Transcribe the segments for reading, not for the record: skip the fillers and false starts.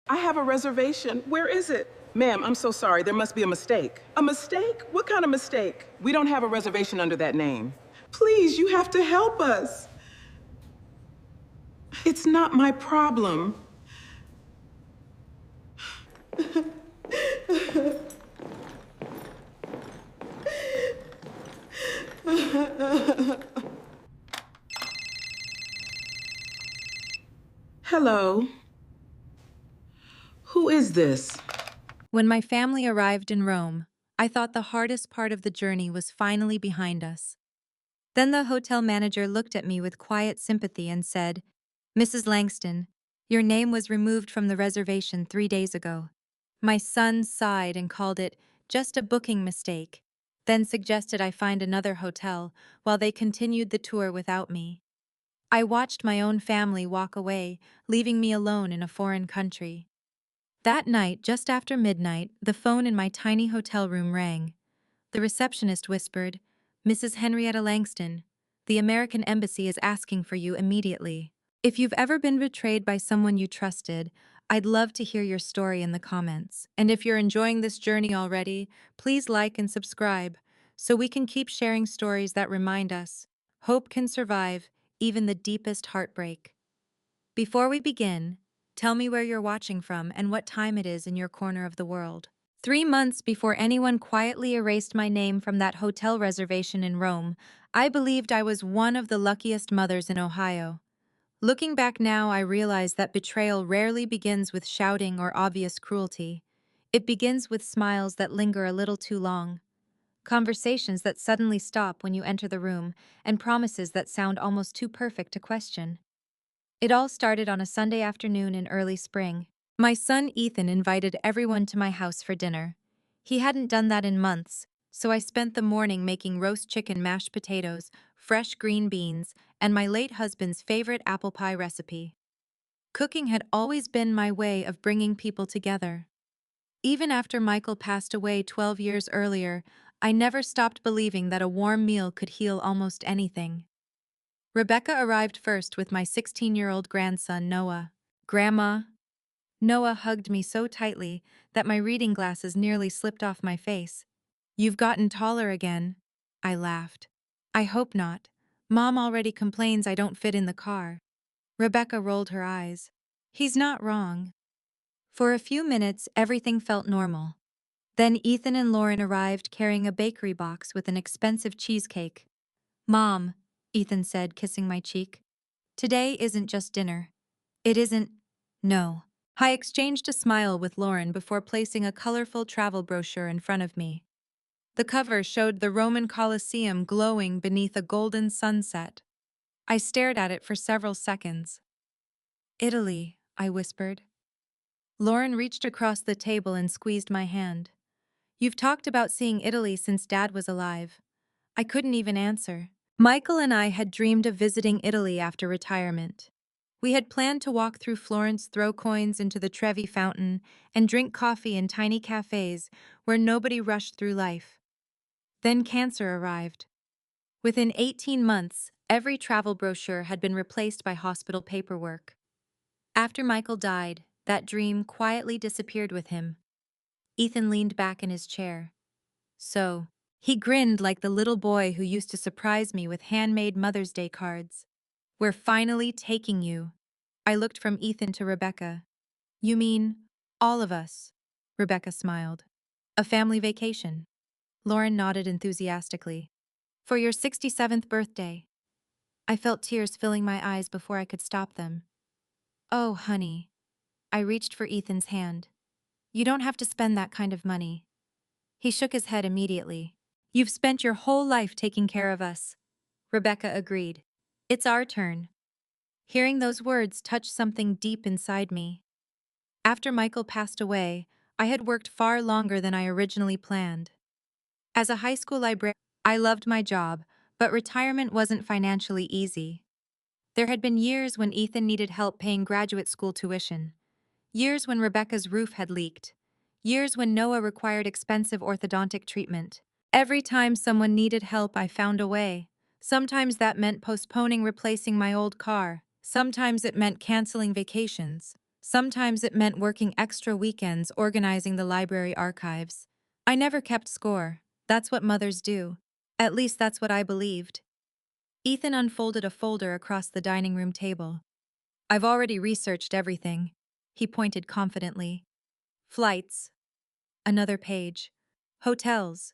I have a reservation. Where is it? Ma'am, I'm so sorry. There must be a mistake. A mistake? What kind of mistake? We don't have a reservation under that name. Please, you have to help us. It's not my problem. Hello. Who is this? When my family arrived in Rome, I thought the hardest part of the journey was finally behind us. Then the hotel manager looked at me with quiet sympathy and said, "Mrs. Langston, your name was removed from the reservation 3 days ago." My son sighed and called it just a booking mistake, then suggested I find another hotel while they continued the tour without me. I watched my own family walk away, leaving me alone in a foreign country. That night, just after midnight, the phone in my tiny hotel room rang. The receptionist whispered, "Mrs. Henrietta Langston, the American Embassy is asking for you immediately. If you've ever been betrayed by someone you trusted, I'd love to hear your story in the comments. And if you're enjoying this journey already, please like and subscribe so we can keep sharing stories that remind us hope can survive even the deepest heartbreak." Before we begin, tell me where you're watching from and what time it is in your corner of the world. 3 months before anyone quietly erased my name from that hotel reservation in Rome, I believed I was one of the luckiest mothers in Ohio. Looking back now, I realize that betrayal rarely begins with shouting or obvious cruelty. It begins with smiles that linger a little too long, conversations that suddenly stop when you enter the room, and promises that sound almost too perfect to question. It all started on a Sunday afternoon in early spring. My son Ethan invited everyone to my house for dinner. He hadn't done that in months, so I spent the morning making roast chicken, mashed potatoes, fresh green beans, and my late husband's favorite apple pie recipe. Cooking had always been my way of bringing people together. Even after Michael passed away 12 years earlier, I never stopped believing that a warm meal could heal almost anything. Rebecca arrived first with my 16-year-old grandson, Noah. "Grandma." Noah hugged me so tightly that my reading glasses nearly slipped off my face. "You've gotten taller again." I laughed. "I hope not. Mom already complains I don't fit in the car." Rebecca rolled her eyes. "He's not wrong." For a few minutes, everything felt normal. Then Ethan and Lauren arrived carrying a bakery box with an expensive cheesecake. "Mom," Ethan said, kissing my cheek, "today isn't just dinner. It isn't. No." I exchanged a smile with Lauren before placing a colorful travel brochure in front of me. The cover showed the Roman Colosseum glowing beneath a golden sunset. I stared at it for several seconds. "Italy," I whispered. Lauren reached across the table and squeezed my hand. "You've talked about seeing Italy since Dad was alive." I couldn't even answer. Michael and I had dreamed of visiting Italy after retirement. We had planned to walk through Florence, throw coins into the Trevi fountain, and drink coffee in tiny cafes where nobody rushed through life. Then cancer arrived. Within 18 months, every travel brochure had been replaced by hospital paperwork. After Michael died, that dream quietly disappeared with him. Ethan leaned back in his chair. "So," he grinned like the little boy who used to surprise me with handmade Mother's Day cards, "we're finally taking you." I looked from Ethan to Rebecca. "You mean, all of us?" Rebecca smiled. "A family vacation." Lauren nodded enthusiastically. "For your 67th birthday." I felt tears filling my eyes before I could stop them. "Oh, honey." I reached for Ethan's hand. "You don't have to spend that kind of money." He shook his head immediately. "You've spent your whole life taking care of us." Rebecca agreed. "It's our turn." Hearing those words touched something deep inside me. After Michael passed away, I had worked far longer than I originally planned. As a high school librarian, I loved my job, but retirement wasn't financially easy. There had been years when Ethan needed help paying graduate school tuition, years when Rebecca's roof had leaked, years when Noah required expensive orthodontic treatment. Every time someone needed help, I found a way. Sometimes that meant postponing replacing my old car. Sometimes it meant canceling vacations. Sometimes it meant working extra weekends organizing the library archives. I never kept score. That's what mothers do. At least that's what I believed. Ethan unfolded a folder across the dining room table. I've already researched everything, he pointed confidently. Flights. Another page. Hotels.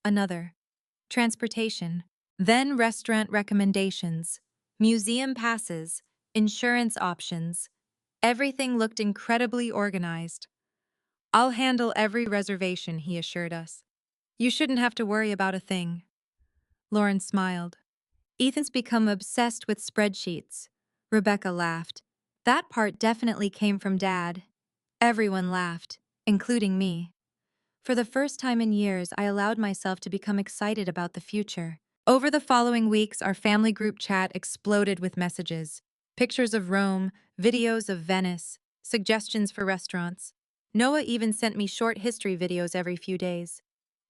Another. Transportation. Then restaurant recommendations. Museum passes. Insurance options. Everything looked incredibly organized. I'll handle every reservation, he assured us. You shouldn't have to worry about a thing. Lauren smiled. Ethan's become obsessed with spreadsheets. Rebecca laughed. That part definitely came from Dad. Everyone laughed, including me. For the first time in years, I allowed myself to become excited about the future. Over the following weeks, our family group chat exploded with messages. Pictures of Rome, videos of Venice, suggestions for restaurants. Noah even sent me short history videos every few days.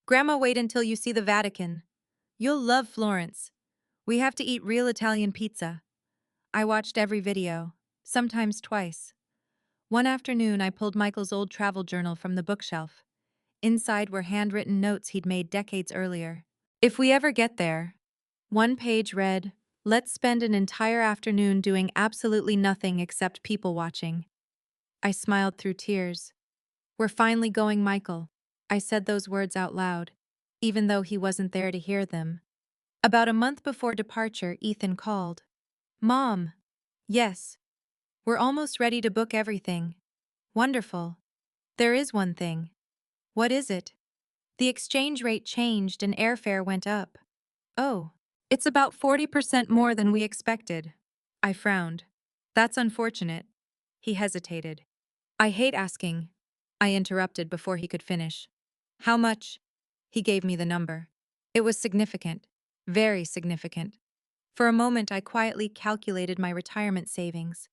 Grandma, wait until you see the Vatican. You'll love Florence. We have to eat real Italian pizza. I watched every video, sometimes twice. One afternoon, I pulled Michael's old travel journal from the bookshelf. Inside were handwritten notes he'd made decades earlier. If we ever get there, one page read, "Let's spend an entire afternoon doing absolutely nothing except people watching." I smiled through tears. We're finally going, Michael. I said those words out loud, even though he wasn't there to hear them. About a month before departure, Ethan called. Mom. Yes. We're almost ready to book everything. Wonderful. There is one thing. What is it? The exchange rate changed and airfare went up. Oh. It's about 40% more than we expected. I frowned. That's unfortunate. He hesitated. I hate asking. I interrupted before he could finish. How much? He gave me the number. It was significant. Very significant. For a moment, I quietly calculated my retirement savings.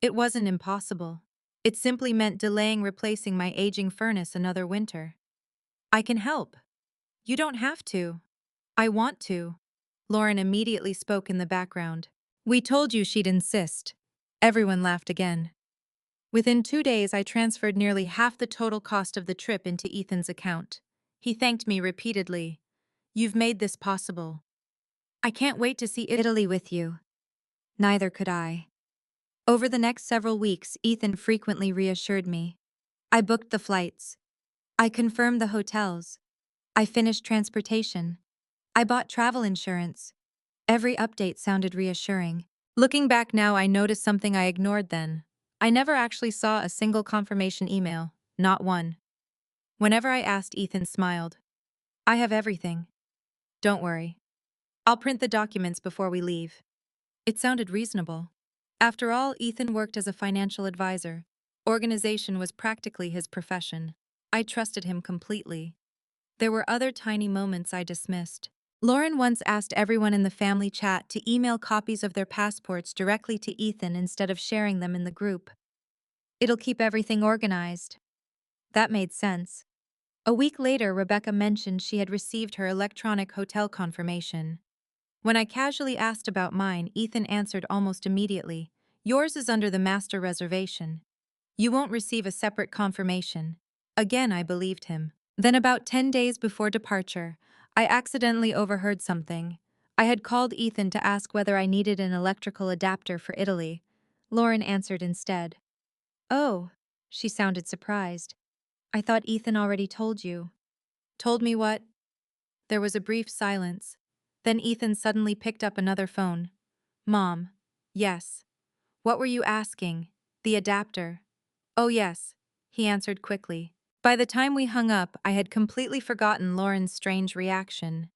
It wasn't impossible. It simply meant delaying replacing my aging furnace another winter. I can help. You don't have to. I want to. Lauren immediately spoke in the background. We told you she'd insist. Everyone laughed again. Within 2 days, I transferred nearly half the total cost of the trip into Ethan's account. He thanked me repeatedly. You've made this possible. I can't wait to see Italy with you. Neither could I. Over the next several weeks, Ethan frequently reassured me. I booked the flights. I confirmed the hotels. I finished transportation. I bought travel insurance. Every update sounded reassuring. Looking back now, I noticed something I ignored then. I never actually saw a single confirmation email, not one. Whenever I asked, Ethan smiled. I have everything. Don't worry. I'll print the documents before we leave. It sounded reasonable. After all, Ethan worked as a financial advisor. Organization was practically his profession. I trusted him completely. There were other tiny moments I dismissed. Lauren once asked everyone in the family chat to email copies of their passports directly to Ethan instead of sharing them in the group. It'll keep everything organized. That made sense. A week later, Rebecca mentioned she had received her electronic hotel confirmation. When I casually asked about mine, Ethan answered almost immediately, "Yours is under the master reservation. You won't receive a separate confirmation." Again, I believed him. Then about 10 days before departure, I accidentally overheard something. I had called Ethan to ask whether I needed an electrical adapter for Italy. Lauren answered instead. Oh, she sounded surprised. I thought Ethan already told you. Told me what? There was a brief silence. Then Ethan suddenly picked up another phone. Mom. Yes. What were you asking? The adapter. Oh yes, he answered quickly. By the time we hung up, I had completely forgotten Lauren's strange reaction.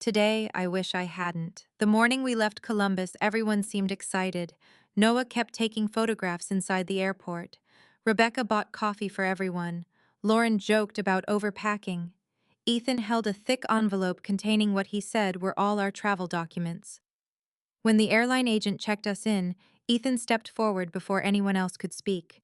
Today, I wish I hadn't. The morning we left Columbus, everyone seemed excited. Noah kept taking photographs inside the airport. Rebecca bought coffee for everyone. Lauren joked about overpacking. Ethan held a thick envelope containing what he said were all our travel documents. When the airline agent checked us in, Ethan stepped forward before anyone else could speak.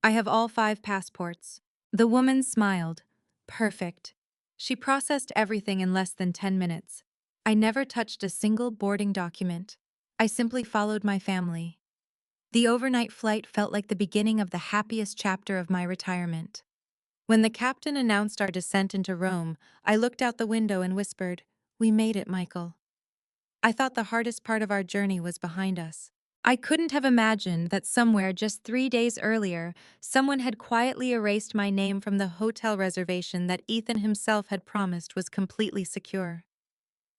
I have all 5 passports. The woman smiled. Perfect. She processed everything in less than 10 minutes. I never touched a single boarding document. I simply followed my family. The overnight flight felt like the beginning of the happiest chapter of my retirement. When the captain announced our descent into Rome, I looked out the window and whispered, "We made it, Michael." I thought the hardest part of our journey was behind us. I couldn't have imagined that somewhere just 3 days earlier, someone had quietly erased my name from the hotel reservation that Ethan himself had promised was completely secure.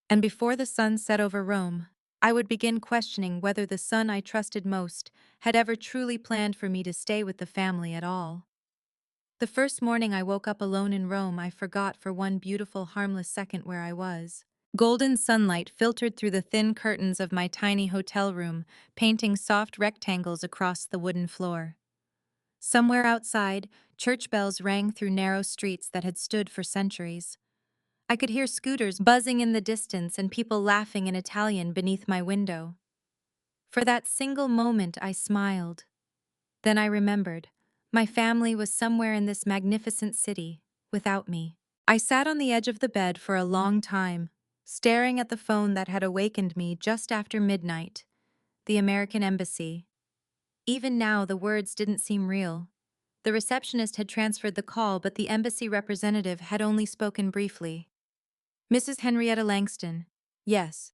And before the sun set over Rome, I would begin questioning whether the son I trusted most had ever truly planned for me to stay with the family at all. The first morning I woke up alone in Rome, I forgot for one beautiful, harmless second where I was. Golden sunlight filtered through the thin curtains of my tiny hotel room, painting soft rectangles across the wooden floor. Somewhere outside, church bells rang through narrow streets that had stood for centuries. I could hear scooters buzzing in the distance and people laughing in Italian beneath my window. For that single moment, I smiled. Then I remembered. My family was somewhere in this magnificent city, without me. I sat on the edge of the bed for a long time, staring at the phone that had awakened me just after midnight, the American Embassy. Even now, the words didn't seem real. The receptionist had transferred the call, but the embassy representative had only spoken briefly. "Mrs. Henrietta Langston." "Yes."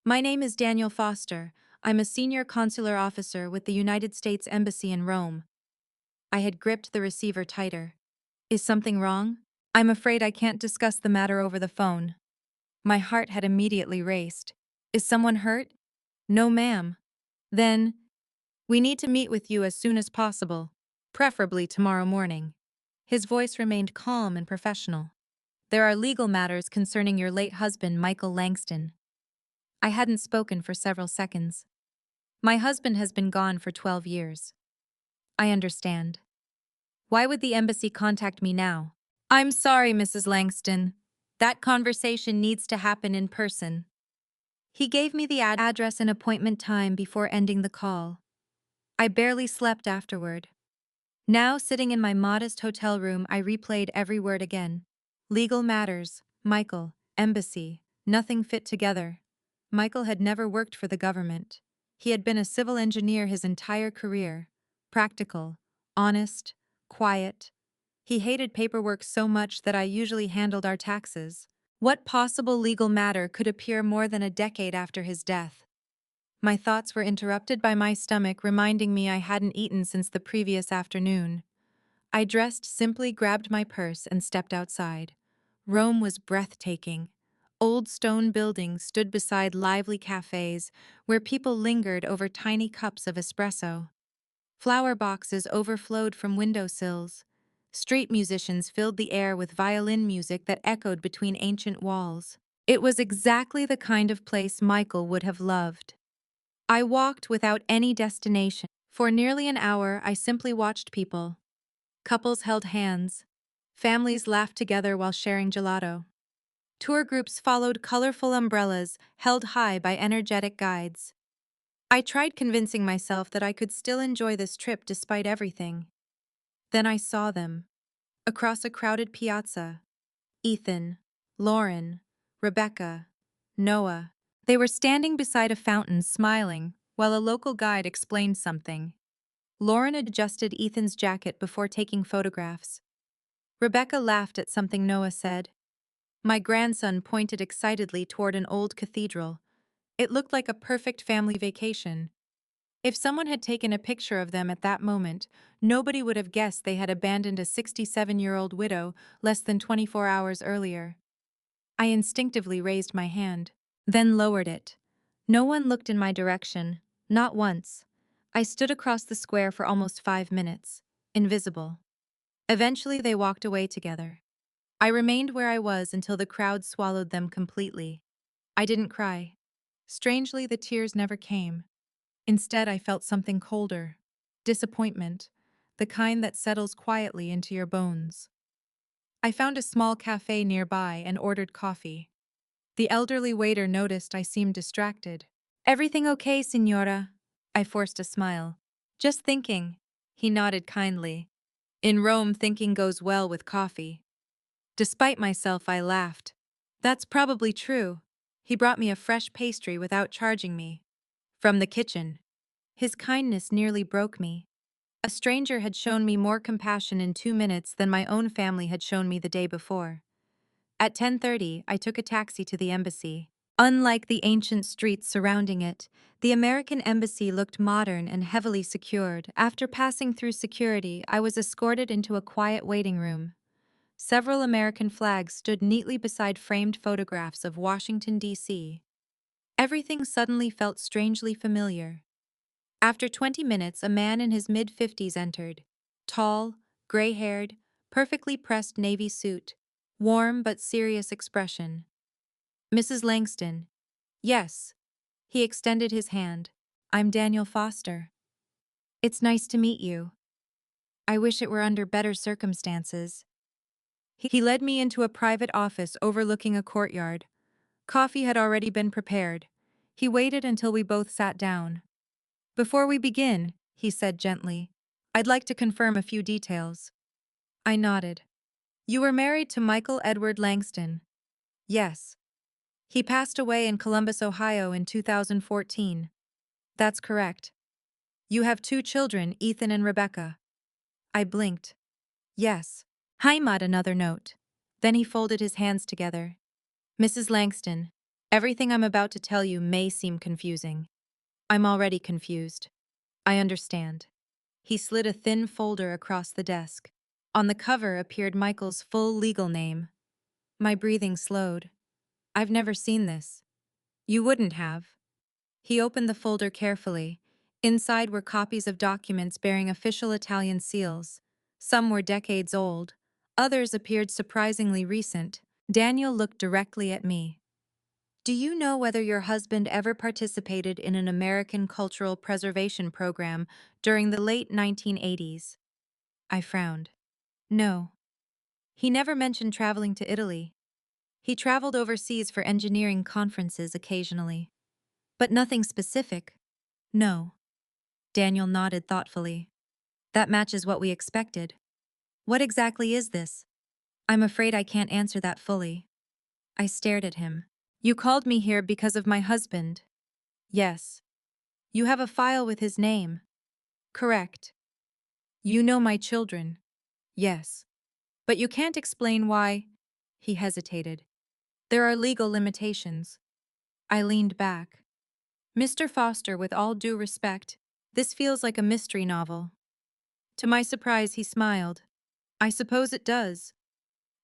"My name is Daniel Foster. I'm a senior consular officer with the United States Embassy in Rome." I had gripped the receiver tighter. "Is something wrong?" "I'm afraid I can't discuss the matter over the phone." My heart had immediately raced. "Is someone hurt?" "No, ma'am." "Then, we need to meet with you as soon as possible, preferably tomorrow morning." His voice remained calm and professional. "There are legal matters concerning your late husband, Michael Langston." I hadn't spoken for several seconds. "My husband has been gone for 12 years. "I understand. Why would the embassy contact me now?" "I'm sorry, Mrs. Langston. That conversation needs to happen in person." He gave me the address and appointment time before ending the call. I barely slept afterward. Now, sitting in my modest hotel room, I replayed every word again. Legal matters, Michael, embassy, nothing fit together. Michael had never worked for the government. He had been a civil engineer his entire career. Practical, honest, quiet. He hated paperwork so much that I usually handled our taxes. What possible legal matter could appear more than a decade after his death? My thoughts were interrupted by my stomach reminding me I hadn't eaten since the previous afternoon. I dressed simply, grabbed my purse, and stepped outside. Rome was breathtaking. Old stone buildings stood beside lively cafes where people lingered over tiny cups of espresso. Flower boxes overflowed from windowsills. Street musicians filled the air with violin music that echoed between ancient walls. It was exactly the kind of place Michael would have loved. I walked without any destination. For nearly an hour, I simply watched people. Couples held hands. Families laughed together while sharing gelato. Tour groups followed colorful umbrellas held high by energetic guides. I tried convincing myself that I could still enjoy this trip despite everything. Then I saw them. Across a crowded piazza. Ethan, Lauren, Rebecca, Noah. They were standing beside a fountain smiling, while a local guide explained something. Lauren adjusted Ethan's jacket before taking photographs. Rebecca laughed at something Noah said. My grandson pointed excitedly toward an old cathedral. It looked like a perfect family vacation. If someone had taken a picture of them at that moment, nobody would have guessed they had abandoned a 67-year-old widow less than 24 hours earlier. I instinctively raised my hand, then lowered it. No one looked in my direction, not once. I stood across the square for almost 5 minutes, invisible. Eventually, they walked away together. I remained where I was until the crowd swallowed them completely. I didn't cry. Strangely, the tears never came. Instead, I felt something colder. Disappointment, the kind that settles quietly into your bones. I found a small cafe nearby and ordered coffee. The elderly waiter noticed I seemed distracted. "Everything okay, signora?" I forced a smile. "Just thinking." He nodded kindly. "In Rome, thinking goes well with coffee." Despite myself, I laughed. "That's probably true." He brought me a fresh pastry without charging me. From the kitchen. His kindness nearly broke me. A stranger had shown me more compassion in 2 minutes than my own family had shown me the day before. At 10:30, I took a taxi to the embassy. Unlike the ancient streets surrounding it, the American embassy looked modern and heavily secured. After passing through security, I was escorted into a quiet waiting room. Several American flags stood neatly beside framed photographs of Washington, D.C. Everything suddenly felt strangely familiar. After 20 minutes, a man in his mid-50s entered. Tall, gray-haired, perfectly pressed navy suit, warm but serious expression. Mrs. Langston. Yes. He extended his hand. I'm Daniel Foster. It's nice to meet you. I wish it were under better circumstances. He led me into a private office overlooking a courtyard. Coffee had already been prepared. He waited until we both sat down. Before we begin, he said gently, I'd like to confirm a few details. I nodded. You were married to Michael Edward Langston. Yes. He passed away in Columbus, Ohio in 2014. That's correct. You have 2 children, Ethan and Rebecca. I blinked. Yes. Heimat, another note. Then he folded his hands together. Mrs. Langston, everything I'm about to tell you may seem confusing. I'm already confused. I understand. He slid a thin folder across the desk. On the cover appeared Michael's full legal name. My breathing slowed. I've never seen this. You wouldn't have. He opened the folder carefully. Inside were copies of documents bearing official Italian seals. Some were decades old. Others appeared surprisingly recent. Daniel looked directly at me. Do you know whether your husband ever participated in an American cultural preservation program during the late 1980s? I frowned. No. He never mentioned traveling to Italy. He traveled overseas for engineering conferences occasionally. But nothing specific. No. Daniel nodded thoughtfully. That matches what we expected. What exactly is this? I'm afraid I can't answer that fully. I stared at him. You called me here because of my husband. Yes. You have a file with his name. Correct. You know my children. Yes. But you can't explain why. He hesitated. There are legal limitations. I leaned back. Mr. Foster, with all due respect, this feels like a mystery novel. To my surprise, he smiled. I suppose it does.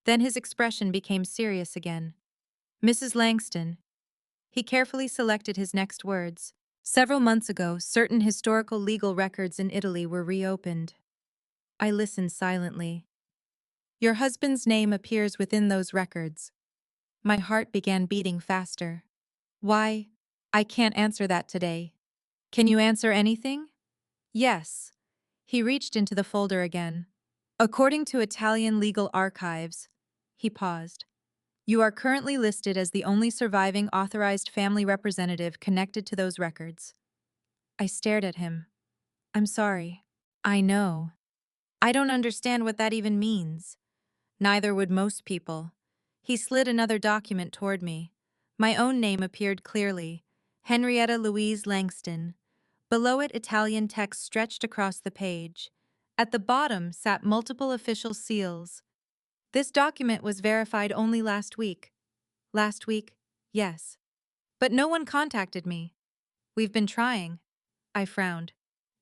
Then his expression became serious again. Mrs. Langston. He carefully selected his next words. Several months ago, certain historical legal records in Italy were reopened. I listened silently. Your husband's name appears within those records. My heart began beating faster. Why? I can't answer that today. Can you answer anything? Yes. He reached into the folder again. According to Italian legal archives, he paused. You are currently listed as the only surviving authorized family representative connected to those records. I stared at him. I'm sorry. I know. I don't understand what that even means. Neither would most people. He slid another document toward me. My own name appeared clearly. Henrietta Louise Langston. Below it, Italian text stretched across the page. At the bottom sat multiple official seals. This document was verified only last week. Last week? Yes. But no one contacted me. We've been trying. I frowned.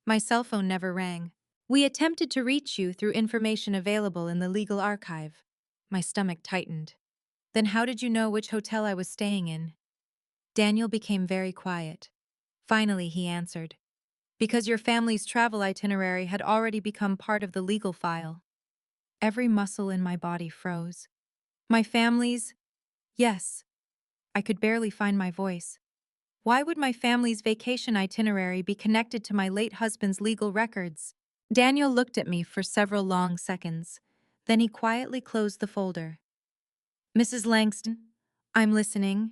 My cell phone never rang. We attempted to reach you through information available in the legal archive. My stomach tightened. Then how did you know which hotel I was staying in? Daniel became very quiet. Finally, he answered. Because your family's travel itinerary had already become part of the legal file. Every muscle in my body froze. My family's? Yes. I could barely find my voice. Why would my family's vacation itinerary be connected to my late husband's legal records? Daniel looked at me for several long seconds. Then he quietly closed the folder. Mrs. Langston, I'm listening.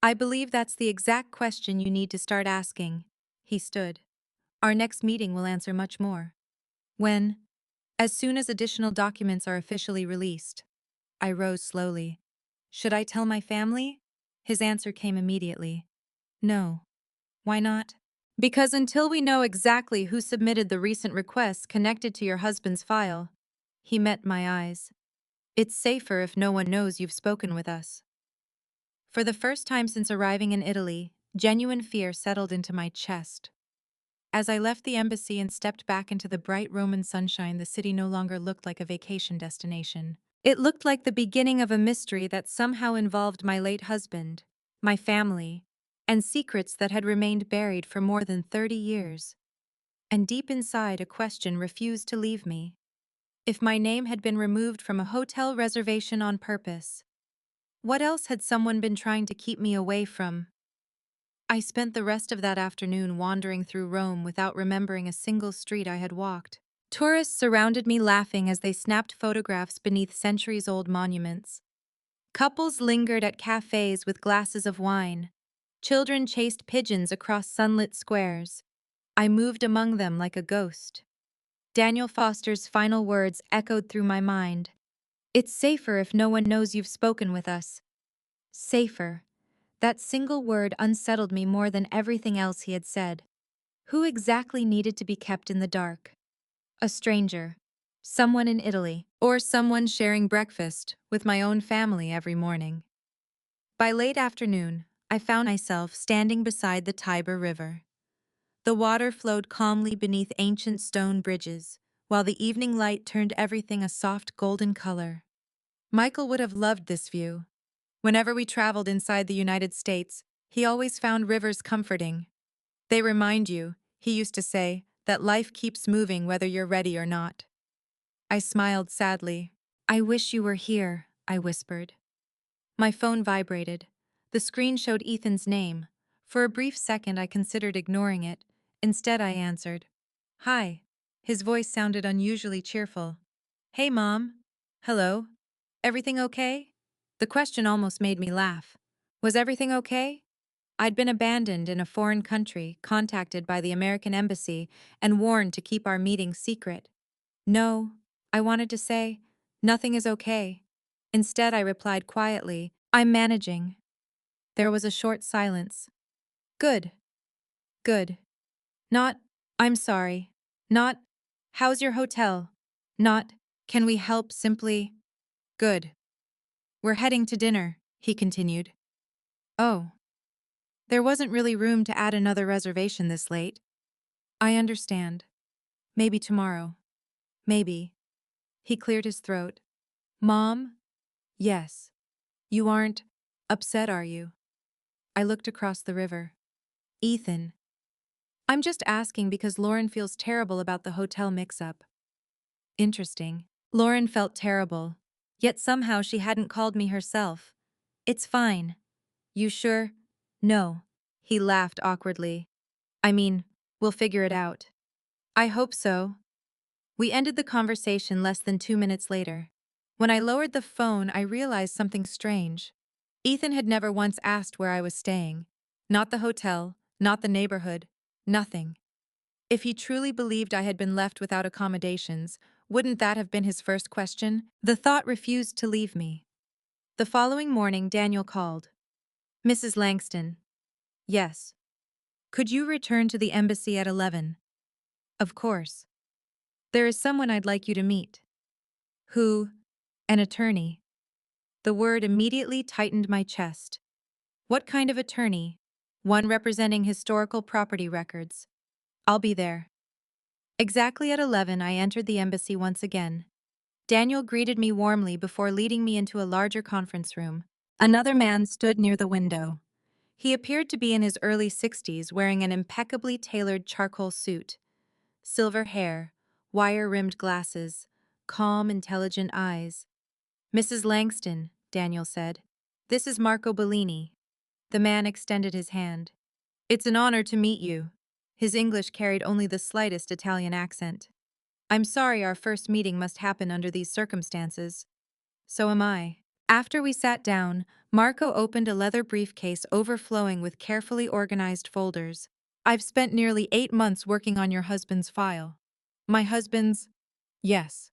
I believe that's the exact question you need to start asking. He stood. Our next meeting will answer much more. When? As soon as additional documents are officially released. I rose slowly. Should I tell my family? His answer came immediately. No. Why not? Because until we know exactly who submitted the recent requests connected to your husband's file, he met my eyes. It's safer if no one knows you've spoken with us. For the first time since arriving in Italy, genuine fear settled into my chest. As I left the embassy and stepped back into the bright Roman sunshine, the city no longer looked like a vacation destination. It looked like the beginning of a mystery that somehow involved my late husband, my family, and secrets that had remained buried for more than 30 years. And deep inside, a question refused to leave me. If my name had been removed from a hotel reservation on purpose, what else had someone been trying to keep me away from? I spent the rest of that afternoon wandering through Rome without remembering a single street I had walked. Tourists surrounded me laughing as they snapped photographs beneath centuries-old monuments. Couples lingered at cafes with glasses of wine. Children chased pigeons across sunlit squares. I moved among them like a ghost. Daniel Foster's final words echoed through my mind. It's safer if no one knows you've spoken with us. Safer. That single word unsettled me more than everything else he had said. Who exactly needed to be kept in the dark? A stranger. Someone in Italy. Or someone sharing breakfast with my own family every morning. By late afternoon, I found myself standing beside the Tiber River. The water flowed calmly beneath ancient stone bridges, while the evening light turned everything a soft golden color. Michael would have loved this view. Whenever we traveled inside the United States, he always found rivers comforting. They remind you, he used to say, that life keeps moving whether you're ready or not. I smiled sadly. I wish you were here, I whispered. My phone vibrated. The screen showed Ethan's name. For a brief second, I considered ignoring it. Instead, I answered. Hi. His voice sounded unusually cheerful. Hey, Mom. Hello. Everything okay? The question almost made me laugh. Was everything okay? I'd been abandoned in a foreign country, contacted by the American embassy, and warned to keep our meeting secret. No, I wanted to say, nothing is okay. Instead, I replied quietly, I'm managing. There was a short silence. Good. Good. Not, I'm sorry. Not, how's your hotel? Not, can we help simply? Good. We're heading to dinner, he continued. Oh. There wasn't really room to add another reservation this late. I understand. Maybe tomorrow. Maybe. He cleared his throat. Mom? Yes. You aren't upset, are you? I looked across the river. Ethan. I'm just asking because Lauren feels terrible about the hotel mix-up. Interesting. Lauren felt terrible, yet somehow she hadn't called me herself. It's fine. You sure? No. He laughed awkwardly. I mean, we'll figure it out. I hope so. We ended the conversation less than 2 minutes later. When I lowered the phone, I realized something strange. Ethan had never once asked where I was staying. Not the hotel, not the neighborhood, nothing. If he truly believed I had been left without accommodations, wouldn't that have been his first question? The thought refused to leave me. The following morning, Daniel called. Mrs. Langston. Yes. Could you return to the embassy at 11? Of course. There is someone I'd like you to meet. Who? An attorney. The word immediately tightened my chest. What kind of attorney? One representing historical property records. I'll be there. Exactly at 11, I entered the embassy once again. Daniel greeted me warmly before leading me into a larger conference room. Another man stood near the window. He appeared to be in his early 60s, wearing an impeccably tailored charcoal suit. Silver hair, wire-rimmed glasses, calm, intelligent eyes. Mrs. Langston, Daniel said. This is Marco Bellini. The man extended his hand. It's an honor to meet you. His English carried only the slightest Italian accent. I'm sorry our first meeting must happen under these circumstances. So am I. After we sat down, Marco opened a leather briefcase overflowing with carefully organized folders. I've spent nearly 8 months working on your husband's file. My husband's? Yes.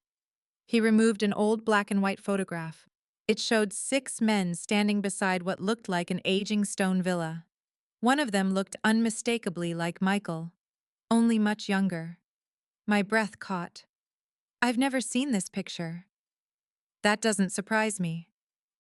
He removed an old black and white photograph. It showed 6 men standing beside what looked like an aging stone villa. One of them looked unmistakably like Michael, only much younger. My breath caught. I've never seen this picture. That doesn't surprise me.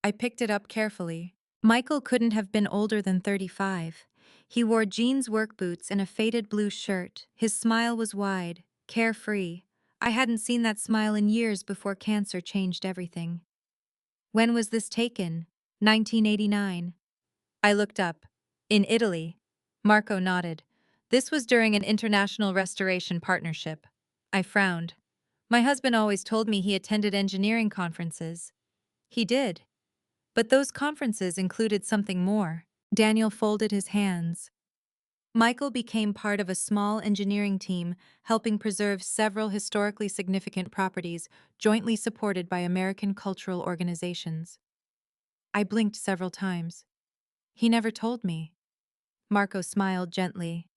I picked it up carefully. Michael couldn't have been older than 35. He wore jeans work boots and a faded blue shirt. His smile was wide, carefree. I hadn't seen that smile in years before cancer changed everything. When was this taken? 1989. I looked up. In Italy. Marco nodded. This was during an international restoration partnership. I frowned. My husband always told me he attended engineering conferences. He did. But those conferences included something more. Daniel folded his hands. Michael became part of a small engineering team helping preserve several historically significant properties jointly supported by American cultural organizations. I blinked several times. He never told me. Marco smiled gently.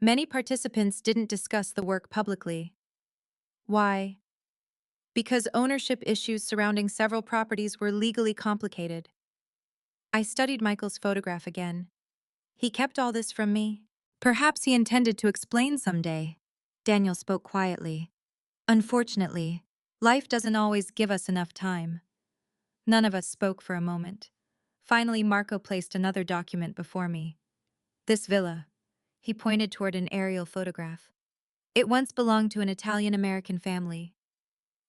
Many participants didn't discuss the work publicly. Why? Because ownership issues surrounding several properties were legally complicated. I studied Michael's photograph again. He kept all this from me. Perhaps he intended to explain someday. Daniel spoke quietly. Unfortunately, life doesn't always give us enough time. None of us spoke for a moment. Finally, Marco placed another document before me. This villa. He pointed toward an aerial photograph. It once belonged to an Italian-American family.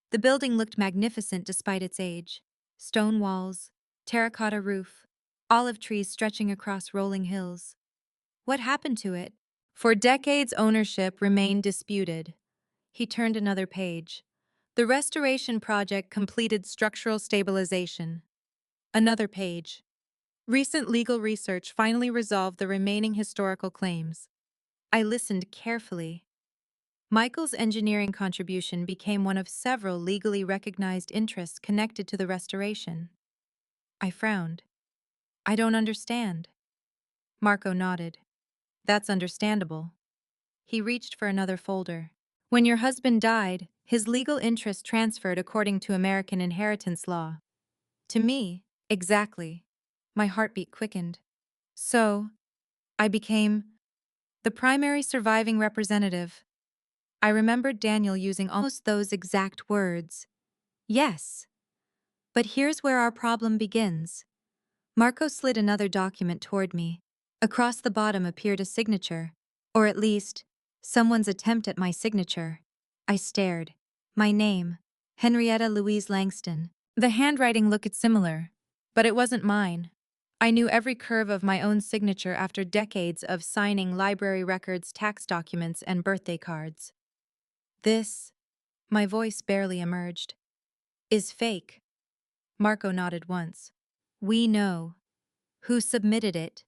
The building looked magnificent despite its age. Stone walls, terracotta roof, olive trees stretching across rolling hills. What happened to it? For decades, ownership remained disputed. He turned another page. The restoration project completed structural stabilization. Another page. Recent legal research finally resolved the remaining historical claims. I listened carefully. Michael's engineering contribution became one of several legally recognized interests connected to the restoration. I frowned. I don't understand. Marco nodded. That's understandable. He reached for another folder. When your husband died, his legal interest transferred according to American inheritance law. To me, exactly. My heartbeat quickened. So, I became the primary surviving representative. I remembered Daniel using almost those exact words. Yes. But here's where our problem begins. Marco slid another document toward me. Across the bottom appeared a signature, or at least, someone's attempt at my signature. I stared. My name, Henrietta Louise Langston. The handwriting looked similar, but it wasn't mine. I knew every curve of my own signature after decades of signing library records, tax documents, and birthday cards. This, my voice barely emerged, is fake. Marco nodded once. We know. Who submitted it?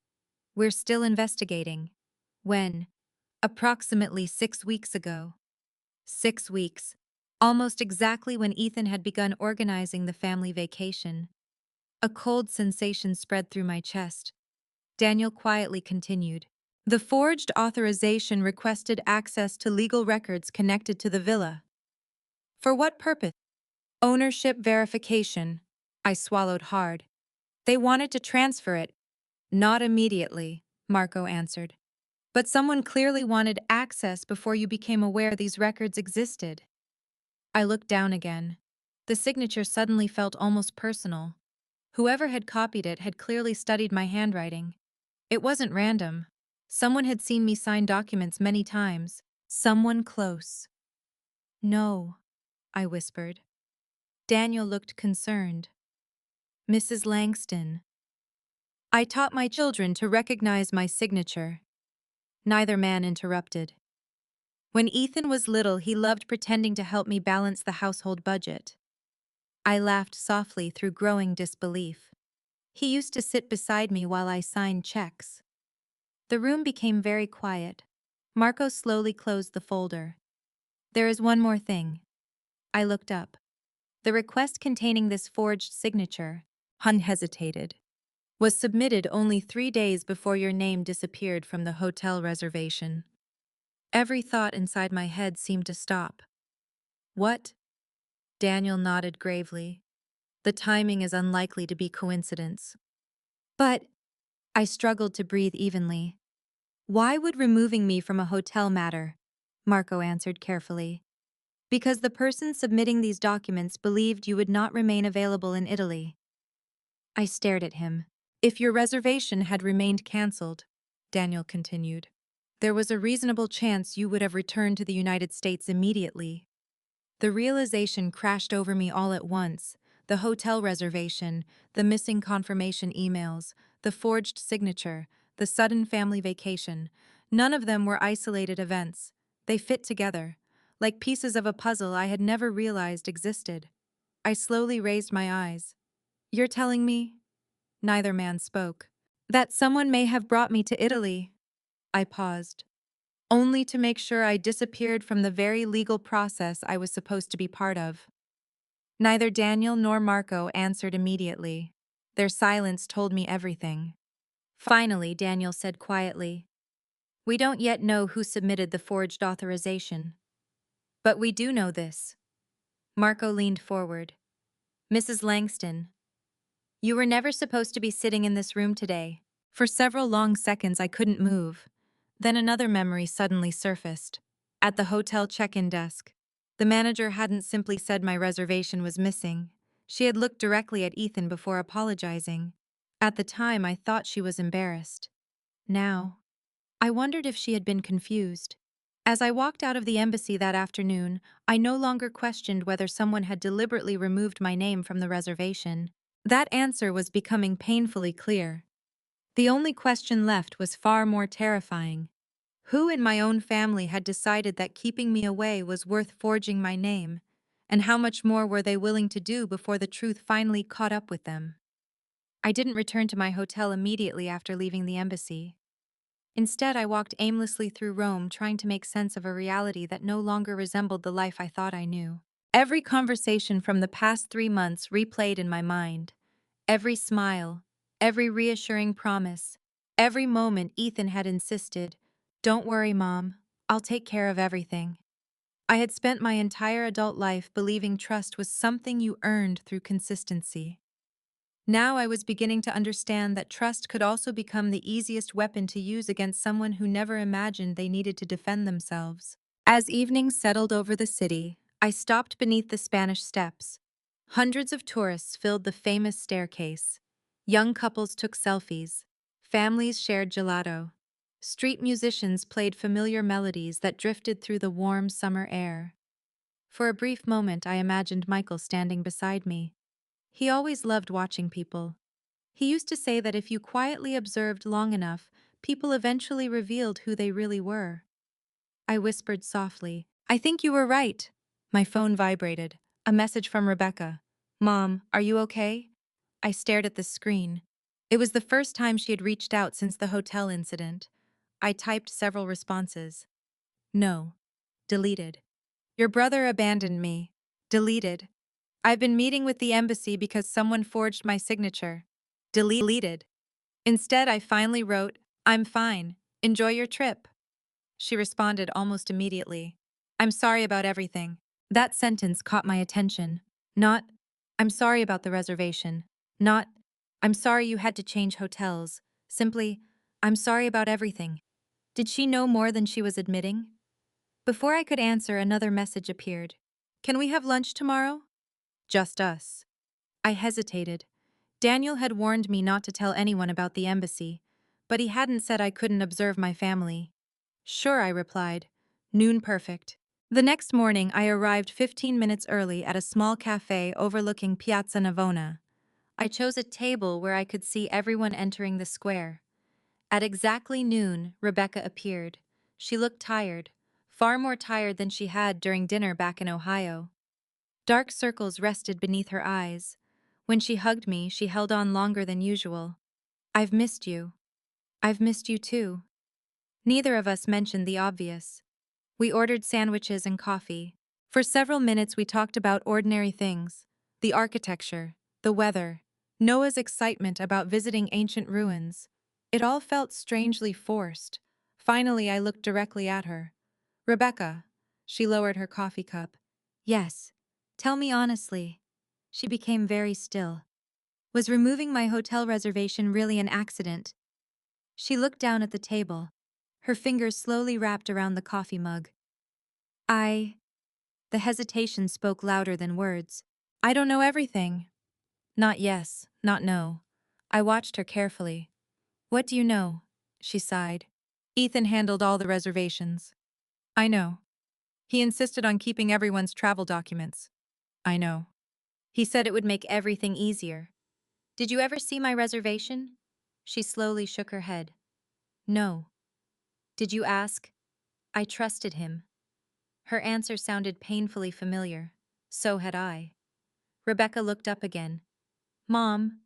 We're still investigating. When? Approximately 6 weeks ago. 6 weeks. Almost exactly when Ethan had begun organizing the family vacation. A cold sensation spread through my chest. Daniel quietly continued. The forged authorization requested access to legal records connected to the villa. For what purpose? Ownership verification. I swallowed hard. They wanted to transfer it. Not immediately, Marco answered. But someone clearly wanted access before you became aware these records existed. I looked down again. The signature suddenly felt almost personal. Whoever had copied it had clearly studied my handwriting. It wasn't random. Someone had seen me sign documents many times. Someone close. No, I whispered. Daniel looked concerned. Mrs. Langston. I taught my children to recognize my signature. Neither man interrupted. When Ethan was little, he loved pretending to help me balance the household budget. I laughed softly through growing disbelief. He used to sit beside me while I signed checks. The room became very quiet. Marco slowly closed the folder. There is one more thing. I looked up. The request containing this forged signature, Hun hesitated, was submitted only 3 days before your name disappeared from the hotel reservation. Every thought inside my head seemed to stop. What? Daniel nodded gravely. The timing is unlikely to be coincidence. But I struggled to breathe evenly. Why would removing me from a hotel matter? Marco answered carefully. Because the person submitting these documents believed you would not remain available in Italy. I stared at him. If your reservation had remained cancelled, Daniel continued, there was a reasonable chance you would have returned to the United States immediately. The realization crashed over me all at once. The hotel reservation, the missing confirmation emails, the forged signature, the sudden family vacation. None of them were isolated events. They fit together, like pieces of a puzzle I had never realized existed. I slowly raised my eyes. You're telling me? Neither man spoke. That someone may have brought me to Italy. I paused, only to make sure I disappeared from the very legal process I was supposed to be part of. Neither Daniel nor Marco answered immediately. Their silence told me everything. Finally, Daniel said quietly, "We don't yet know who submitted the forged authorization. But we do know this." Marco leaned forward. "Mrs. Langston, you were never supposed to be sitting in this room today." For several long seconds I couldn't move. Then another memory suddenly surfaced. At the hotel check-in desk, the manager hadn't simply said my reservation was missing. She had looked directly at Ethan before apologizing. At the time, I thought she was embarrassed. Now, I wondered if she had been confused. As I walked out of the embassy that afternoon, I no longer questioned whether someone had deliberately removed my name from the reservation. That answer was becoming painfully clear. The only question left was far more terrifying. Who in my own family had decided that keeping me away was worth forging my name? And how much more were they willing to do before the truth finally caught up with them? I didn't return to my hotel immediately after leaving the embassy. Instead, I walked aimlessly through Rome, trying to make sense of a reality that no longer resembled the life I thought I knew. Every conversation from the past 3 months replayed in my mind. Every smile, every reassuring promise, every moment Ethan had insisted, "Don't worry, Mom, I'll take care of everything." I had spent my entire adult life believing trust was something you earned through consistency. Now I was beginning to understand that trust could also become the easiest weapon to use against someone who never imagined they needed to defend themselves. As evening settled over the city, I stopped beneath the Spanish Steps. Hundreds of tourists filled the famous staircase. Young couples took selfies. Families shared gelato. Street musicians played familiar melodies that drifted through the warm summer air. For a brief moment, I imagined Michael standing beside me. He always loved watching people. He used to say that if you quietly observed long enough, people eventually revealed who they really were. I whispered softly, "I think you were right." My phone vibrated. A message from Rebecca. "Mom, are you okay?" I stared at the screen. It was the first time she had reached out since the hotel incident. I typed several responses. "No." Deleted. "Your brother abandoned me." Deleted. "I've been meeting with the embassy because someone forged my signature." Deleted. Instead, I finally wrote, "I'm fine. Enjoy your trip." She responded almost immediately. "I'm sorry about everything." That sentence caught my attention. Not, "I'm sorry about the reservation." Not, "I'm sorry you had to change hotels." Simply, "I'm sorry about everything." Did she know more than she was admitting? Before I could answer, another message appeared. "Can we have lunch tomorrow?" Just us. I hesitated. Daniel had warned me not to tell anyone about the embassy, but he hadn't said I couldn't observe my family. "Sure," I replied. "Noon perfect." The next morning, I arrived 15 minutes early at a small cafe overlooking Piazza Navona. I chose a table where I could see everyone entering the square. At exactly noon, Rebecca appeared. She looked tired, far more tired than she had during dinner back in Ohio. Dark circles rested beneath her eyes. When she hugged me, she held on longer than usual. "I've missed you." "I've missed you too." Neither of us mentioned the obvious. We ordered sandwiches and coffee. For several minutes we talked about ordinary things. The architecture, the weather, Noah's excitement about visiting ancient ruins. It all felt strangely forced. Finally, I looked directly at her. "Rebecca." She lowered her coffee cup. "Yes. Tell me honestly." She became very still. Was removing my hotel reservation really an accident? She looked down at the table, her fingers slowly wrapped around the coffee mug. I. The hesitation spoke louder than words. I don't know everything. Not yes, not no. I watched her carefully. What do you know? She sighed. Ethan handled all the reservations. I know. He insisted on keeping everyone's travel documents. I know. He said it would make everything easier. Did you ever see my reservation? She slowly shook her head. No. Did you ask? I trusted him. Her answer sounded painfully familiar. So had I. Rebecca looked up again. Mom.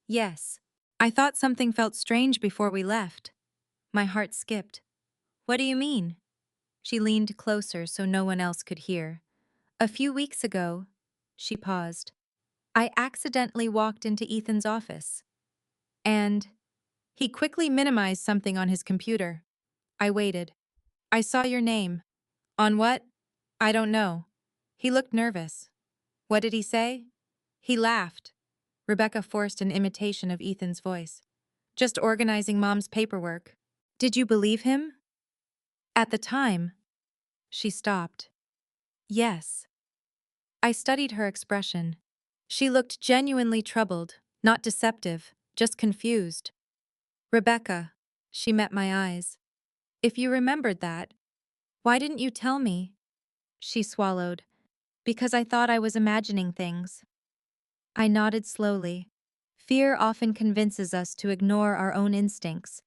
Yes. I thought something felt strange before we left. My heart skipped. What do you mean? She leaned closer so no one else could hear. A few weeks ago, she paused. I accidentally walked into Ethan's office. And he quickly minimized something on his computer. I waited. I saw your name. On what? I don't know. He looked nervous. What did he say? He laughed. Rebecca forced an imitation of Ethan's voice. Just organizing Mom's paperwork. Did you believe him? At the time. She stopped. Yes. I studied her expression. She looked genuinely troubled, not deceptive, just confused. Rebecca. She met my eyes. If you remembered that, why didn't you tell me? She swallowed. Because I thought I was imagining things. I nodded slowly. Fear often convinces us to ignore our own instincts.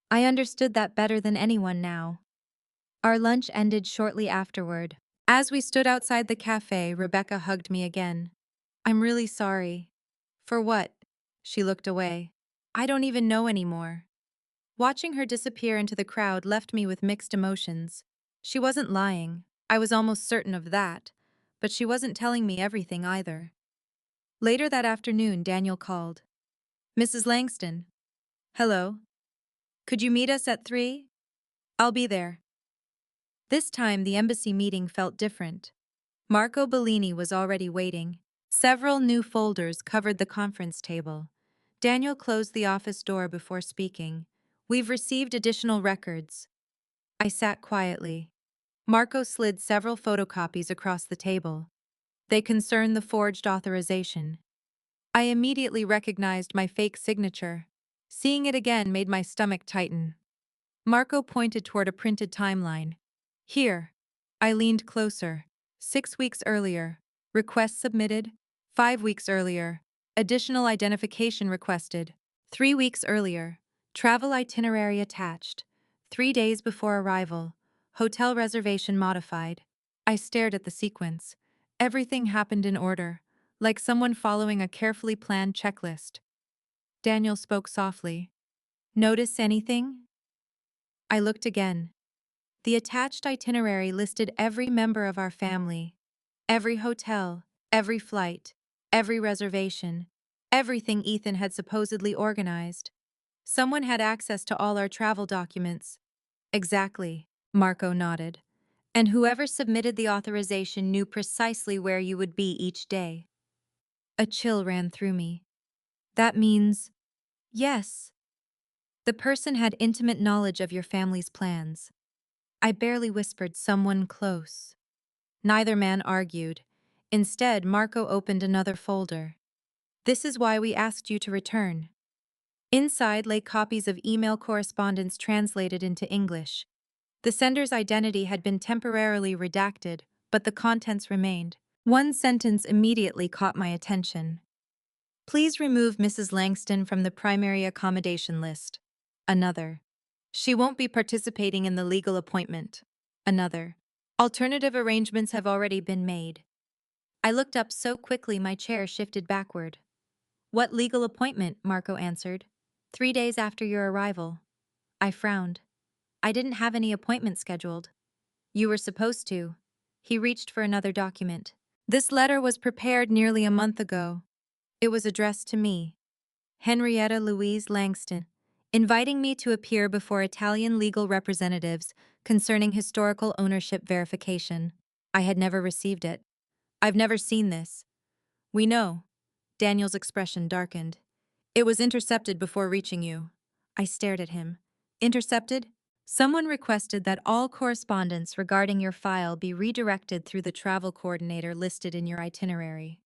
I understood that better than anyone now. Our lunch ended shortly afterward. As we stood outside the cafe, Rebecca hugged me again. I'm really sorry. For what? She looked away. I don't even know anymore. Watching her disappear into the crowd left me with mixed emotions. She wasn't lying. I was almost certain of that. But she wasn't telling me everything either. Later that afternoon, Daniel called. Mrs. Langston. Hello. Could you meet us at 3? I'll be there. This time, the embassy meeting felt different. Marco Bellini was already waiting. Several new folders covered the conference table. Daniel closed the office door before speaking. We've received additional records. I sat quietly. Marco slid several photocopies across the table. They concerned the forged authorization. I immediately recognized my fake signature. Seeing it again made my stomach tighten. Marco pointed toward a printed timeline. Here. I leaned closer. 6 weeks earlier. Request submitted. 5 weeks earlier. Additional identification requested. 3 weeks earlier. Travel itinerary attached. 3 days before arrival. Hotel reservation modified. I stared at the sequence. Everything happened in order, like someone following a carefully planned checklist. Daniel spoke softly. Notice anything? I looked again. The attached itinerary listed every member of our family, every hotel, every flight, every reservation, everything Ethan had supposedly organized. Someone had access to all our travel documents. Exactly, Marco nodded. And whoever submitted the authorization knew precisely where you would be each day. A chill ran through me. That means, yes, the person had intimate knowledge of your family's plans. I barely whispered someone close. Neither man argued. Instead, Marco opened another folder. This is why we asked you to return. Inside lay copies of email correspondence translated into English. The sender's identity had been temporarily redacted, but the contents remained. One sentence immediately caught my attention. Please remove Mrs. Langston from the primary accommodation list. Another. She won't be participating in the legal appointment. Another. Alternative arrangements have already been made. I looked up so quickly my chair shifted backward. What legal appointment? Marco answered. 3 days after your arrival. I frowned. I didn't have any appointment scheduled. You were supposed to. He reached for another document. This letter was prepared nearly a month ago. It was addressed to me, Henrietta Louise Langston, inviting me to appear before Italian legal representatives concerning historical ownership verification. I had never received it. I've never seen this. We know. Daniel's expression darkened. It was intercepted before reaching you. I stared at him. Intercepted? Someone requested that all correspondence regarding your file be redirected through the travel coordinator listed in your itinerary.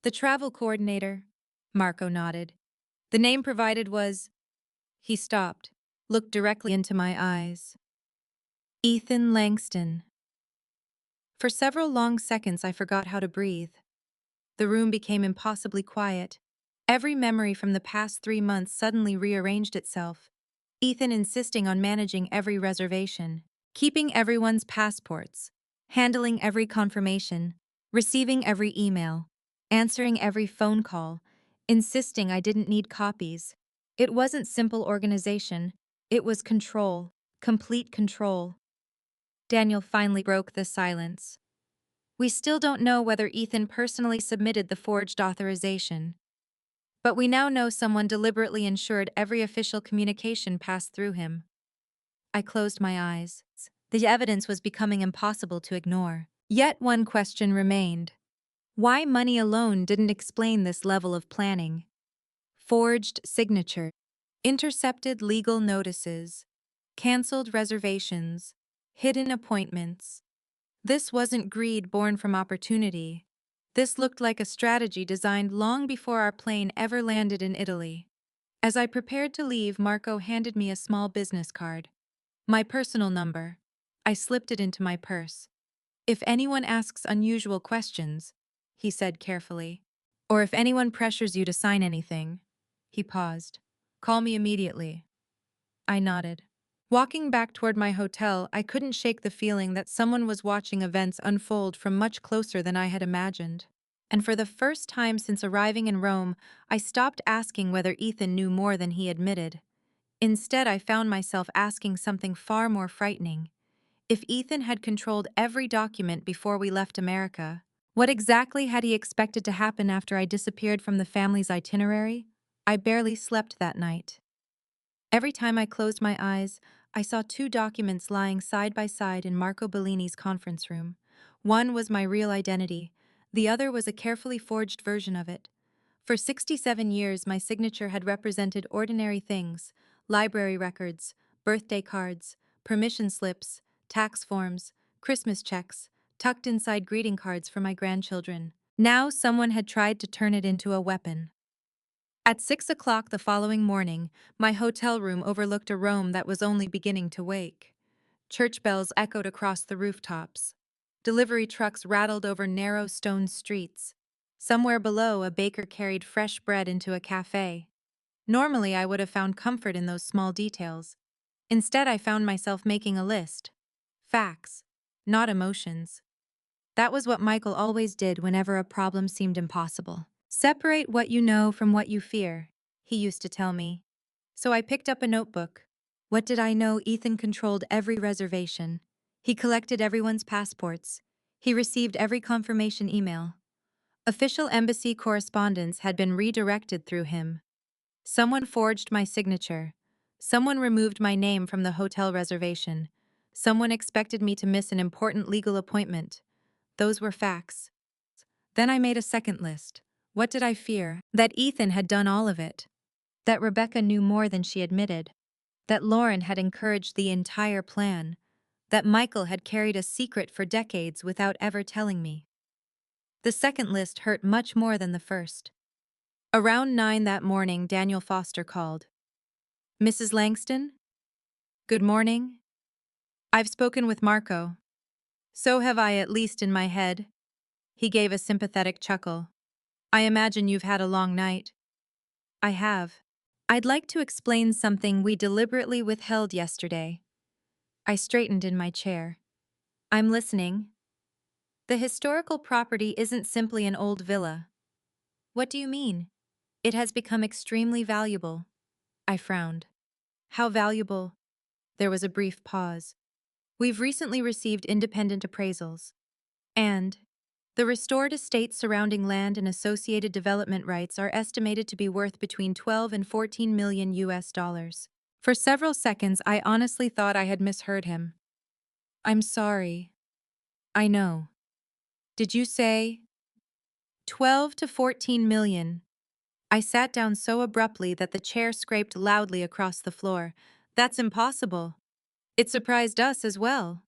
The travel coordinator? Marco nodded. The name provided was... He stopped, looked directly into my eyes. Ethan Langston. For several long seconds I forgot how to breathe. The room became impossibly quiet. Every memory from the past 3 months suddenly rearranged itself. Ethan insisting on managing every reservation, keeping everyone's passports, handling every confirmation, receiving every email, answering every phone call, insisting I didn't need copies. It wasn't simple organization, it was control, complete control. Daniel finally broke the silence. We still don't know whether Ethan personally submitted the forged authorization. But we now know someone deliberately ensured every official communication passed through him. I closed my eyes. The evidence was becoming impossible to ignore. Yet one question remained. Why money alone didn't explain this level of planning? Forged signature, intercepted legal notices, canceled reservations, hidden appointments. This wasn't greed born from opportunity. This looked like a strategy designed long before our plane ever landed in Italy. As I prepared to leave, Marco handed me a small business card. My personal number. I slipped it into my purse. If anyone asks unusual questions, he said carefully, or if anyone pressures you to sign anything, he paused. Call me immediately. I nodded. Walking back toward my hotel, I couldn't shake the feeling that someone was watching events unfold from much closer than I had imagined. And for the first time since arriving in Rome, I stopped asking whether Ethan knew more than he admitted. Instead, I found myself asking something far more frightening. If Ethan had controlled every document before we left America, what exactly had he expected to happen after I disappeared from the family's itinerary? I barely slept that night. Every time I closed my eyes, I saw 2 documents lying side by side in Marco Bellini's conference room. One was my real identity, the other was a carefully forged version of it. For 67 years, my signature had represented ordinary things: library records, birthday cards, permission slips, tax forms, Christmas checks, tucked inside greeting cards for my grandchildren. Now someone had tried to turn it into a weapon. At 6 o'clock the following morning, my hotel room overlooked a Rome that was only beginning to wake. Church bells echoed across the rooftops. Delivery trucks rattled over narrow stone streets. Somewhere below, a baker carried fresh bread into a cafe. Normally, I would have found comfort in those small details. Instead, I found myself making a list. Facts, not emotions. That was what Michael always did whenever a problem seemed impossible. Separate what you know from what you fear, he used to tell me. So I picked up a notebook. What did I know? Ethan controlled every reservation. He collected everyone's passports. He received every confirmation email. Official embassy correspondence had been redirected through him. Someone forged my signature. Someone removed my name from the hotel reservation. Someone expected me to miss an important legal appointment. Those were facts. Then I made a second list. What did I fear? That Ethan had done all of it. That Rebecca knew more than she admitted. That Lauren had encouraged the entire plan. That Michael had carried a secret for decades without ever telling me. The second list hurt much more than the first. Around 9 that morning, Daniel Foster called. Mrs. Langston? Good morning. I've spoken with Marco. So have I, at least in my head. He gave a sympathetic chuckle. I imagine you've had a long night. I have. I'd like to explain something we deliberately withheld yesterday. I straightened in my chair. I'm listening. The historical property isn't simply an old villa. What do you mean? It has become extremely valuable. I frowned. How valuable? There was a brief pause. We've recently received independent appraisals. And the restored estates surrounding land and associated development rights are estimated to be worth between 12 and 14 million US dollars. For several seconds, I honestly thought I had misheard him. I'm sorry. I know. Did you say 12 to 14 million? I sat down so abruptly that the chair scraped loudly across the floor. That's impossible. It surprised us as well.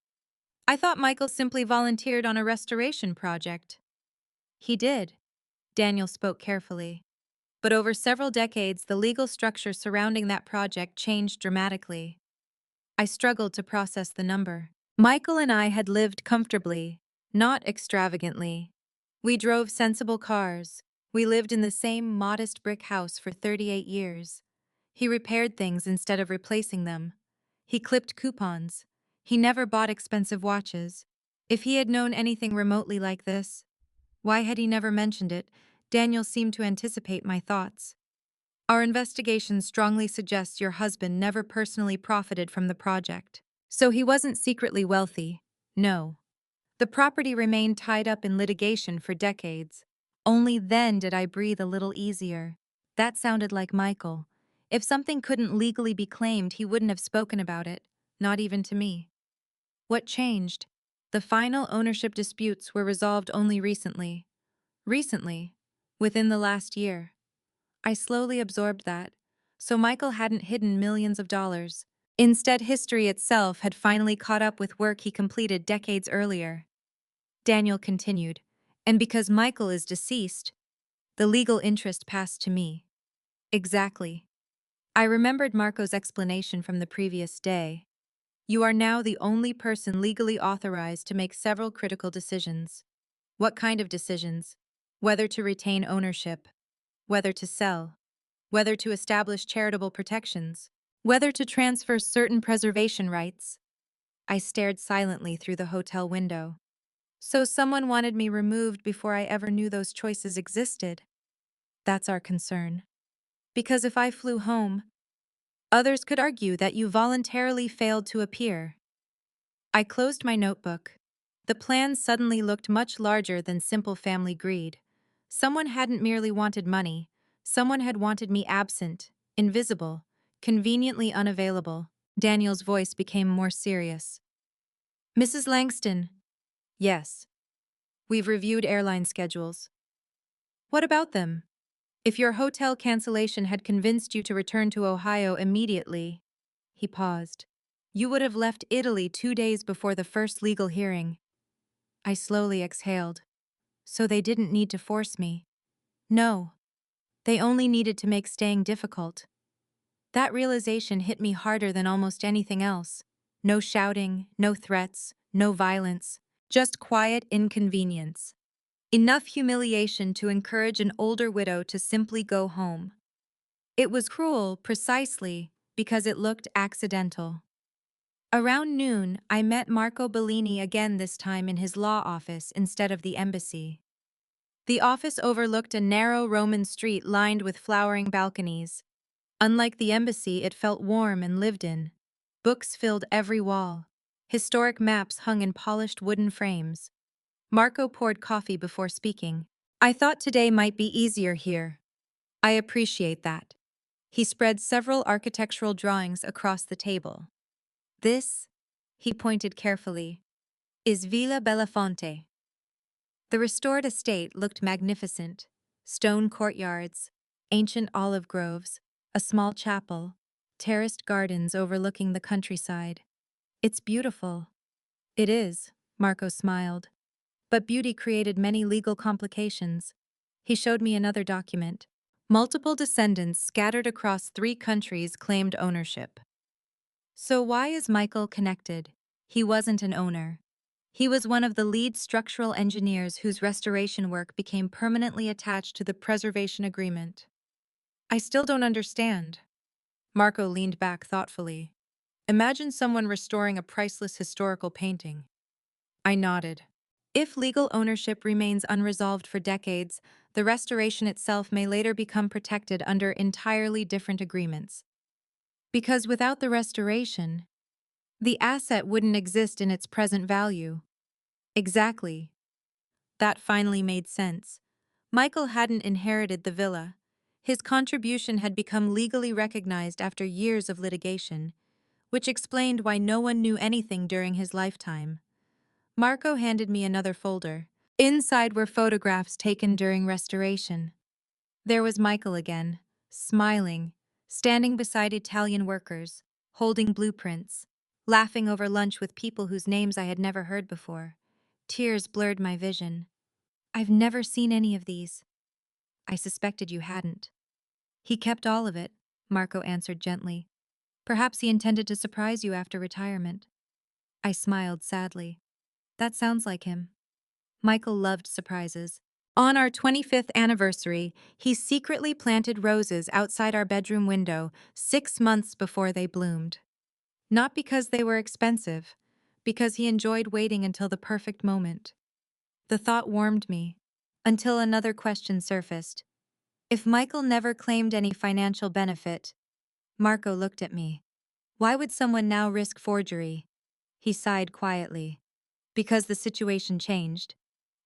I thought Michael simply volunteered on a restoration project. He did. Daniel spoke carefully. But over several decades, the legal structure surrounding that project changed dramatically. I struggled to process the number. Michael and I had lived comfortably, not extravagantly. We drove sensible cars. We lived in the same modest brick house for 38 years. He repaired things instead of replacing them. He clipped coupons. He never bought expensive watches. If he had known anything remotely like this, why had he never mentioned it? Daniel seemed to anticipate my thoughts. Our investigation strongly suggests your husband never personally profited from the project. So he wasn't secretly wealthy. No. The property remained tied up in litigation for decades. Only then did I breathe a little easier. That sounded like Michael. If something couldn't legally be claimed, he wouldn't have spoken about it, not even to me. What changed? The final ownership disputes were resolved only recently. Recently, within the last year. I slowly absorbed that. So Michael hadn't hidden millions of dollars. Instead, history itself had finally caught up with work he completed decades earlier. Daniel continued, and because Michael is deceased, the legal interest passed to me. Exactly. I remembered Marco's explanation from the previous day. You are now the only person legally authorized to make several critical decisions. What kind of decisions? Whether to retain ownership, whether to sell, whether to establish charitable protections, whether to transfer certain preservation rights. I stared silently through the hotel window. So someone wanted me removed before I ever knew those choices existed. That's our concern. Because if I flew home, others could argue that you voluntarily failed to appear. I closed my notebook. The plan suddenly looked much larger than simple family greed. Someone hadn't merely wanted money, someone had wanted me absent, invisible, conveniently unavailable. Daniel's voice became more serious. Mrs. Langston. Yes. We've reviewed airline schedules. What about them? If your hotel cancellation had convinced you to return to Ohio immediately, he paused, you would have left Italy 2 days before the first legal hearing. I slowly exhaled. So they didn't need to force me. No. They only needed to make staying difficult. That realization hit me harder than almost anything else. No shouting, no threats, no violence, just quiet inconvenience. Enough humiliation to encourage an older widow to simply go home. It was cruel precisely because it looked accidental. Around noon, I met Marco Bellini again, this time in his law office instead of the embassy. The office overlooked a narrow Roman street lined with flowering balconies. Unlike the embassy, it felt warm and lived in. Books filled every wall. Historic maps hung in polished wooden frames. Marco poured coffee before speaking. I thought today might be easier here. I appreciate that. He spread several architectural drawings across the table. This, he pointed carefully, is Villa Belafonte. The restored estate looked magnificent. Stone courtyards, ancient olive groves, a small chapel, terraced gardens overlooking the countryside. It's beautiful. It is, Marco smiled. But beauty created many legal complications. He showed me another document. Multiple descendants scattered across 3 countries claimed ownership. So why is Michael connected? He wasn't an owner. He was one of the lead structural engineers whose restoration work became permanently attached to the preservation agreement. I still don't understand. Marco leaned back thoughtfully. Imagine someone restoring a priceless historical painting. I nodded. If legal ownership remains unresolved for decades, the restoration itself may later become protected under entirely different agreements. Because without the restoration, the asset wouldn't exist in its present value. Exactly. That finally made sense. Michael hadn't inherited the villa. His contribution had become legally recognized after years of litigation, which explained why no one knew anything during his lifetime. Marco handed me another folder. Inside were photographs taken during restoration. There was Michael again, smiling, standing beside Italian workers, holding blueprints, laughing over lunch with people whose names I had never heard before. Tears blurred my vision. I've never seen any of these. I suspected you hadn't. He kept all of it, Marco answered gently. Perhaps he intended to surprise you after retirement. I smiled sadly. That sounds like him. Michael loved surprises. On our 25th anniversary, he secretly planted roses outside our bedroom window 6 months before they bloomed. Not because they were expensive, because he enjoyed waiting until the perfect moment. The thought warmed me, until another question surfaced. If Michael never claimed any financial benefit, Marco looked at me. Why would someone now risk forgery? He sighed quietly. Because the situation changed.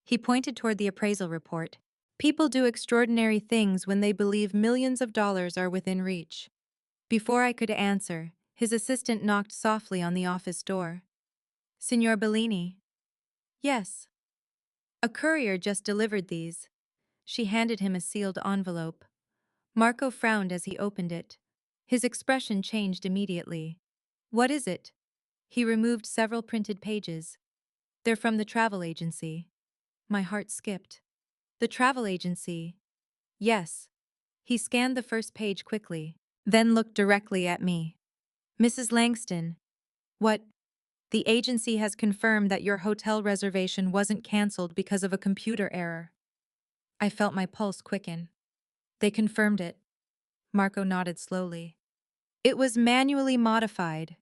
He pointed toward the appraisal report. People do extraordinary things when they believe millions of dollars are within reach. Before I could answer, his assistant knocked softly on the office door. Signor Bellini? Yes. A courier just delivered these. She handed him a sealed envelope. Marco frowned as he opened it. His expression changed immediately. What is it? He removed several printed pages. They're from the travel agency. My heart skipped. The travel agency? Yes. He scanned the first page quickly, then looked directly at me. Mrs. Langston, what? The agency has confirmed that your hotel reservation wasn't canceled because of a computer error. I felt my pulse quicken. They confirmed it. Marco nodded slowly. It was manually modified.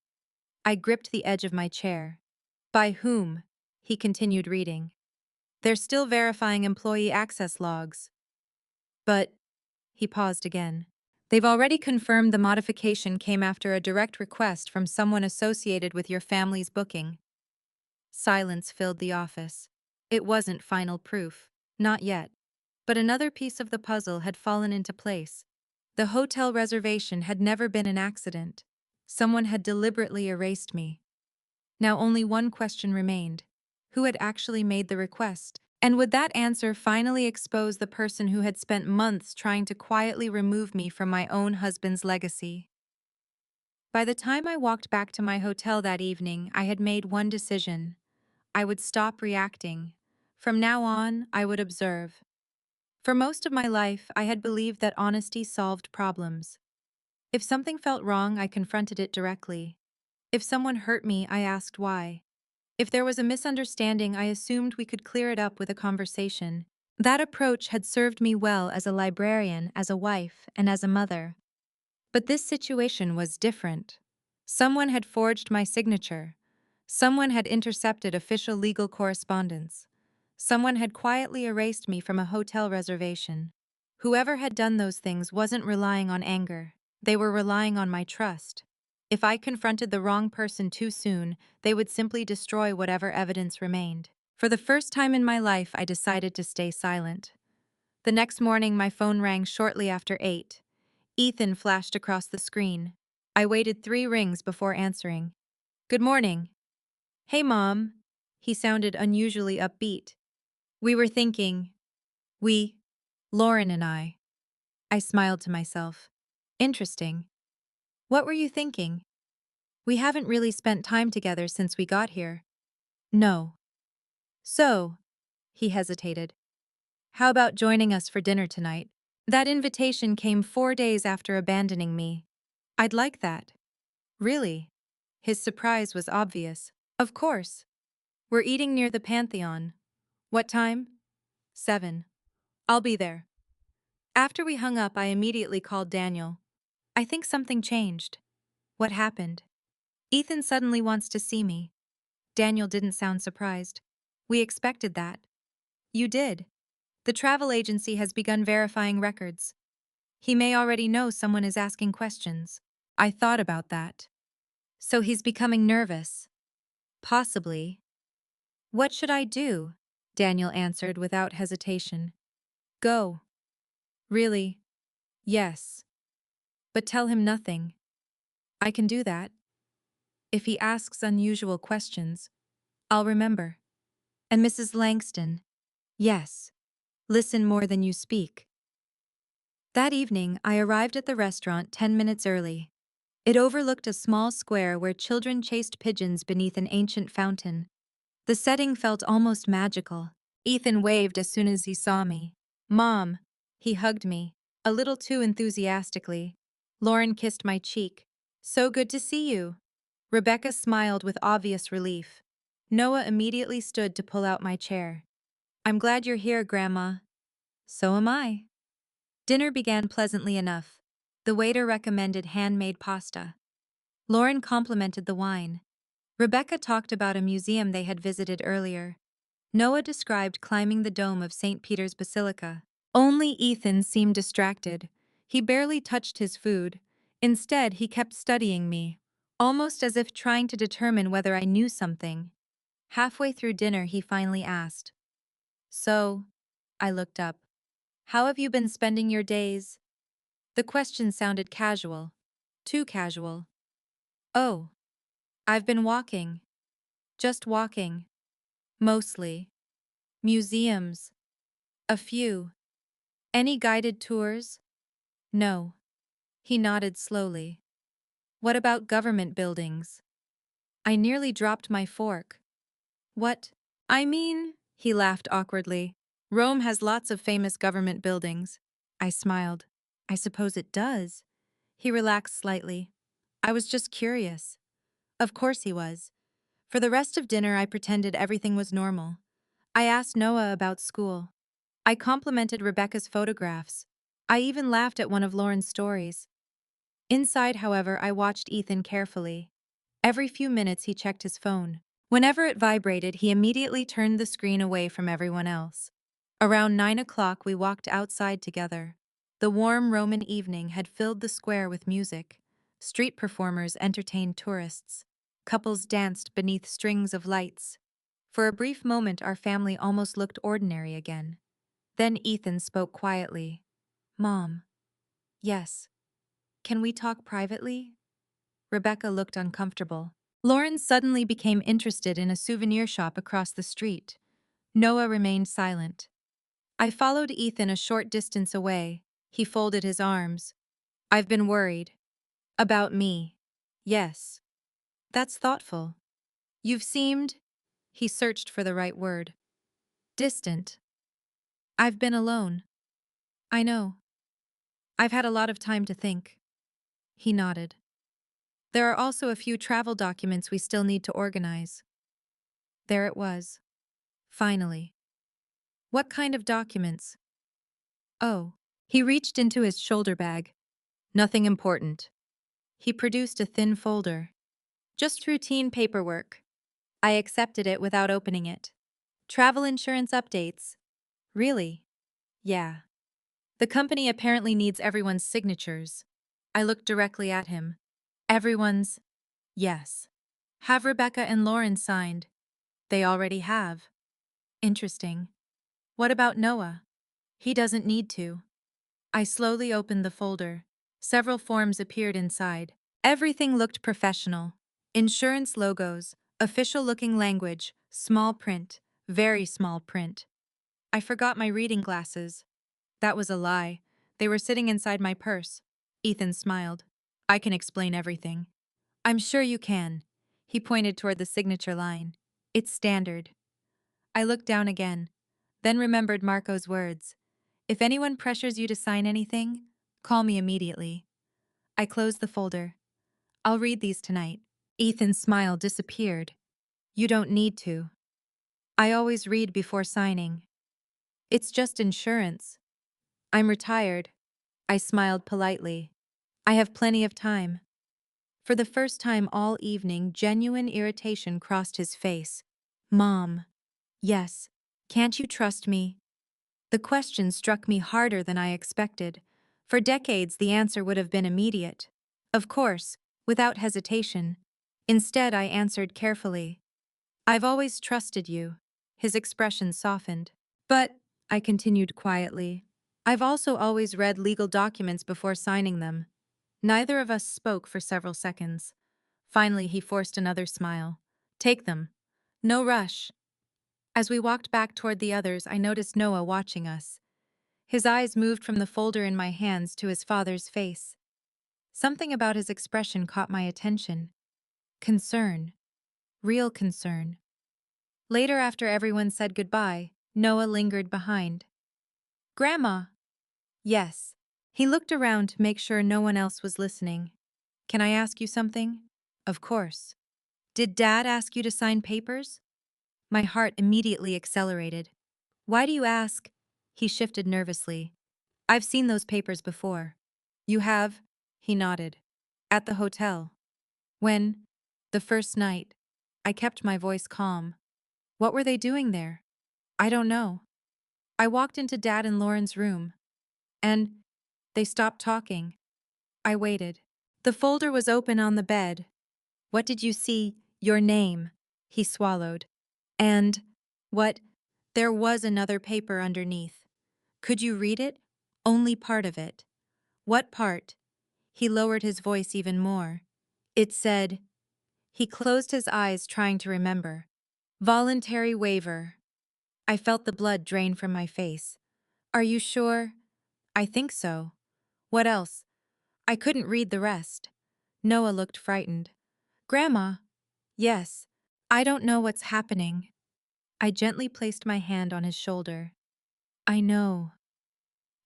I gripped the edge of my chair. By whom? He continued reading. They're still verifying employee access logs. But, he paused again. They've already confirmed the modification came after a direct request from someone associated with your family's booking. Silence filled the office. It wasn't final proof. Not yet. But another piece of the puzzle had fallen into place. The hotel reservation had never been an accident. Someone had deliberately erased me. Now only one question remained. Who had actually made the request? And would that answer finally expose the person who had spent months trying to quietly remove me from my own husband's legacy? By the time I walked back to my hotel that evening, I had made one decision. I would stop reacting. From now on, I would observe. For most of my life, I had believed that honesty solved problems. If something felt wrong, I confronted it directly. If someone hurt me, I asked why. If there was a misunderstanding, I assumed we could clear it up with a conversation. That approach had served me well as a librarian, as a wife, and as a mother. But this situation was different. Someone had forged my signature. Someone had intercepted official legal correspondence. Someone had quietly erased me from a hotel reservation. Whoever had done those things wasn't relying on anger. They were relying on my trust. If I confronted the wrong person too soon, they would simply destroy whatever evidence remained. For the first time in my life, I decided to stay silent. The next morning, my phone rang shortly after 8. Ethan flashed across the screen. I waited 3 rings before answering. Good morning. Hey, Mom. He sounded unusually upbeat. We were thinking. We, Lauren and I. I smiled to myself. Interesting. What were you thinking? We haven't really spent time together since we got here. No. So, he hesitated. How about joining us for dinner tonight? That invitation came 4 days after abandoning me. I'd like that. Really? His surprise was obvious. Of course. We're eating near the Pantheon. What time? 7. I'll be there. After we hung up, I immediately called Daniel. I think something changed. What happened? Ethan suddenly wants to see me. Daniel didn't sound surprised. We expected that. You did. The travel agency has begun verifying records. He may already know someone is asking questions. I thought about that. So he's becoming nervous. Possibly. What should I do? Daniel answered without hesitation. Go. Really? Yes. But tell him nothing. I can do that. If he asks unusual questions, I'll remember. And Mrs. Langston? Yes. Listen more than you speak. That evening, I arrived at the restaurant 10 minutes early. It overlooked a small square where children chased pigeons beneath an ancient fountain. The setting felt almost magical. Ethan waved as soon as he saw me. Mom! He hugged me, a little too enthusiastically. Lauren kissed my cheek. So good to see you. Rebecca smiled with obvious relief. Noah immediately stood to pull out my chair. I'm glad you're here, Grandma. So am I. Dinner began pleasantly enough. The waiter recommended handmade pasta. Lauren complimented the wine. Rebecca talked about a museum they had visited earlier. Noah described climbing the dome of St. Peter's Basilica. Only Ethan seemed distracted. He barely touched his food. Instead, he kept studying me, almost as if trying to determine whether I knew something. Halfway through dinner, he finally asked, So, I looked up. How have you been spending your days? The question sounded casual. Too casual. Oh, I've been walking. Just walking. Mostly. Museums. A few. Any guided tours? No. He nodded slowly. What about government buildings? I nearly dropped my fork. What? I mean, he laughed awkwardly. Rome has lots of famous government buildings. I smiled. I suppose it does. He relaxed slightly. I was just curious. Of course he was. For the rest of dinner, I pretended everything was normal. I asked Noah about school. I complimented Rebecca's photographs. I even laughed at one of Lauren's stories. Inside, however, I watched Ethan carefully. Every few minutes, he checked his phone. Whenever it vibrated, he immediately turned the screen away from everyone else. Around 9 o'clock, we walked outside together. The warm Roman evening had filled the square with music. Street performers entertained tourists. Couples danced beneath strings of lights. For a brief moment, our family almost looked ordinary again. Then Ethan spoke quietly. Mom. Yes. Can we talk privately? Rebecca looked uncomfortable. Lauren suddenly became interested in a souvenir shop across the street. Noah remained silent. I followed Ethan a short distance away. He folded his arms. I've been worried. About me. Yes. That's thoughtful. You've seemed… He searched for the right word. Distant. I've been alone. I know. I've had a lot of time to think. He nodded. There are also a few travel documents we still need to organize. There it was. Finally. What kind of documents? Oh. He reached into his shoulder bag. Nothing important. He produced a thin folder. Just routine paperwork. I accepted it without opening it. Travel insurance updates. Really? Yeah. The company apparently needs everyone's signatures. I looked directly at him. Everyone's? Yes. Have Rebecca and Lauren signed? They already have. Interesting. What about Noah? He doesn't need to. I slowly opened the folder. Several forms appeared inside. Everything looked professional. Insurance logos, official-looking language, small print, very small print. I forgot my reading glasses. That was a lie. They were sitting inside my purse. Ethan smiled. I can explain everything. I'm sure you can. He pointed toward the signature line. It's standard. I looked down again, then remembered Marco's words. If anyone pressures you to sign anything, call me immediately. I closed the folder. I'll read these tonight. Ethan's smile disappeared. You don't need to. I always read before signing. It's just insurance. I'm retired. I smiled politely. I have plenty of time. For the first time all evening, genuine irritation crossed his face. Mom. Yes. Can't you trust me? The question struck me harder than I expected. For decades, the answer would have been immediate. Of course, without hesitation. Instead, I answered carefully. I've always trusted you. His expression softened. But, I continued quietly, I've also always read legal documents before signing them. Neither of us spoke for several seconds. Finally, he forced another smile. Take them. No rush. As we walked back toward the others, I noticed Noah watching us. His eyes moved from the folder in my hands to his father's face. Something about his expression caught my attention. Concern. Real concern. Later, after everyone said goodbye, Noah lingered behind. Grandma! Yes. He looked around to make sure no one else was listening. Can I ask you something? Of course. Did Dad ask you to sign papers? My heart immediately accelerated. Why do you ask? He shifted nervously. I've seen those papers before. You have? He nodded. At the hotel. When? The first night. I kept my voice calm. What were they doing there? I don't know. I walked into Dad and Lauren's room. And they stopped talking. I waited. The folder was open on the bed. What did you see? Your name. He swallowed. And what? There was another paper underneath. Could you read it? Only part of it. What part? He lowered his voice even more. It said, he closed his eyes trying to remember. Voluntary waiver. I felt the blood drain from my face. Are you sure? I think so. What else? I couldn't read the rest. Noah looked frightened. Grandma? Yes. I don't know what's happening. I gently placed my hand on his shoulder. I know.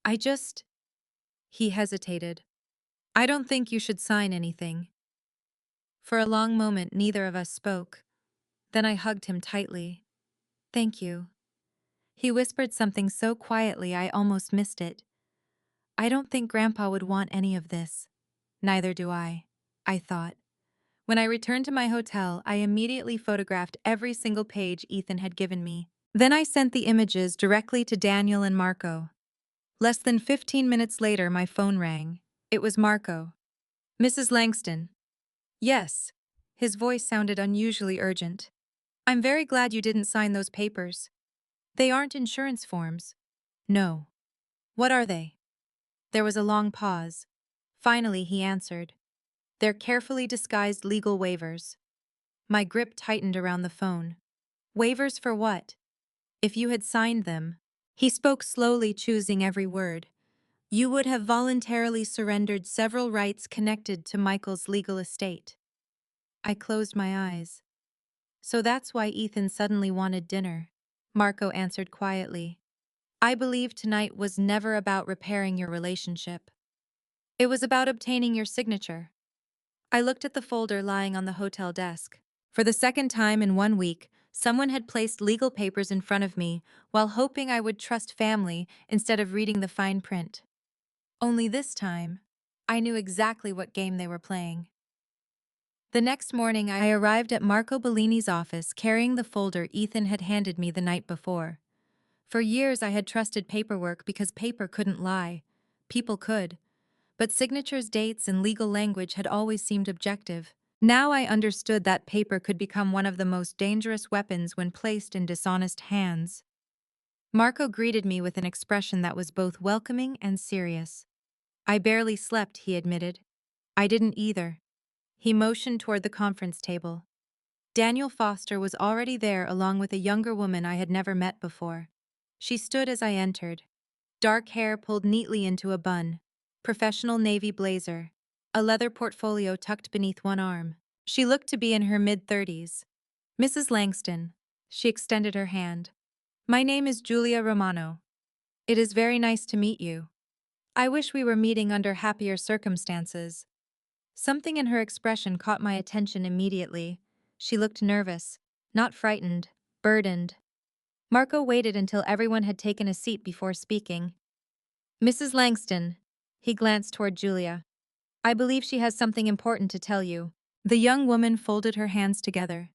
I just... He hesitated. I don't think you should sign anything. For a long moment, neither of us spoke. Then I hugged him tightly. Thank you. He whispered something so quietly I almost missed it. I don't think Grandpa would want any of this. Neither do I thought. When I returned to my hotel, I immediately photographed every single page Ethan had given me. Then I sent the images directly to Daniel and Marco. Less than 15 minutes later, my phone rang. It was Marco. Mrs. Langston. Yes. His voice sounded unusually urgent. I'm very glad you didn't sign those papers. They aren't insurance forms. No. What are they? There was a long pause. Finally, he answered. They're carefully disguised legal waivers. My grip tightened around the phone. Waivers for what? If you had signed them, he spoke slowly, choosing every word. You would have voluntarily surrendered several rights connected to Michael's legal estate. I closed my eyes. So that's why Ethan suddenly wanted dinner, Marco answered quietly. I believe tonight was never about repairing your relationship. It was about obtaining your signature. I looked at the folder lying on the hotel desk. For the second time in 1 week, someone had placed legal papers in front of me while hoping I would trust family instead of reading the fine print. Only this time, I knew exactly what game they were playing. The next morning, I arrived at Marco Bellini's office carrying the folder Ethan had handed me the night before. For years, I had trusted paperwork because paper couldn't lie. People could. But signatures, dates, and legal language had always seemed objective. Now I understood that paper could become one of the most dangerous weapons when placed in dishonest hands. Marco greeted me with an expression that was both welcoming and serious. I barely slept, he admitted. I didn't either. He motioned toward the conference table. Daniel Foster was already there along with a younger woman I had never met before. She stood as I entered. Dark hair pulled neatly into a bun, professional navy blazer, a leather portfolio tucked beneath one arm. She looked to be in her mid-30s. Mrs. Langston. She extended her hand. My name is Julia Romano. It is very nice to meet you. I wish we were meeting under happier circumstances. Something in her expression caught my attention immediately. She looked nervous, not frightened, burdened. Marco waited until everyone had taken a seat before speaking. Mrs. Langston. He glanced toward Julia. I believe she has something important to tell you. The young woman folded her hands together.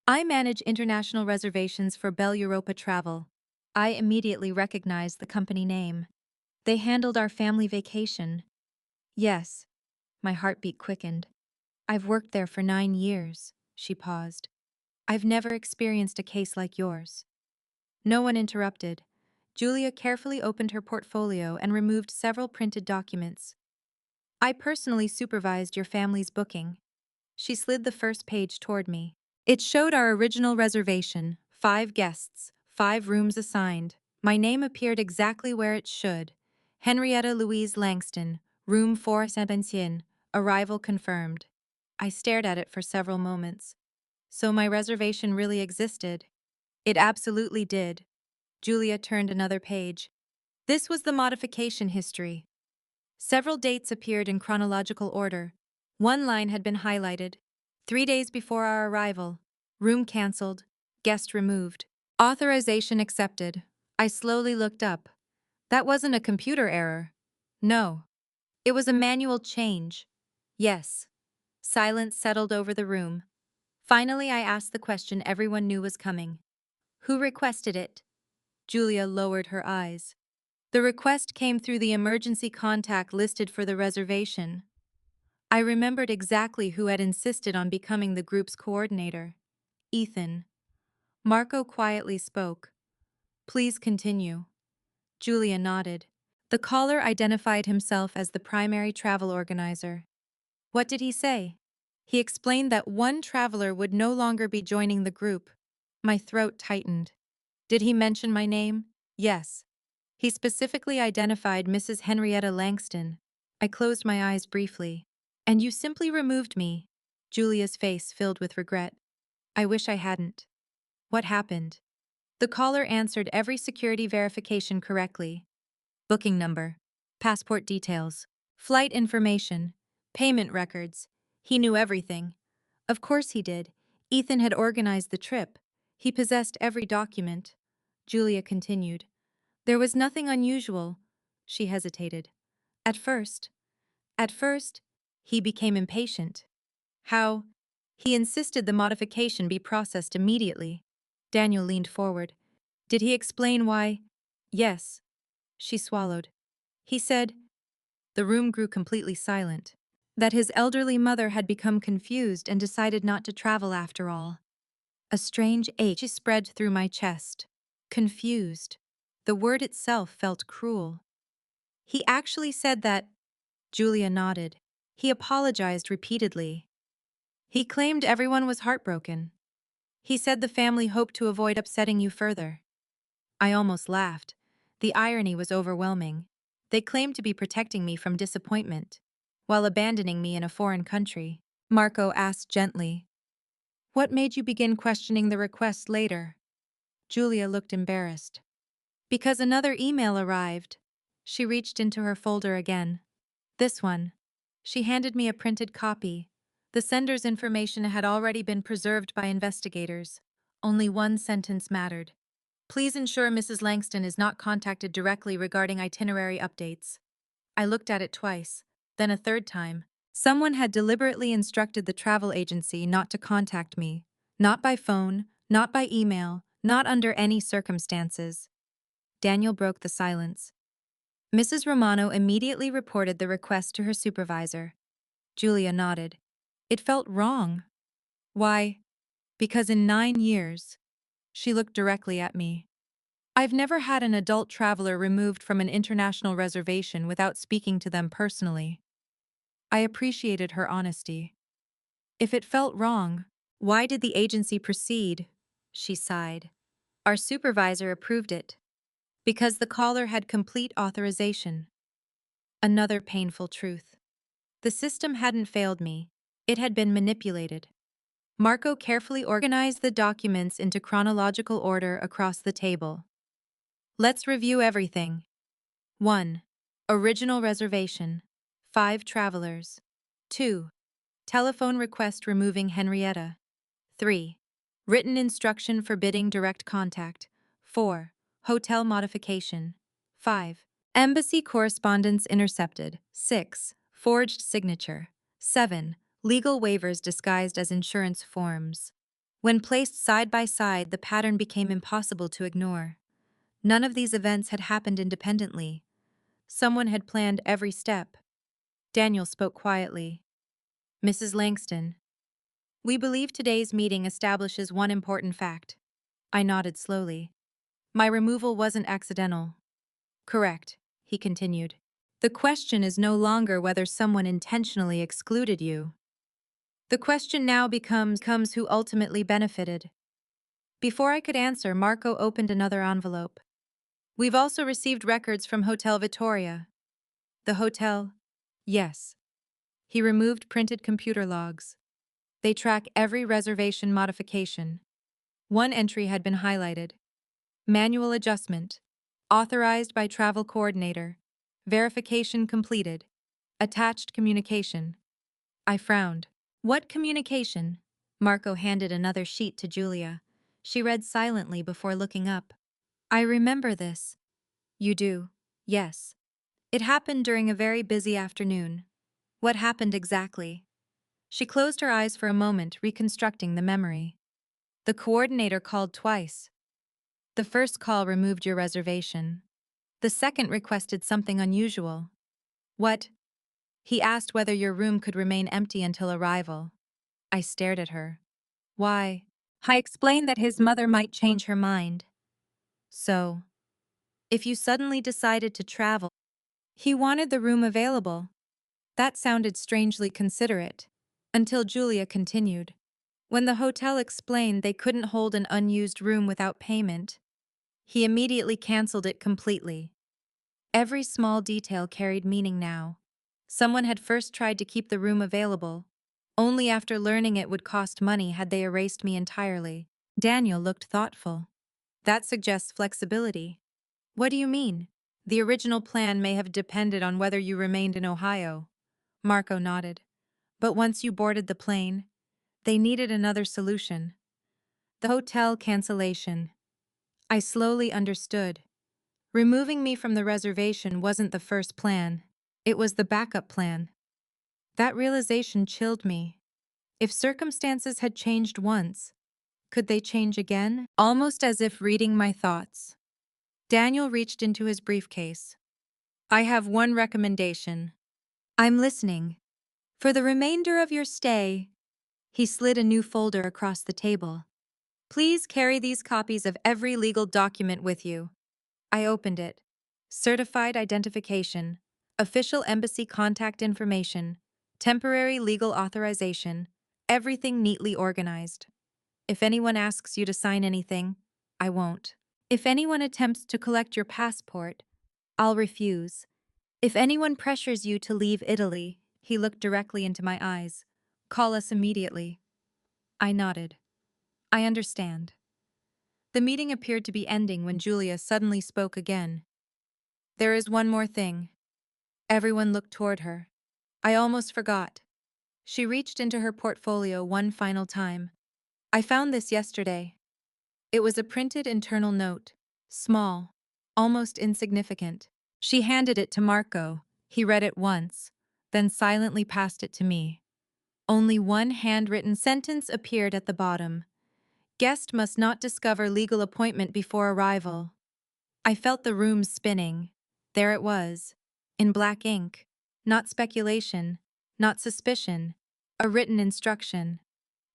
I manage international reservations for Belle Europa Travel. I immediately recognized the company name. They handled our family vacation. Yes. My heartbeat quickened. I've worked there for 9 years, she paused. I've never experienced a case like yours. No one interrupted. Julia carefully opened her portfolio and removed several printed documents. I personally supervised your family's booking. She slid the first page toward me. It showed our original reservation, 5 guests, 5 rooms assigned. My name appeared exactly where it should. Henrietta Louise Langston, room 417, arrival confirmed. I stared at it for several moments. So my reservation really existed? It absolutely did. Julia turned another page. This was the modification history. Several dates appeared in chronological order. One line had been highlighted. 3 days before our arrival. Room cancelled. Guest removed. Authorization accepted. I slowly looked up. That wasn't a computer error. No. It was a manual change. Yes. Silence settled over the room. Finally, I asked the question everyone knew was coming. Who requested it? Julia lowered her eyes. The request came through the emergency contact listed for the reservation. I remembered exactly who had insisted on becoming the group's coordinator. Ethan. Marco quietly spoke. Please continue. Julia nodded. The caller identified himself as the primary travel organizer. What did he say? He explained that one traveler would no longer be joining the group. My throat tightened. Did he mention my name? Yes. He specifically identified Mrs. Henrietta Langston. I closed my eyes briefly. And you simply removed me. Julia's face filled with regret. I wish I hadn't. What happened? The caller answered every security verification correctly. Booking number, passport details, flight information, payment records. He knew everything. Of course he did. Ethan had organized the trip. He possessed every document. Julia continued. There was nothing unusual. She hesitated. At first. At first, he became impatient. How? He insisted the modification be processed immediately. Daniel leaned forward. Did he explain why? Yes. She swallowed. He said, the room grew completely silent, that his elderly mother had become confused and decided not to travel after all. A strange ache spread through my chest. Confused. The word itself felt cruel. He actually said that. Julia nodded. He apologized repeatedly. He claimed everyone was heartbroken. He said the family hoped to avoid upsetting you further. I almost laughed. The irony was overwhelming. They claimed to be protecting me from disappointment, while abandoning me in a foreign country. Marco asked gently, what made you begin questioning the request later? Julia looked embarrassed. Because another email arrived. She reached into her folder again. This one. She handed me a printed copy. The sender's information had already been preserved by investigators. Only one sentence mattered. Please ensure Mrs. Langston is not contacted directly regarding itinerary updates. I looked at it twice, then a third time. Someone had deliberately instructed the travel agency not to contact me. Not by phone, not by email, not under any circumstances. Daniel broke the silence. Mrs. Romano immediately reported the request to her supervisor. Julia nodded. It felt wrong. Why? Because in 9 years. She looked directly at me. I've never had an adult traveler removed from an international reservation without speaking to them personally. I appreciated her honesty. If it felt wrong, why did the agency proceed? She sighed. Our supervisor approved it. Because the caller had complete authorization. Another painful truth. The system hadn't failed me. It had been manipulated. Marco carefully organized the documents into chronological order across the table. Let's review everything. 1. Original reservation. 5 travelers. 2. Telephone request removing Henrietta. 3. Written instruction forbidding direct contact. 4. Hotel modification. 5. Embassy correspondence intercepted. 6. Forged signature. 7. Legal waivers disguised as insurance forms. When placed side by side, the pattern became impossible to ignore. None of these events had happened independently. Someone had planned every step. Daniel spoke quietly. Mrs. Langston. We believe today's meeting establishes one important fact. I nodded slowly. My removal wasn't accidental. Correct, he continued. The question is no longer whether someone intentionally excluded you. The question now becomes who ultimately benefited. Before I could answer, Marco opened another envelope. We've also received records from Hotel Vittoria. The hotel? Yes. He removed printed computer logs. They track every reservation modification. One entry had been highlighted. Manual adjustment. Authorized by travel coordinator. Verification completed. Attached communication. I frowned. What communication? Marco handed another sheet to Julia. She read silently before looking up. I remember this. You do? Yes. It happened during a very busy afternoon. What happened exactly? She closed her eyes for a moment, reconstructing the memory. The coordinator called twice. The first call removed your reservation. The second requested something unusual. What? He asked whether your room could remain empty until arrival. I stared at her. Why? I explained that his mother might change her mind. So, if you suddenly decided to travel, he wanted the room available. That sounded strangely considerate. Until Julia continued. When the hotel explained they couldn't hold an unused room without payment, he immediately canceled it completely. Every small detail carried meaning now. Someone had first tried to keep the room available. Only after learning it would cost money had they erased me entirely. Daniel looked thoughtful. That suggests flexibility. What do you mean? The original plan may have depended on whether you remained in Ohio. Marco nodded. But once you boarded the plane, they needed another solution. The hotel cancellation. I slowly understood. Removing me from the reservation wasn't the first plan. It was the backup plan. That realization chilled me. If circumstances had changed once, could they change again? Almost as if reading my thoughts. Daniel reached into his briefcase. I have one recommendation. I'm listening. For the remainder of your stay, he slid a new folder across the table. Please carry these copies of every legal document with you. I opened it. Certified identification, official embassy contact information, temporary legal authorization, everything neatly organized. If anyone asks you to sign anything, I won't. If anyone attempts to collect your passport, I'll refuse. If anyone pressures you to leave Italy, he looked directly into my eyes. Call us immediately. I nodded. I understand. The meeting appeared to be ending when Julia suddenly spoke again. There is one more thing. Everyone looked toward her. I almost forgot. She reached into her portfolio one final time. I found this yesterday. It was a printed internal note. Small. Almost insignificant. She handed it to Marco. He read it once, then silently passed it to me. Only one handwritten sentence appeared at the bottom. Guest must not discover legal appointment before arrival. I felt the room spinning. There it was, in black ink. Not speculation, not suspicion, a written instruction.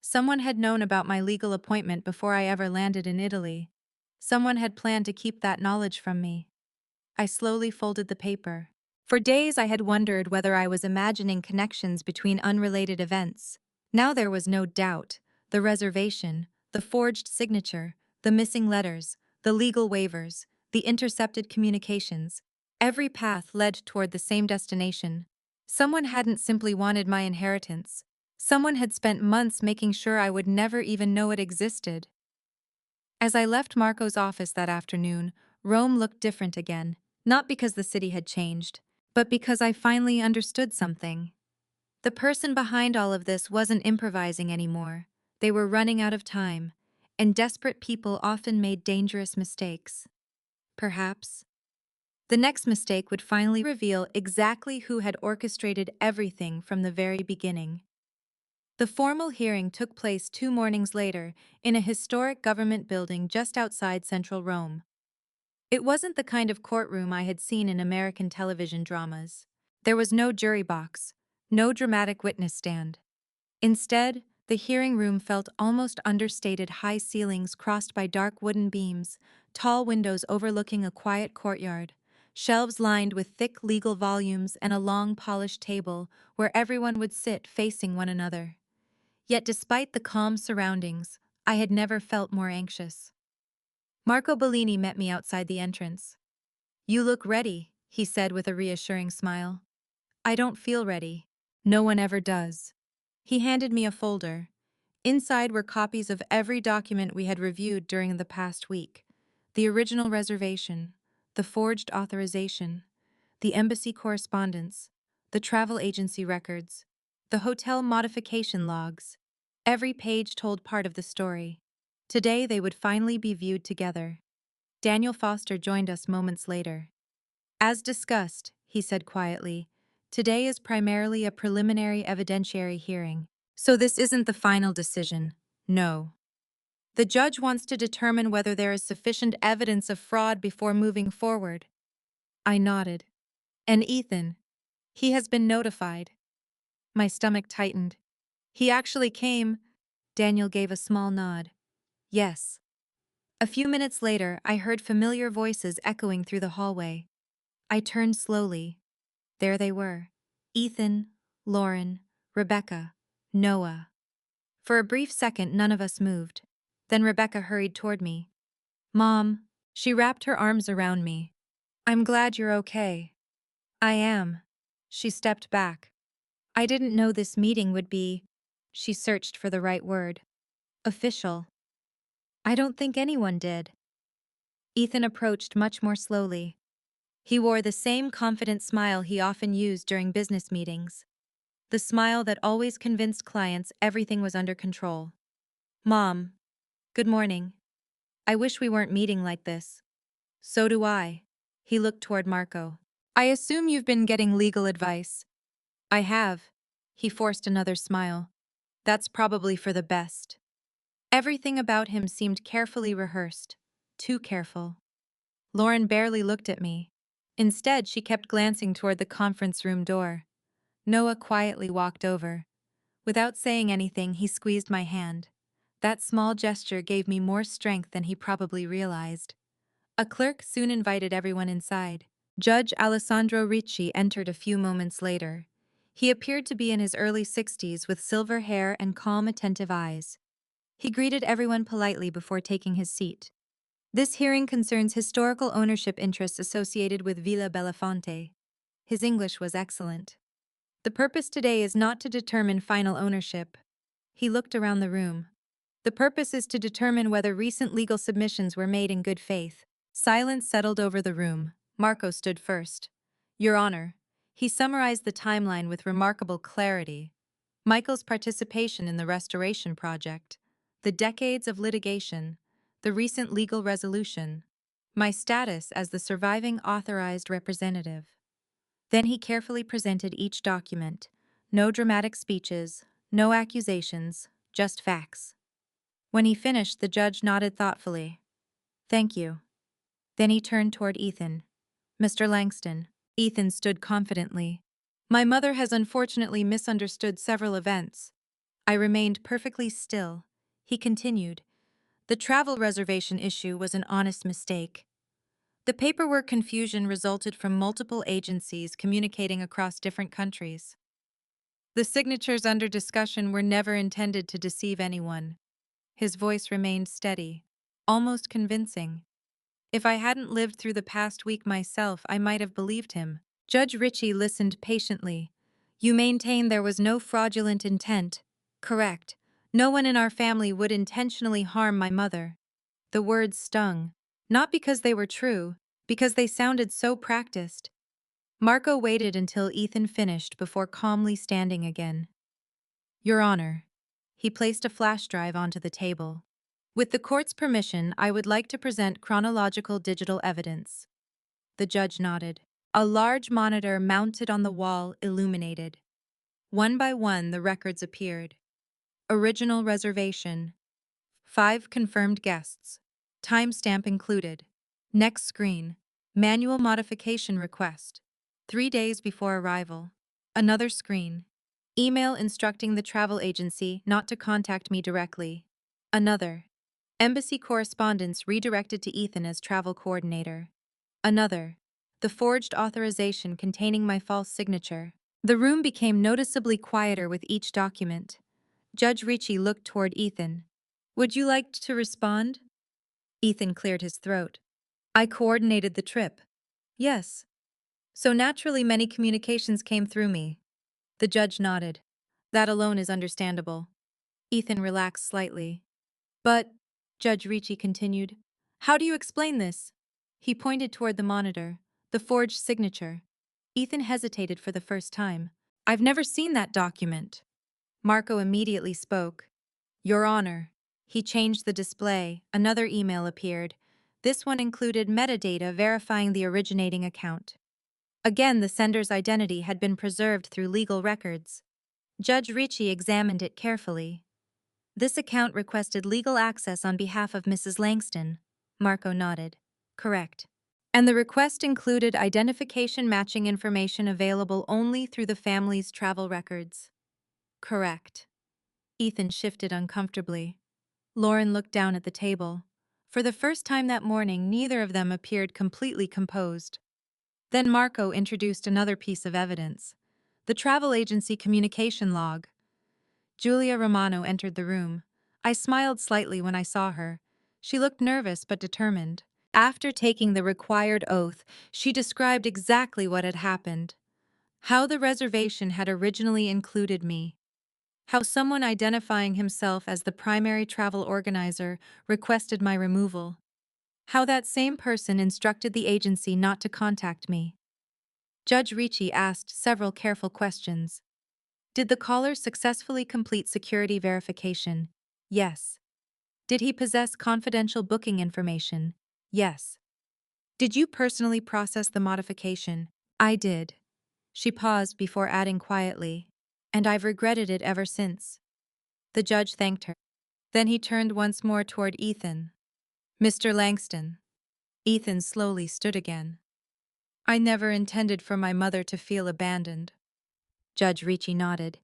Someone had known about my legal appointment before I ever landed in Italy. Someone had planned to keep that knowledge from me. I slowly folded the paper. For days I had wondered whether I was imagining connections between unrelated events. Now there was no doubt. The reservation, the forged signature, the missing letters, the legal waivers, the intercepted communications. Every path led toward the same destination. Someone hadn't simply wanted my inheritance. Someone had spent months making sure I would never even know it existed. As I left Marco's office that afternoon, Rome looked different again, not because the city had changed, but because I finally understood something. The person behind all of this wasn't improvising anymore. They were running out of time, and desperate people often made dangerous mistakes. Perhaps the next mistake would finally reveal exactly who had orchestrated everything from the very beginning. The formal hearing took place 2 mornings later in a historic government building just outside central Rome. It wasn't the kind of courtroom I had seen in American television dramas. There was no jury box, no dramatic witness stand. Instead, the hearing room felt almost understated high ceilings crossed by dark wooden beams, tall windows overlooking a quiet courtyard, shelves lined with thick legal volumes and a long polished table where everyone would sit facing one another. Yet despite the calm surroundings, I had never felt more anxious. Marco Bellini met me outside the entrance. You look ready, he said with a reassuring smile. I don't feel ready. No one ever does. He handed me a folder. Inside were copies of every document we had reviewed during the past week. The original reservation, the forged authorization, the embassy correspondence, the travel agency records, the hotel modification logs. Every page told part of the story. Today they would finally be viewed together. Daniel Foster joined us moments later. As discussed, he said quietly, today is primarily a preliminary evidentiary hearing. So this isn't the final decision. No. The judge wants to determine whether there is sufficient evidence of fraud before moving forward. I nodded. And Ethan? He has been notified. My stomach tightened. He actually came. Daniel gave a small nod. Yes. A few minutes later, I heard familiar voices echoing through the hallway. I turned slowly. There they were. Ethan, Lauren, Rebecca, Noah. For a brief second, none of us moved. Then Rebecca hurried toward me. Mom. She wrapped her arms around me. I'm glad you're okay. I am. She stepped back. I didn't know this meeting would be. She searched for the right word. Official. I don't think anyone did. Ethan approached much more slowly. He wore the same confident smile he often used during business meetings. The smile that always convinced clients everything was under control. Mom. Good morning. I wish we weren't meeting like this. So do I. He looked toward Marco. I assume you've been getting legal advice. I have. He forced another smile. That's probably for the best. Everything about him seemed carefully rehearsed. Too careful. Lauren barely looked at me. Instead, she kept glancing toward the conference room door. Noah quietly walked over. Without saying anything, he squeezed my hand. That small gesture gave me more strength than he probably realized. A clerk soon invited everyone inside. Judge Alessandro Ricci entered a few moments later. He appeared to be in his early 60s with silver hair and calm, attentive eyes. He greeted everyone politely before taking his seat. This hearing concerns historical ownership interests associated with Villa Belafonte. His English was excellent. The purpose today is not to determine final ownership. He looked around the room. The purpose is to determine whether recent legal submissions were made in good faith. Silence settled over the room. Marco stood first. Your Honor. He summarized the timeline with remarkable clarity. Michael's participation in the restoration project, the decades of litigation, the recent legal resolution, my status as the surviving authorized representative. Then he carefully presented each document. No dramatic speeches, no accusations, just facts. When he finished, the judge nodded thoughtfully. Thank you. Then he turned toward Ethan. Mr. Langston. Ethan stood confidently. My mother has unfortunately misunderstood several events. I remained perfectly still. He continued. The travel reservation issue was an honest mistake. The paperwork confusion resulted from multiple agencies communicating across different countries. The signatures under discussion were never intended to deceive anyone. His voice remained steady, almost convincing. If I hadn't lived through the past week myself, I might have believed him. Judge Ritchie listened patiently. You maintain there was no fraudulent intent. Correct. No one in our family would intentionally harm my mother. The words stung. Not because they were true, because they sounded so practiced. Marco waited until Ethan finished before calmly standing again. Your Honor. He placed a flash drive onto the table. With the court's permission, I would like to present chronological digital evidence. The judge nodded. A large monitor mounted on the wall illuminated. One by one, the records appeared. Original reservation. 5 confirmed guests. Timestamp included. Next screen. Manual modification request. 3 days before arrival. Another screen. Email instructing the travel agency not to contact me directly. Another. Embassy correspondence redirected to Ethan as travel coordinator. Another. The forged authorization containing my false signature. The room became noticeably quieter with each document. Judge Ricci looked toward Ethan. Would you like to respond? Ethan cleared his throat. I coordinated the trip. Yes. So naturally, many communications came through me. The judge nodded. That alone is understandable. Ethan relaxed slightly. But, Judge Ricci continued, how do you explain this? He pointed toward the monitor, the forged signature. Ethan hesitated for the first time. I've never seen that document. Marco immediately spoke. Your Honor. He changed the display. Another email appeared. This one included metadata verifying the originating account. Again, the sender's identity had been preserved through legal records. Judge Ricci examined it carefully. This account requested legal access on behalf of Mrs. Langston. Marco nodded. Correct. And the request included identification matching information available only through the family's travel records. Correct. Ethan shifted uncomfortably. Lauren looked down at the table. For the first time that morning, neither of them appeared completely composed. Then Marco introduced another piece of evidence. The travel agency communication log. Julia Romano entered the room. I smiled slightly when I saw her. She looked nervous but determined. After taking the required oath, she described exactly what had happened. How the reservation had originally included me. How someone identifying himself as the primary travel organizer requested my removal. How that same person instructed the agency not to contact me. Judge Ricci asked several careful questions. Did the caller successfully complete security verification? Yes. Did he possess confidential booking information? Yes. Did you personally process the modification? I did. She paused before adding quietly, and I've regretted it ever since. The judge thanked her. Then he turned once more toward Ethan. Mr. Langston. Ethan slowly stood again. I never intended for my mother to feel abandoned. Judge Ricci nodded.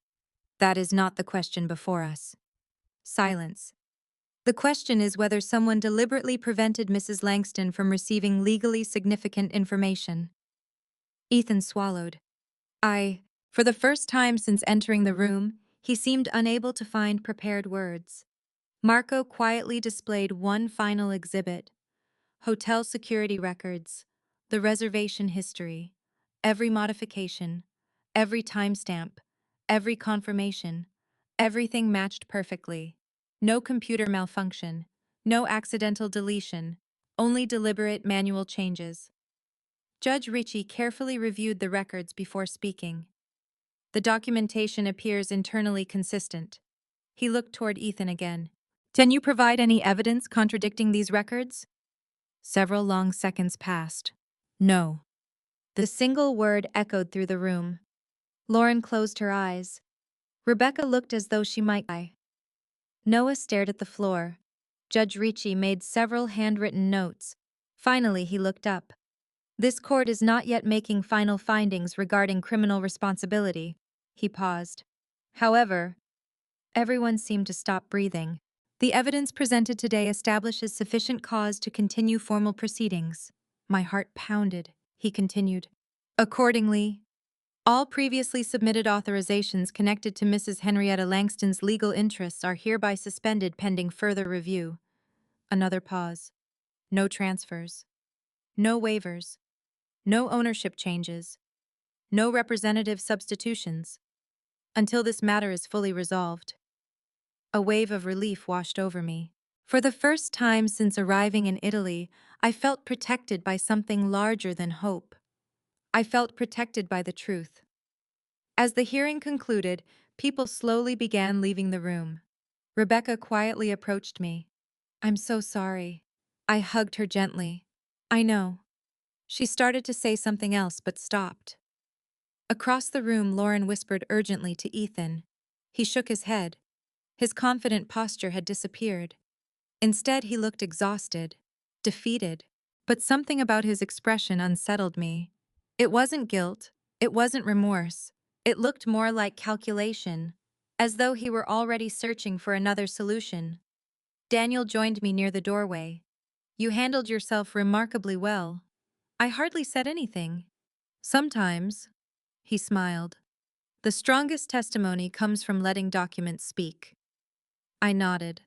That is not the question before us. Silence. The question is whether someone deliberately prevented Mrs. Langston from receiving legally significant information. Ethan swallowed. For the first time since entering the room, he seemed unable to find prepared words. Marco quietly displayed one final exhibit. Hotel security records, the reservation history, every modification, every timestamp, every confirmation, everything matched perfectly. No computer malfunction, no accidental deletion, only deliberate manual changes. Judge Ricci carefully reviewed the records before speaking. The documentation appears internally consistent. He looked toward Ethan again. Can you provide any evidence contradicting these records? Several long seconds passed. No. The single word echoed through the room. Lauren closed her eyes. Rebecca looked as though she might die. Noah stared at the floor. Judge Ricci made several handwritten notes. Finally, he looked up. This court is not yet making final findings regarding criminal responsibility. He paused. However, everyone seemed to stop breathing. The evidence presented today establishes sufficient cause to continue formal proceedings. My heart pounded. He continued. Accordingly, all previously submitted authorizations connected to Mrs. Henrietta Langston's legal interests are hereby suspended pending further review. Another pause. No transfers. No waivers. No ownership changes. No representative substitutions. Until this matter is fully resolved. A wave of relief washed over me. For the first time since arriving in Italy, I felt protected by something larger than hope. I felt protected by the truth. As the hearing concluded, people slowly began leaving the room. Rebecca quietly approached me. I'm so sorry. I hugged her gently. I know. She started to say something else but stopped. Across the room, Lauren whispered urgently to Ethan. He shook his head. His confident posture had disappeared. Instead, he looked exhausted, defeated. But something about his expression unsettled me. It wasn't guilt. It wasn't remorse. It looked more like calculation, as though he were already searching for another solution. Daniel joined me near the doorway. You handled yourself remarkably well. I hardly said anything. Sometimes, he smiled. The strongest testimony comes from letting documents speak. I nodded.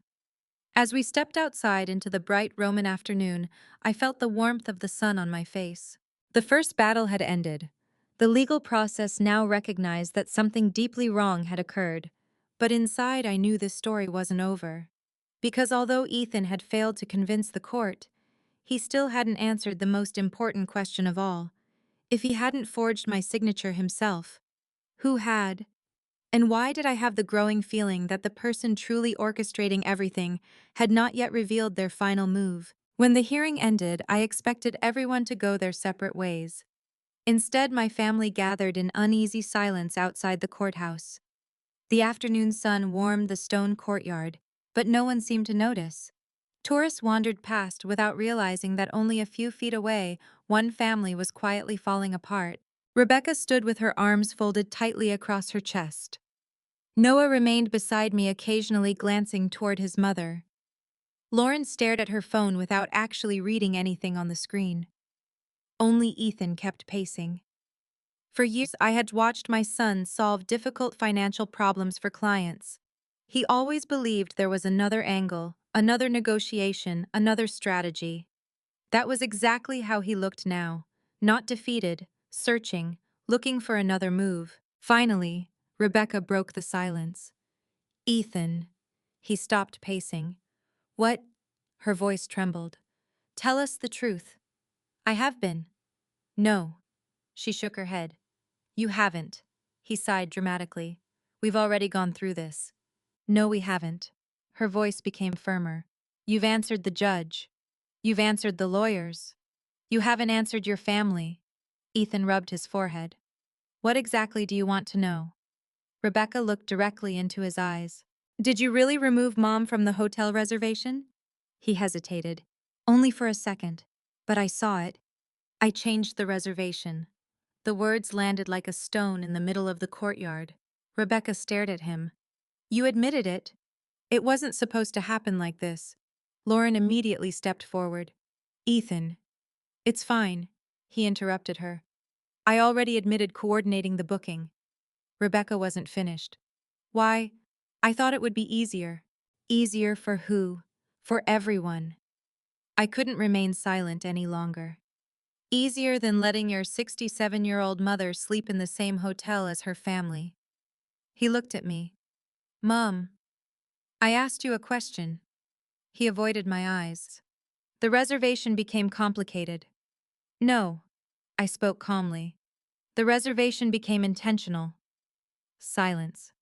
As we stepped outside into the bright Roman afternoon, I felt the warmth of the sun on my face. The first battle had ended. The legal process now recognized that something deeply wrong had occurred. But inside, I knew this story wasn't over. Because although Ethan had failed to convince the court, he still hadn't answered the most important question of all. If he hadn't forged my signature himself, who had? And why did I have the growing feeling that the person truly orchestrating everything had not yet revealed their final move? When the hearing ended, I expected everyone to go their separate ways. Instead, my family gathered in uneasy silence outside the courthouse. The afternoon sun warmed the stone courtyard, but no one seemed to notice. Tourists wandered past without realizing that only a few feet away, one family was quietly falling apart. Rebecca stood with her arms folded tightly across her chest. Noah remained beside me, occasionally glancing toward his mother. Lauren stared at her phone without actually reading anything on the screen. Only Ethan kept pacing. For years, I had watched my son solve difficult financial problems for clients. He always believed there was another angle, another negotiation, another strategy. That was exactly how he looked now. Not defeated, searching, looking for another move. Finally, Rebecca broke the silence. Ethan. He stopped pacing. What? Her voice trembled. Tell us the truth. I have been. No. She shook her head. You haven't. He sighed dramatically. We've already gone through this. No, we haven't. Her voice became firmer. You've answered the judge. You've answered the lawyers. You haven't answered your family. Ethan rubbed his forehead. What exactly do you want to know? Rebecca looked directly into his eyes. Did you really remove Mom from the hotel reservation? He hesitated. Only for a second. But I saw it. I changed the reservation. The words landed like a stone in the middle of the courtyard. Rebecca stared at him. You admitted it. It wasn't supposed to happen like this. Lauren immediately stepped forward. Ethan. It's fine. He interrupted her. I already admitted coordinating the booking. Rebecca wasn't finished. Why? I thought it would be easier. Easier for who? For everyone. I couldn't remain silent any longer. Easier than letting your 67-year-old mother sleep in the same hotel as her family. He looked at me. Mom, I asked you a question. He avoided my eyes. The reservation became complicated. No, I spoke calmly. The reservation became intentional. Silence.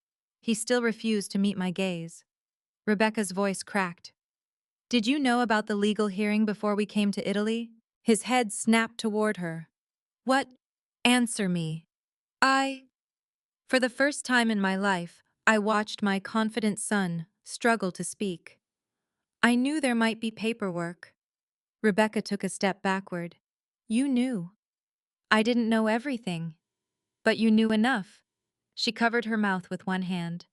He still refused to meet my gaze. Rebecca's voice cracked. Did you know about the legal hearing before we came to Italy? His head snapped toward her. What? Answer me. For the first time in my life, I watched my confident son struggle to speak. I knew there might be paperwork. Rebecca took a step backward. You knew. I didn't know everything. But you knew enough. She covered her mouth with one hand.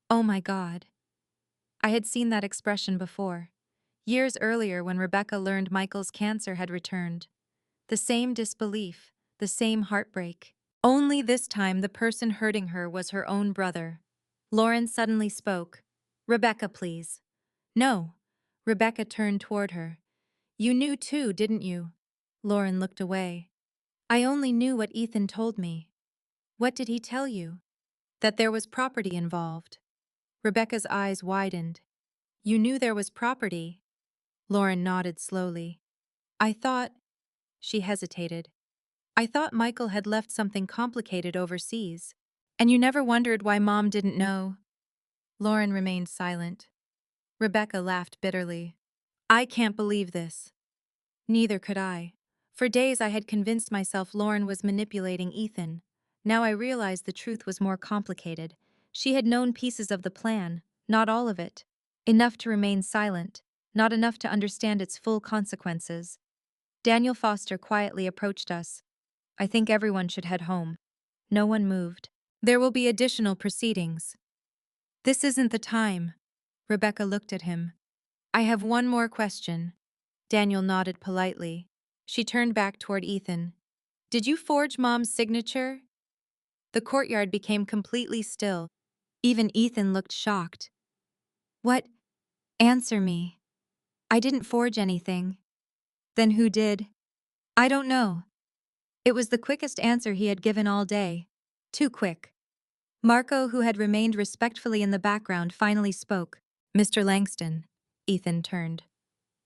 Oh my God. I had seen that expression before. Years earlier when Rebecca learned Michael's cancer had returned. The same disbelief, the same heartbreak. Only this time the person hurting her was her own brother. Lauren suddenly spoke. Rebecca, please. No. Rebecca turned toward her. You knew too, didn't you? Lauren looked away. I only knew what Ethan told me. What did he tell you? That there was property involved. Rebecca's eyes widened. You knew there was property? Lauren nodded slowly. I thought... She hesitated. I thought Michael had left something complicated overseas. And you never wondered why Mom didn't know? Lauren remained silent. Rebecca laughed bitterly. I can't believe this. Neither could I. For days I had convinced myself Lauren was manipulating Ethan. Now I realized the truth was more complicated. She had known pieces of the plan, not all of it. Enough to remain silent, not enough to understand its full consequences. Daniel Foster quietly approached us. I think everyone should head home. No one moved. There will be additional proceedings. This isn't the time. Rebecca looked at him. I have one more question. Daniel nodded politely. She turned back toward Ethan. Did you forge Mom's signature? The courtyard became completely still. Even Ethan looked shocked. What? Answer me. I didn't forge anything. Then who did? I don't know. It was the quickest answer he had given all day. Too quick. Marco, who had remained respectfully in the background, finally spoke. Mr. Langston. Ethan turned.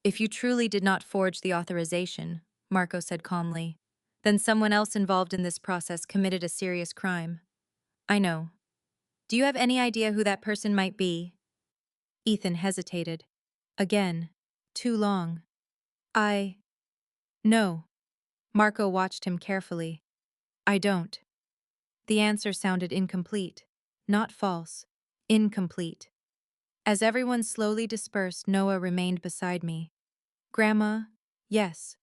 If you truly did not forge the authorization, Marco said calmly, then someone else involved in this process committed a serious crime. I know. Do you have any idea who that person might be? Ethan hesitated. Again. Too long. No. Marco watched him carefully. I don't. The answer sounded incomplete. Not false. Incomplete. As everyone slowly dispersed, Noah remained beside me. Grandma, yes.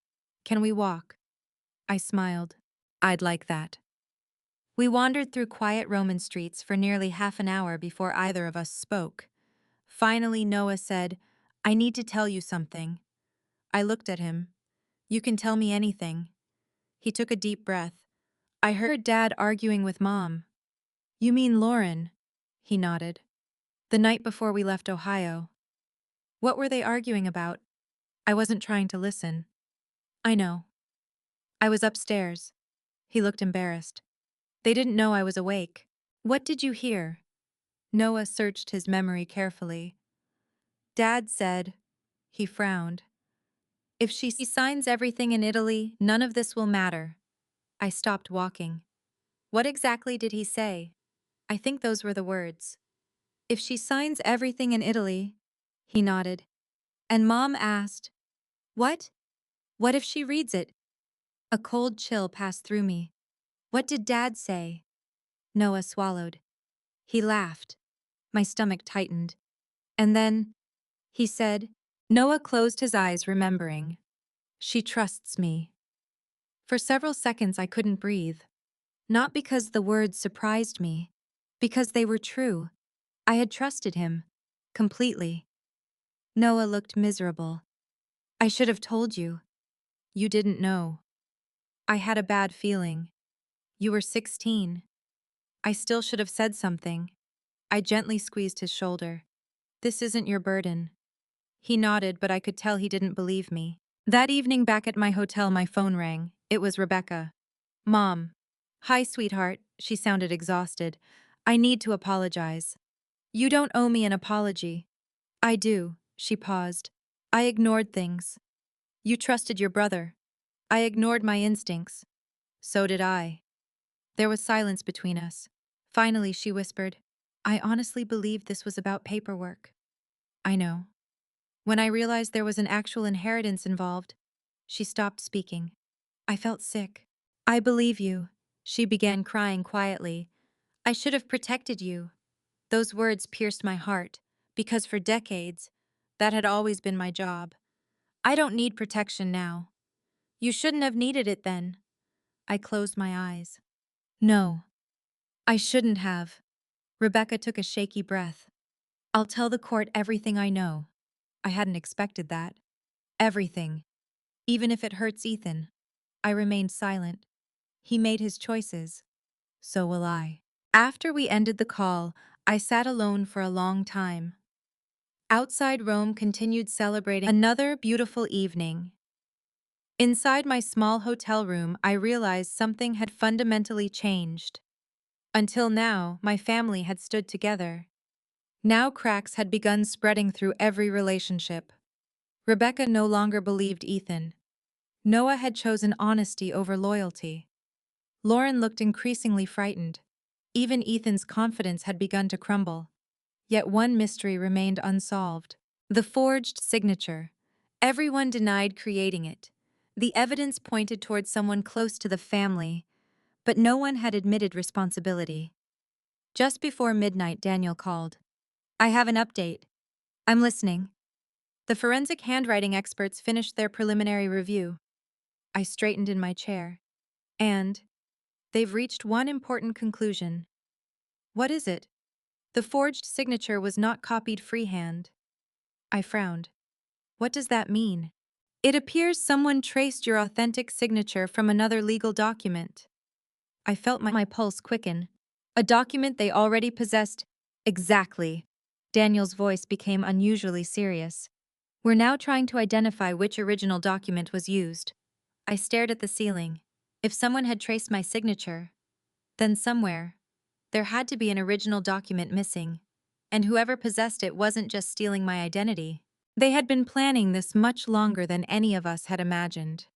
Can we walk? I smiled. I'd like that. We wandered through quiet Roman streets for nearly half an hour before either of us spoke. Finally, Noah said, I need to tell you something. I looked at him. You can tell me anything. He took a deep breath. I heard Dad arguing with Mom. You mean Lauren? He nodded. The night before we left Ohio. What were they arguing about? I wasn't trying to listen. I know. I was upstairs. He looked embarrassed. They didn't know I was awake. What did you hear? Noah searched his memory carefully. Dad said, he frowned, if she signs everything in Italy, none of this will matter. I stopped walking. What exactly did he say? I think those were the words. If she signs everything in Italy, he nodded. And Mom asked, what? What if she reads it? A cold chill passed through me. What did Dad say? Noah swallowed. He laughed. My stomach tightened. And then, he said, Noah closed his eyes, remembering. She trusts me. For several seconds I couldn't breathe. Not because the words surprised me, because they were true. I had trusted him. Completely. Noah looked miserable. I should have told you. You didn't know. I had a bad feeling. You were 16. I still should have said something. I gently squeezed his shoulder. This isn't your burden. He nodded, but I could tell he didn't believe me. That evening back at my hotel, my phone rang. It was Rebecca. Mom. Hi, sweetheart. She sounded exhausted. I need to apologize. You don't owe me an apology. I do. She paused. I ignored things. You trusted your brother. I ignored my instincts. So did I. There was silence between us. Finally, she whispered, I honestly believed this was about paperwork. I know. When I realized there was an actual inheritance involved, she stopped speaking. I felt sick. I believe you. She began crying quietly. I should have protected you. Those words pierced my heart, because for decades, that had always been my job. I don't need protection now. You shouldn't have needed it then. I closed my eyes. No, I shouldn't have. Rebecca took a shaky breath. I'll tell the court everything I know. I hadn't expected that. Everything. Even if it hurts Ethan. I remained silent. He made his choices. So will I. After we ended the call, I sat alone for a long time. Outside Rome continued celebrating another beautiful evening. Inside my small hotel room, I realized something had fundamentally changed. Until now, my family had stood together. Now cracks had begun spreading through every relationship. Rebecca no longer believed Ethan. Noah had chosen honesty over loyalty. Lauren looked increasingly frightened. Even Ethan's confidence had begun to crumble. Yet one mystery remained unsolved. The forged signature. Everyone denied creating it. The evidence pointed towards someone close to the family, but no one had admitted responsibility. Just before midnight, Daniel called. I have an update. I'm listening. The forensic handwriting experts finished their preliminary review. I straightened in my chair. And they've reached one important conclusion. What is it? The forged signature was not copied freehand. I frowned. What does that mean? It appears someone traced your authentic signature from another legal document. I felt my pulse quicken. A document they already possessed. Exactly. Daniel's voice became unusually serious. We're now trying to identify which original document was used. I stared at the ceiling. If someone had traced my signature, then somewhere, there had to be an original document missing, and whoever possessed it wasn't just stealing my identity. They had been planning this much longer than any of us had imagined.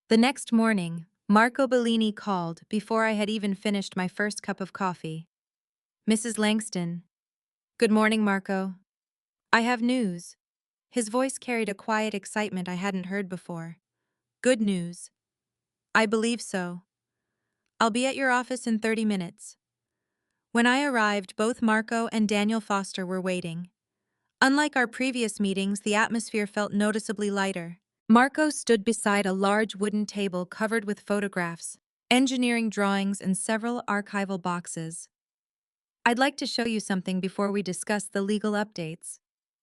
The next morning, Marco Bellini called before I had even finished my first cup of coffee. Mrs. Langston. Good morning, Marco. I have news. His voice carried a quiet excitement I hadn't heard before. Good news. I believe so. I'll be at your office in 30 minutes. When I arrived, both Marco and Daniel Foster were waiting. Unlike our previous meetings, the atmosphere felt noticeably lighter. Marco stood beside a large wooden table covered with photographs, engineering drawings, and several archival boxes. I'd like to show you something before we discuss the legal updates.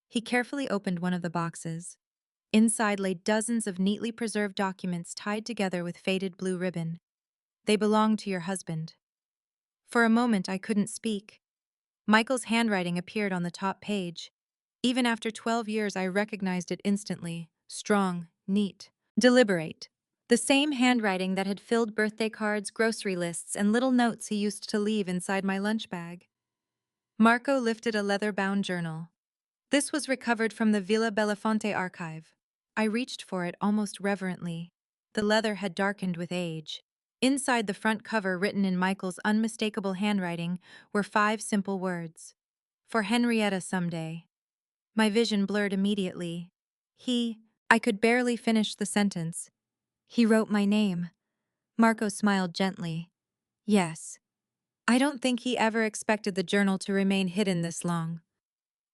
He carefully opened one of the boxes. Inside lay dozens of neatly preserved documents tied together with faded blue ribbon. They belonged to your husband. For a moment, I couldn't speak. Michael's handwriting appeared on the top page. Even after 12 years, I recognized it instantly. Strong, neat, deliberate. The same handwriting that had filled birthday cards, grocery lists, and little notes he used to leave inside my lunch bag. Marco lifted a leather-bound journal. This was recovered from the Villa Belafonte archive. I reached for it almost reverently. The leather had darkened with age. Inside the front cover, written in Michael's unmistakable handwriting, were 5 simple words. For Henrietta someday. My vision blurred immediately. I could barely finish the sentence. He wrote my name. Marco smiled gently. Yes. I don't think he ever expected the journal to remain hidden this long.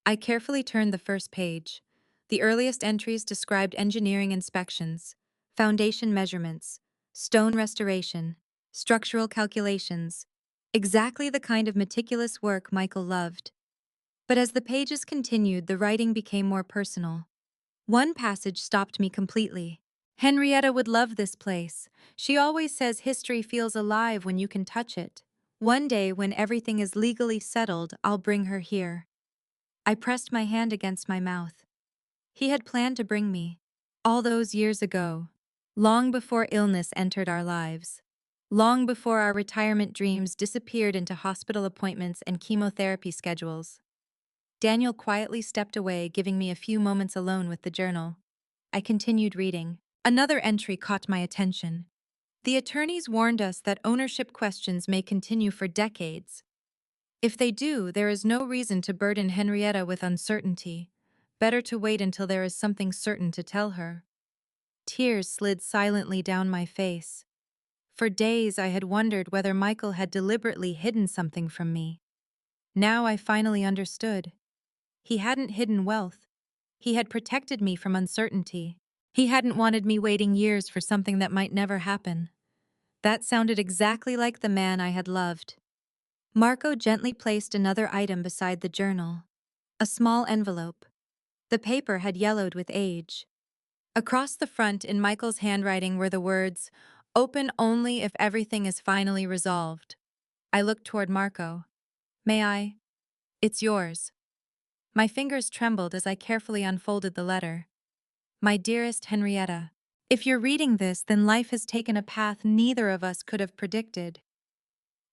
I carefully turned the first page. The earliest entries described engineering inspections, foundation measurements, stone restoration, structural calculations. Exactly the kind of meticulous work Michael loved. But as the pages continued, the writing became more personal. One passage stopped me completely. Henrietta would love this place. She always says history feels alive when you can touch it. One day, when everything is legally settled, I'll bring her here. I pressed my hand against my mouth. He had planned to bring me. All those years ago. Long before illness entered our lives. Long before our retirement dreams disappeared into hospital appointments and chemotherapy schedules. Daniel quietly stepped away, giving me a few moments alone with the journal. I continued reading. Another entry caught my attention. The attorneys warned us that ownership questions may continue for decades. If they do, there is no reason to burden Henrietta with uncertainty. Better to wait until there is something certain to tell her. Tears slid silently down my face. For days I had wondered whether Michael had deliberately hidden something from me. Now I finally understood. He hadn't hidden wealth. He had protected me from uncertainty. He hadn't wanted me waiting years for something that might never happen. That sounded exactly like the man I had loved. Marco gently placed another item beside the journal. A small envelope. The paper had yellowed with age. Across the front, in Michael's handwriting, were the words, "Open only if everything is finally resolved." I looked toward Marco. "May I?" "It's yours." My fingers trembled as I carefully unfolded the letter. My dearest Henrietta, if you're reading this, then life has taken a path neither of us could have predicted.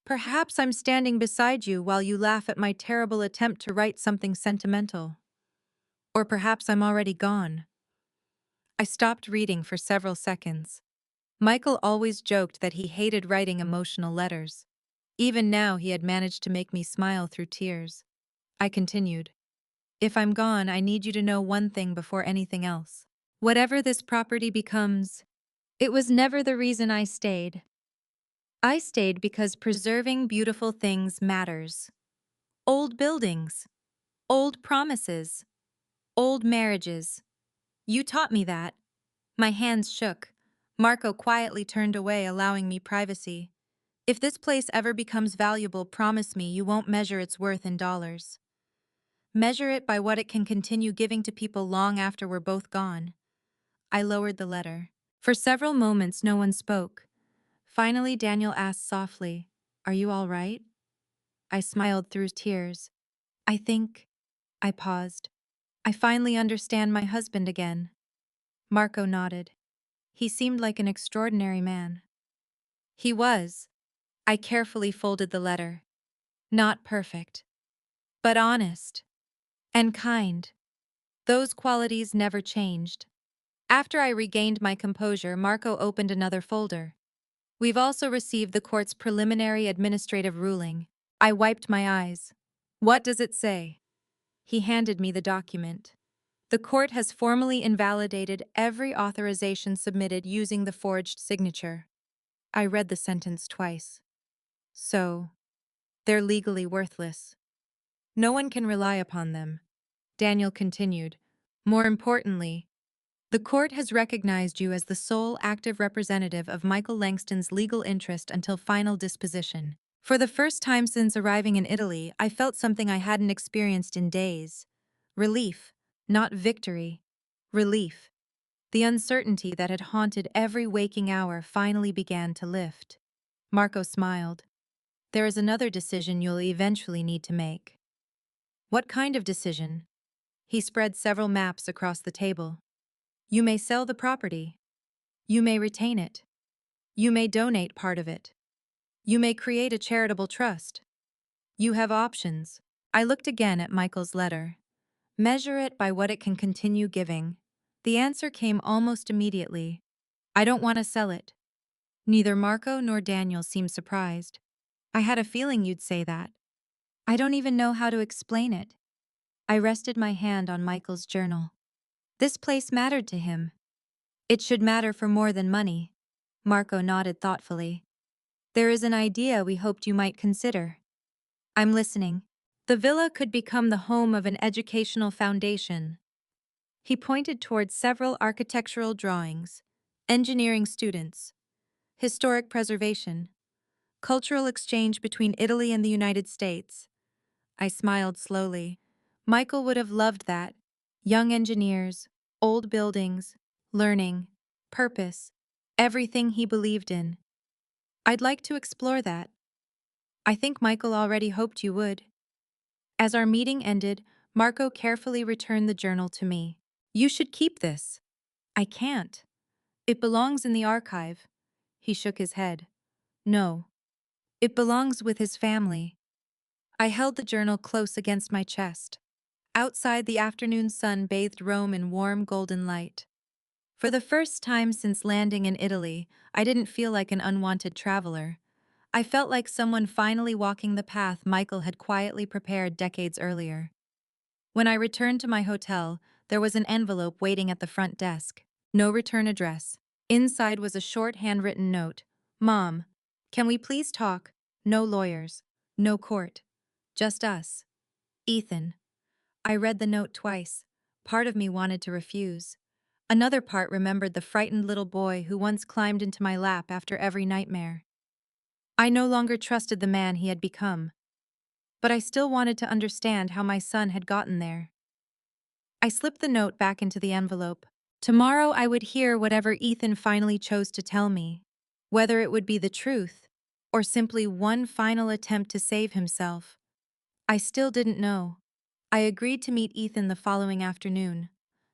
Perhaps I'm standing beside you while you laugh at my terrible attempt to write something sentimental. Or perhaps I'm already gone. I stopped reading for several seconds. Michael always joked that he hated writing emotional letters. Even now, he had managed to make me smile through tears. I continued. If I'm gone, I need you to know one thing before anything else. Whatever this property becomes, it was never the reason I stayed. I stayed because preserving beautiful things matters. Old buildings, old promises, old marriages. You taught me that. My hands shook. Marco quietly turned away, allowing me privacy. If this place ever becomes valuable, promise me you won't measure its worth in dollars. Measure it by what it can continue giving to people long after we're both gone. I lowered the letter. For several moments, no one spoke. Finally, Daniel asked softly, "Are you all right?" I smiled through tears. I think. I paused. I finally understand my husband again. Marco nodded. He seemed like an extraordinary man. He was. I carefully folded the letter. Not perfect, but honest and kind. Those qualities never changed. After I regained my composure, Marco opened another folder. We've also received the court's preliminary administrative ruling. I wiped my eyes. What does it say? He handed me the document. The court has formally invalidated every authorization submitted using the forged signature. I read the sentence twice. So, they're legally worthless. No one can rely upon them. Daniel continued. More importantly, the court has recognized you as the sole active representative of Michael Langston's legal interest until final disposition. For the first time since arriving in Italy, I felt something I hadn't experienced in days. Relief, not victory. Relief. The uncertainty that had haunted every waking hour finally began to lift. Marco smiled. There is another decision you'll eventually need to make. What kind of decision? He spread several maps across the table. You may sell the property. You may retain it. You may donate part of it. You may create a charitable trust. You have options. I looked again at Michael's letter. Measure it by what it can continue giving. The answer came almost immediately. I don't want to sell it. Neither Marco nor Daniel seemed surprised. I had a feeling you'd say that. I don't even know how to explain it. I rested my hand on Michael's journal. This place mattered to him. It should matter for more than money. Marco nodded thoughtfully. There is an idea we hoped you might consider. I'm listening. The villa could become the home of an educational foundation. He pointed towards several architectural drawings, engineering students, historic preservation, cultural exchange between Italy and the United States. I smiled slowly. Michael would have loved that. Young engineers, old buildings, learning, purpose, everything he believed in. I'd like to explore that. I think Michael already hoped you would. As our meeting ended, Marco carefully returned the journal to me. You should keep this. I can't. It belongs in the archive. He shook his head. No. It belongs with his family. I held the journal close against my chest. Outside, the afternoon sun bathed Rome in warm golden light. For the first time since landing in Italy, I didn't feel like an unwanted traveler. I felt like someone finally walking the path Michael had quietly prepared decades earlier. When I returned to my hotel, there was an envelope waiting at the front desk. No return address. Inside was a short handwritten note. Mom, can we please talk? No lawyers. No court. Just us. Ethan. I read the note twice. Part of me wanted to refuse. Another part remembered the frightened little boy who once climbed into my lap after every nightmare. I no longer trusted the man he had become, but I still wanted to understand how my son had gotten there. I slipped the note back into the envelope. Tomorrow I would hear whatever Ethan finally chose to tell me, whether it would be the truth or simply one final attempt to save himself. I still didn't know. I agreed to meet Ethan the following afternoon,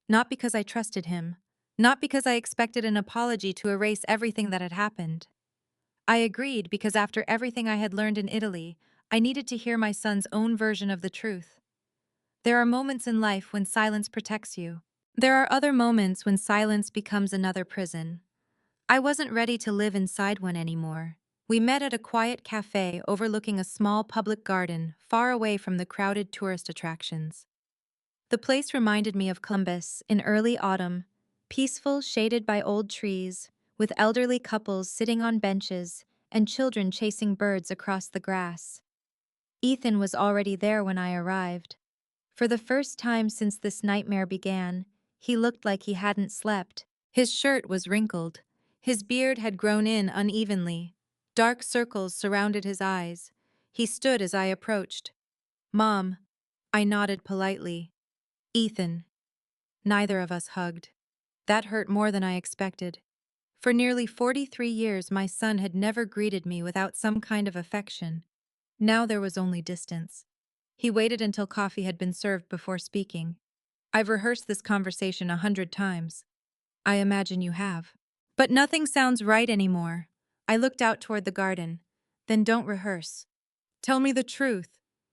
not because I trusted him, not because I expected an apology to erase everything that had happened. I agreed because after everything I had learned in Italy, I needed to hear my son's own version of the truth. There are moments in life when silence protects you. There are other moments when silence becomes another prison. I wasn't ready to live inside one anymore. We met at a quiet cafe overlooking a small public garden far away from the crowded tourist attractions. The place reminded me of Columbus in early autumn, peaceful, shaded by old trees, with elderly couples sitting on benches and children chasing birds across the grass. Ethan was already there when I arrived. For the first time since this nightmare began, he looked like he hadn't slept. His shirt was wrinkled. His beard had grown in unevenly. Dark circles surrounded his eyes. He stood as I approached. Mom. I nodded politely. Ethan. Neither of us hugged. That hurt more than I expected. For nearly 43 years, my son had never greeted me without some kind of affection. Now there was only distance. He waited until coffee had been served before speaking. I've rehearsed this conversation 100 times. I imagine you have. But nothing sounds right anymore. I looked out toward the garden. Then don't rehearse. Tell me the truth.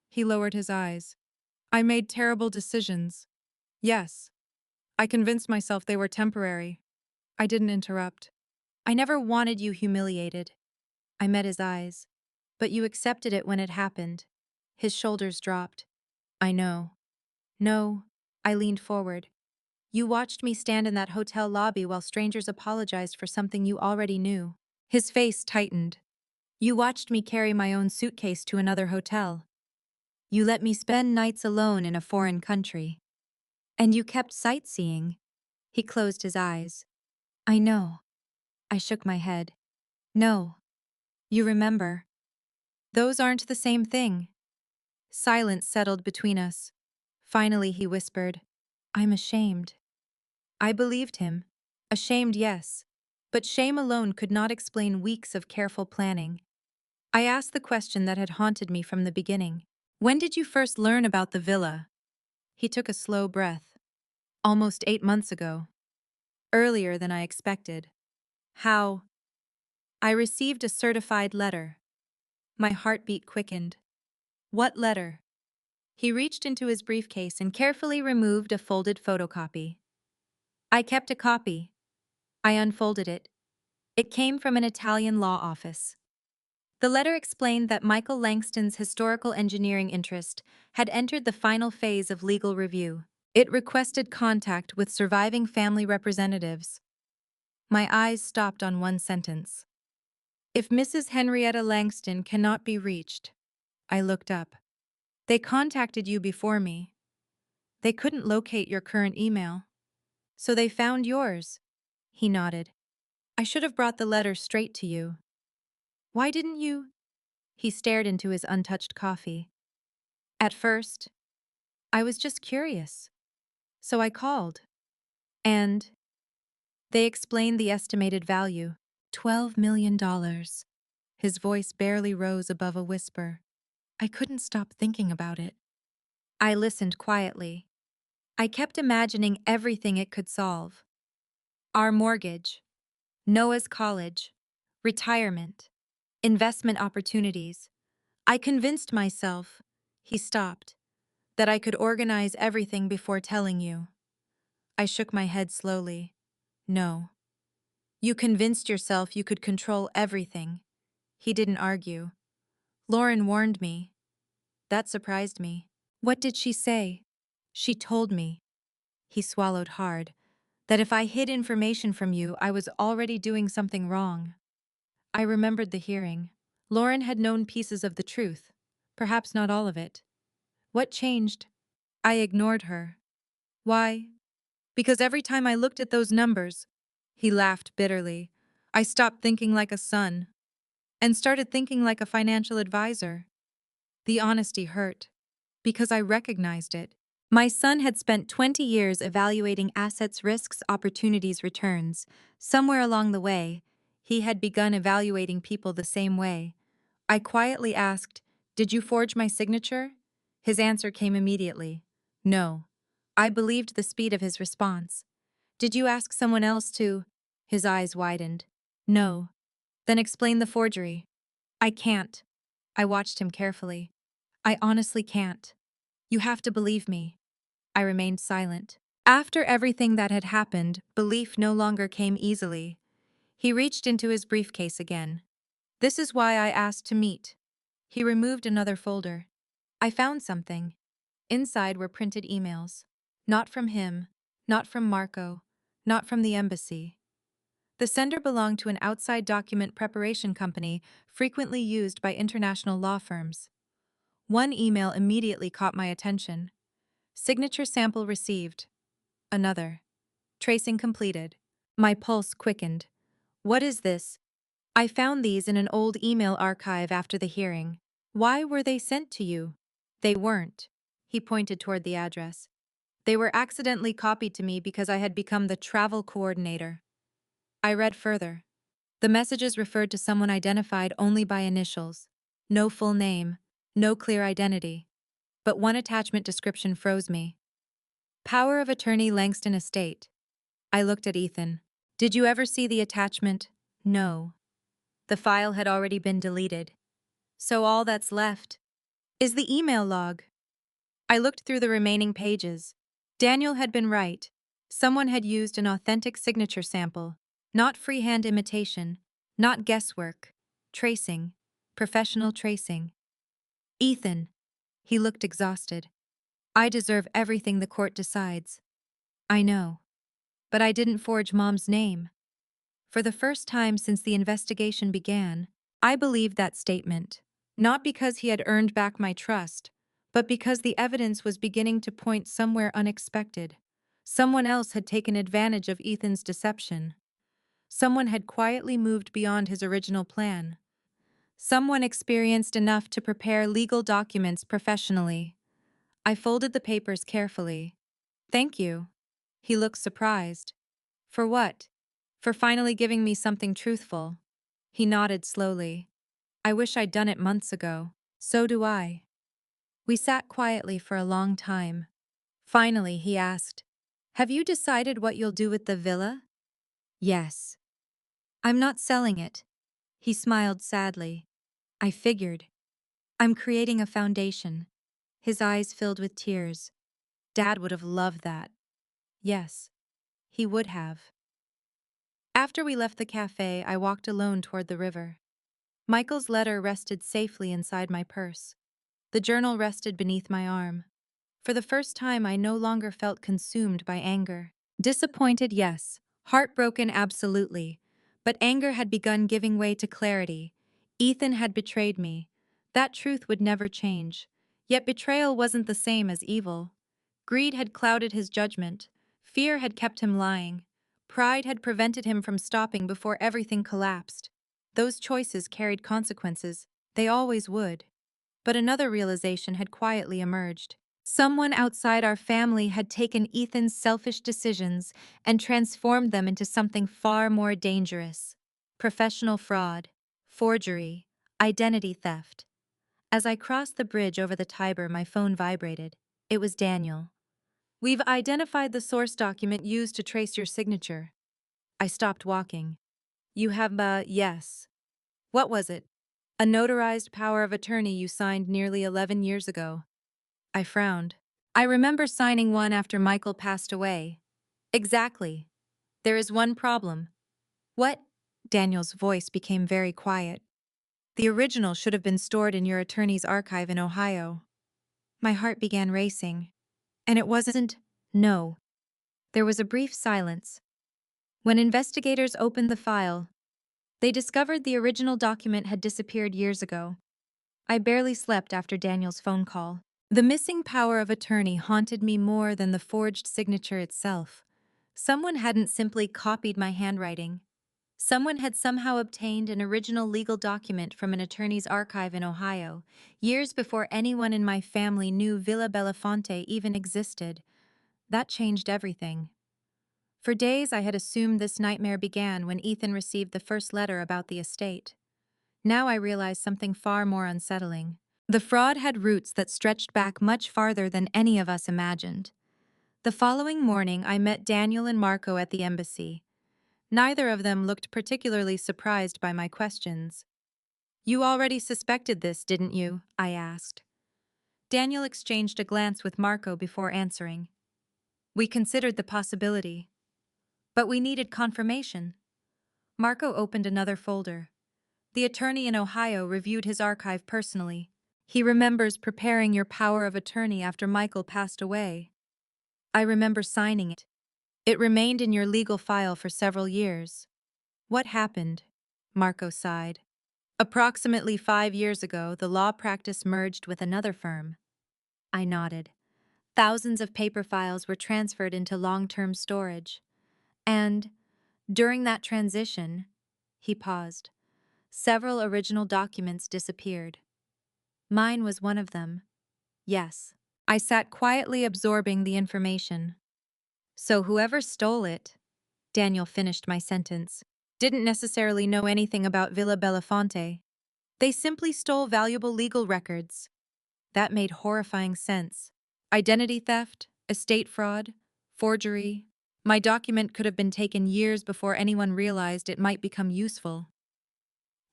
He lowered his eyes. I made terrible decisions. Yes. I convinced myself they were temporary. I didn't interrupt. I never wanted you humiliated. I met his eyes. But you accepted it when it happened. His shoulders dropped. I know. No. I leaned forward. You watched me stand in that hotel lobby while strangers apologized for something you already knew. His face tightened. You watched me carry my own suitcase to another hotel. You let me spend nights alone in a foreign country. And you kept sightseeing. He closed his eyes. I know. I shook my head. No. You remember. Those aren't the same thing. Silence settled between us. Finally, he whispered, I'm ashamed. I believed him. Ashamed, yes. But shame alone could not explain weeks of careful planning. I asked the question that had haunted me from the beginning. When did you first learn about the villa? He took a slow breath. Almost 8 months ago. Earlier than I expected. How? I received a certified letter. My heartbeat quickened. What letter? He reached into his briefcase and carefully removed a folded photocopy. I kept a copy. I unfolded it. It came from an Italian law office. The letter explained that Michael Langston's historical engineering interest had entered the final phase of legal review. It requested contact with surviving family representatives. My eyes stopped on one sentence. If Mrs. Henrietta Langston cannot be reached, I looked up. They contacted you before me. They couldn't locate your current email. So they found yours. He nodded. I should have brought the letter straight to you. Why didn't you? He stared into his untouched coffee. At first, I was just curious. So I called. And they explained the estimated value. $12 million. His voice barely rose above a whisper. I couldn't stop thinking about it. I listened quietly. I kept imagining everything it could solve. Our mortgage, Noah's college, retirement, investment opportunities. I convinced myself, he stopped, that I could organize everything before telling you. I shook my head slowly. No. You convinced yourself you could control everything. He didn't argue. Lauren warned me. That surprised me. What did she say? She told me. He swallowed hard. That if I hid information from you, I was already doing something wrong. I remembered the hearing. Lauren had known pieces of the truth. Perhaps not all of it. What changed? I ignored her. Why? Because every time I looked at those numbers, he laughed bitterly. I stopped thinking like a son and started thinking like a financial advisor. The honesty hurt because I recognized it. My son had spent 20 years evaluating assets, risks, opportunities, returns. Somewhere along the way, he had begun evaluating people the same way. I quietly asked, Did you forge my signature? His answer came immediately. No. I believed the speed of his response. Did you ask someone else to? His eyes widened. No. Then explain the forgery. I can't. I watched him carefully. I honestly can't. You have to believe me. I remained silent. After everything that had happened, belief no longer came easily. He reached into his briefcase again. This is why I asked to meet. He removed another folder. I found something. Inside were printed emails. Not from him, not from Marco, not from the embassy. The sender belonged to an outside document preparation company frequently used by international law firms. One email immediately caught my attention. Signature sample received. Another. Tracing completed. My pulse quickened. What is this? I found these in an old email archive after the hearing. Why were they sent to you? They weren't. He pointed toward the address. They were accidentally copied to me because I had become the travel coordinator. I read further. The messages referred to someone identified only by initials. No full name, no clear identity. But one attachment description froze me. Power of Attorney Langston Estate. I looked at Ethan. Did you ever see the attachment? No. The file had already been deleted. So all that's left is the email log. I looked through the remaining pages. Daniel had been right. Someone had used an authentic signature sample, not freehand imitation, not guesswork. Tracing. Professional tracing. Ethan. He looked exhausted. I deserve everything the court decides. I know. But I didn't forge Mom's name. For the first time since the investigation began, I believed that statement. Not because he had earned back my trust, but because the evidence was beginning to point somewhere unexpected. Someone else had taken advantage of Ethan's deception. Someone had quietly moved beyond his original plan. Someone experienced enough to prepare legal documents professionally. I folded the papers carefully. Thank you. He looked surprised. For what? For finally giving me something truthful. He nodded slowly. I wish I'd done it months ago. So do I. We sat quietly for a long time. Finally, he asked, Have you decided what you'll do with the villa? Yes. I'm not selling it. He smiled sadly. I figured. I'm creating a foundation. His eyes filled with tears. Dad would have loved that. Yes, he would have. After we left the cafe, I walked alone toward the river. Michael's letter rested safely inside my purse. The journal rested beneath my arm. For the first time, I no longer felt consumed by anger. Disappointed, yes. Heartbroken, absolutely. But anger had begun giving way to clarity. Ethan had betrayed me. That truth would never change. Yet betrayal wasn't the same as evil. Greed had clouded his judgment. Fear had kept him lying. Pride had prevented him from stopping before everything collapsed. Those choices carried consequences. They always would. But another realization had quietly emerged. Someone outside our family had taken Ethan's selfish decisions and transformed them into something far more dangerous. Professional fraud, forgery, identity theft. As I crossed the bridge over the Tiber, my phone vibrated. It was Daniel. We've identified the source document used to trace your signature. I stopped walking. You have, yes. What was it? A notarized power of attorney you signed nearly 11 years ago. I frowned. I remember signing one after Michael passed away. Exactly. There is one problem. What? Daniel's voice became very quiet. The original should have been stored in your attorney's archive in Ohio. My heart began racing. And it wasn't? No. There was a brief silence. When investigators opened the file, they discovered the original document had disappeared years ago. I barely slept after Daniel's phone call. The missing power of attorney haunted me more than the forged signature itself. Someone hadn't simply copied my handwriting. Someone had somehow obtained an original legal document from an attorney's archive in Ohio, years before anyone in my family knew Villa Belafonte even existed. That changed everything. For days I had assumed this nightmare began when Ethan received the first letter about the estate. Now I realized something far more unsettling. The fraud had roots that stretched back much farther than any of us imagined. The following morning, I met Daniel and Marco at the embassy. Neither of them looked particularly surprised by my questions. You already suspected this, didn't you? I asked. Daniel exchanged a glance with Marco before answering. We considered the possibility. But we needed confirmation. Marco opened another folder. The attorney in Ohio reviewed his archive personally. He remembers preparing your power of attorney after Michael passed away. I remember signing it. It remained in your legal file for several years. What happened? Marco sighed. Approximately 5 years ago, the law practice merged with another firm. I nodded. Thousands of paper files were transferred into long-term storage. And, during that transition, he paused. Several original documents disappeared. Mine was one of them. Yes. I sat quietly absorbing the information. So whoever stole it, Daniel finished my sentence, didn't necessarily know anything about Villa Belafonte. They simply stole valuable legal records. That made horrifying sense. Identity theft, estate fraud, forgery. My document could have been taken years before anyone realized it might become useful.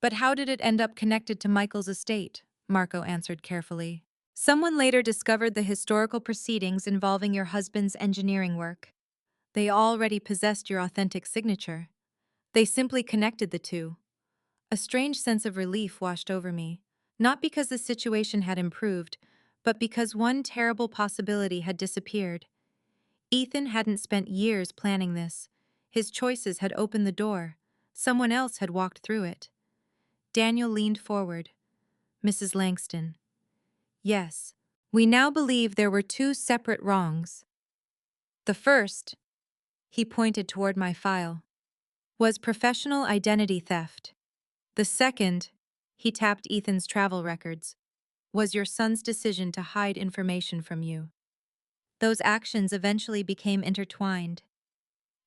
But how did it end up connected to Michael's estate? Marco answered carefully. Someone later discovered the historical proceedings involving your husband's engineering work. They already possessed your authentic signature. They simply connected the two. A strange sense of relief washed over me, not because the situation had improved, but because one terrible possibility had disappeared. Ethan hadn't spent years planning this. His choices had opened the door. Someone else had walked through it. Daniel leaned forward. Mrs. Langston. Yes, we now believe there were two separate wrongs. The first, he pointed toward my file, was professional identity theft. The second, he tapped Ethan's travel records, was your son's decision to hide information from you. Those actions eventually became intertwined.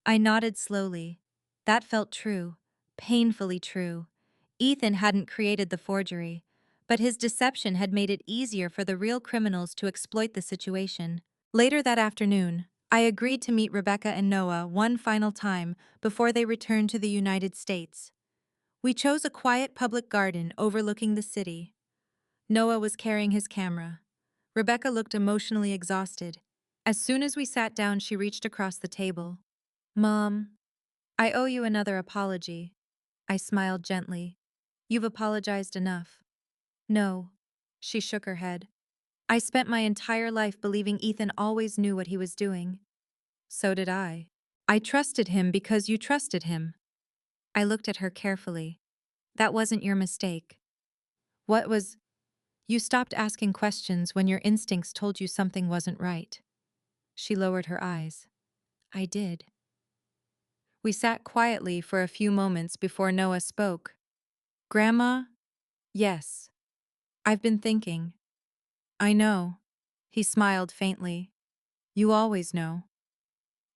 I nodded slowly. That felt true, painfully true. Ethan hadn't created the forgery, but his deception had made it easier for the real criminals to exploit the situation. Later that afternoon, I agreed to meet Rebecca and Noah one final time before they returned to the United States. We chose a quiet public garden overlooking the city. Noah was carrying his camera. Rebecca looked emotionally exhausted. As soon as we sat down, she reached across the table. Mom, I owe you another apology. I smiled gently. You've apologized enough. No. She shook her head. I spent my entire life believing Ethan always knew what he was doing. So did I. I trusted him because you trusted him. I looked at her carefully. That wasn't your mistake. What was? You stopped asking questions when your instincts told you something wasn't right. She lowered her eyes. I did. We sat quietly for a few moments before Noah spoke. Grandma? Yes. I've been thinking. I know. He smiled faintly. You always know.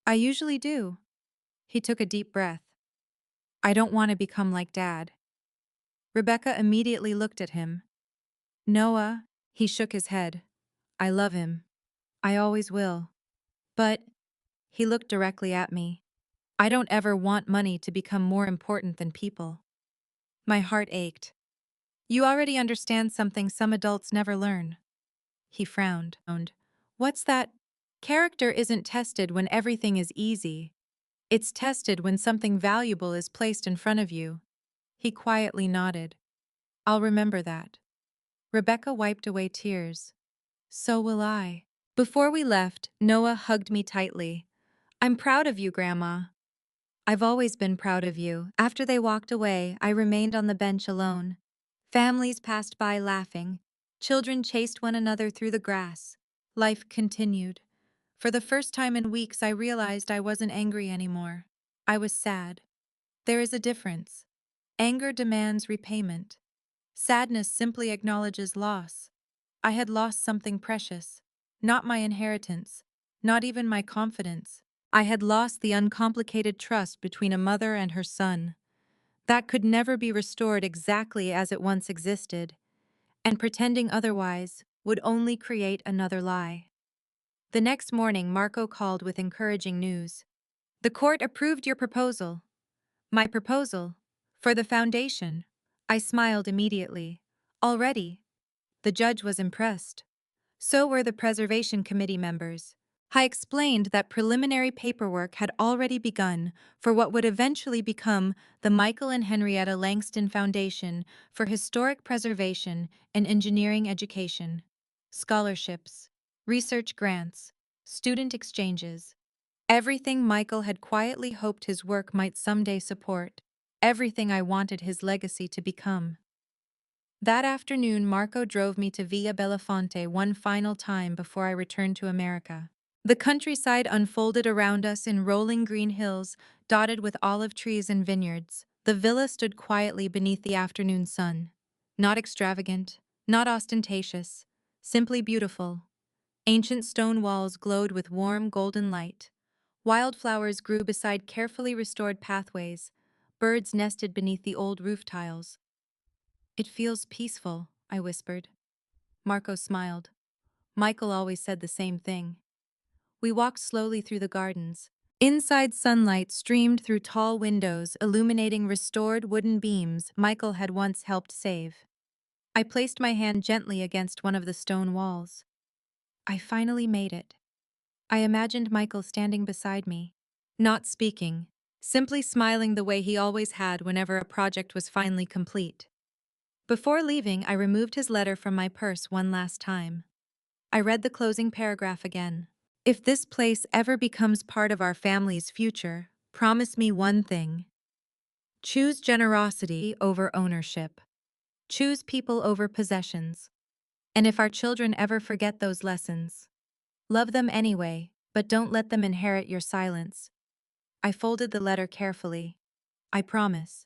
I usually do. He took a deep breath. I don't want to become like Dad. Rebecca immediately looked at him. Noah, he shook his head. I love him. I always will. But, he looked directly at me. I don't ever want money to become more important than people. My heart ached. You already understand something some adults never learn. He frowned. What's that? Character isn't tested when everything is easy. It's tested when something valuable is placed in front of you. He quietly nodded. I'll remember that. Rebecca wiped away tears. So will I. Before we left, Noah hugged me tightly. I'm proud of you, Grandma. I've always been proud of you. After they walked away, I remained on the bench alone. Families passed by laughing. Children chased one another through the grass. Life continued. For the first time in weeks, I realized I wasn't angry anymore. I was sad. There is a difference. Anger demands repayment. Sadness simply acknowledges loss. I had lost something precious. Not my inheritance. Not even my confidence. I had lost the uncomplicated trust between a mother and her son. That could never be restored exactly as it once existed, and pretending otherwise would only create another lie. The next morning, Marco called with encouraging news. The court approved your proposal. My proposal? For the foundation. I smiled immediately. Already. The judge was impressed. So were the Preservation Committee members. I explained that preliminary paperwork had already begun for what would eventually become the Michael and Henrietta Langston Foundation for Historic Preservation and Engineering Education. Scholarships, research grants, student exchanges. Everything Michael had quietly hoped his work might someday support. Everything I wanted his legacy to become. That afternoon, Marco drove me to Villa Belafonte one final time before I returned to America. The countryside unfolded around us in rolling green hills, dotted with olive trees and vineyards. The villa stood quietly beneath the afternoon sun. Not extravagant, not ostentatious, simply beautiful. Ancient stone walls glowed with warm golden light. Wildflowers grew beside carefully restored pathways. Birds nested beneath the old roof tiles. It feels peaceful, I whispered. Marco smiled. Michael always said the same thing. We walked slowly through the gardens. Inside, sunlight streamed through tall windows, illuminating restored wooden beams Michael had once helped save. I placed my hand gently against one of the stone walls. I finally made it. I imagined Michael standing beside me, not speaking, simply smiling the way he always had whenever a project was finally complete. Before leaving, I removed his letter from my purse one last time. I read the closing paragraph again. If this place ever becomes part of our family's future, promise me one thing. Choose generosity over ownership. Choose people over possessions. And if our children ever forget those lessons, love them anyway, but don't let them inherit your silence. I folded the letter carefully. I promise.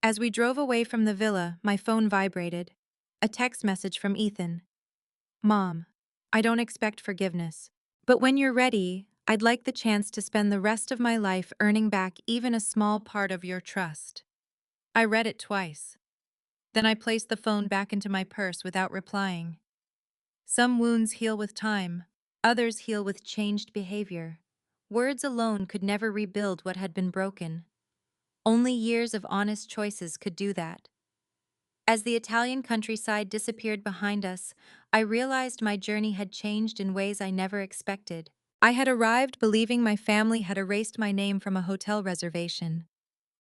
As we drove away from the villa, my phone vibrated. A text message from Ethan. Mom, I don't expect forgiveness. But when you're ready, I'd like the chance to spend the rest of my life earning back even a small part of your trust. I read it twice. Then I placed the phone back into my purse without replying. Some wounds heal with time, others heal with changed behavior. Words alone could never rebuild what had been broken. Only years of honest choices could do that. As the Italian countryside disappeared behind us, I realized my journey had changed in ways I never expected. I had arrived believing my family had erased my name from a hotel reservation.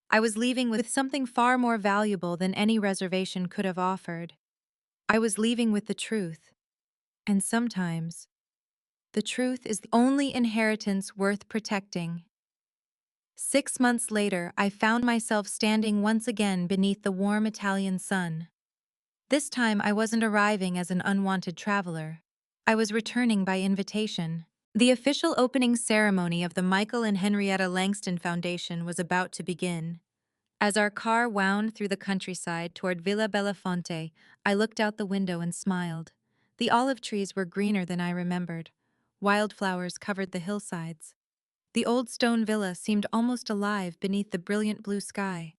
I was leaving with something far more valuable than any reservation could have offered. I was leaving with the truth. And sometimes, the truth is the only inheritance worth protecting. 6 months later, I found myself standing once again beneath the warm Italian sun. This time, I wasn't arriving as an unwanted traveler. I was returning by invitation. The official opening ceremony of the Michael and Henrietta Langston Foundation was about to begin. As our car wound through the countryside toward Villa Belafonte, I looked out the window and smiled. The olive trees were greener than I remembered. Wildflowers covered the hillsides. The old stone villa seemed almost alive beneath the brilliant blue sky.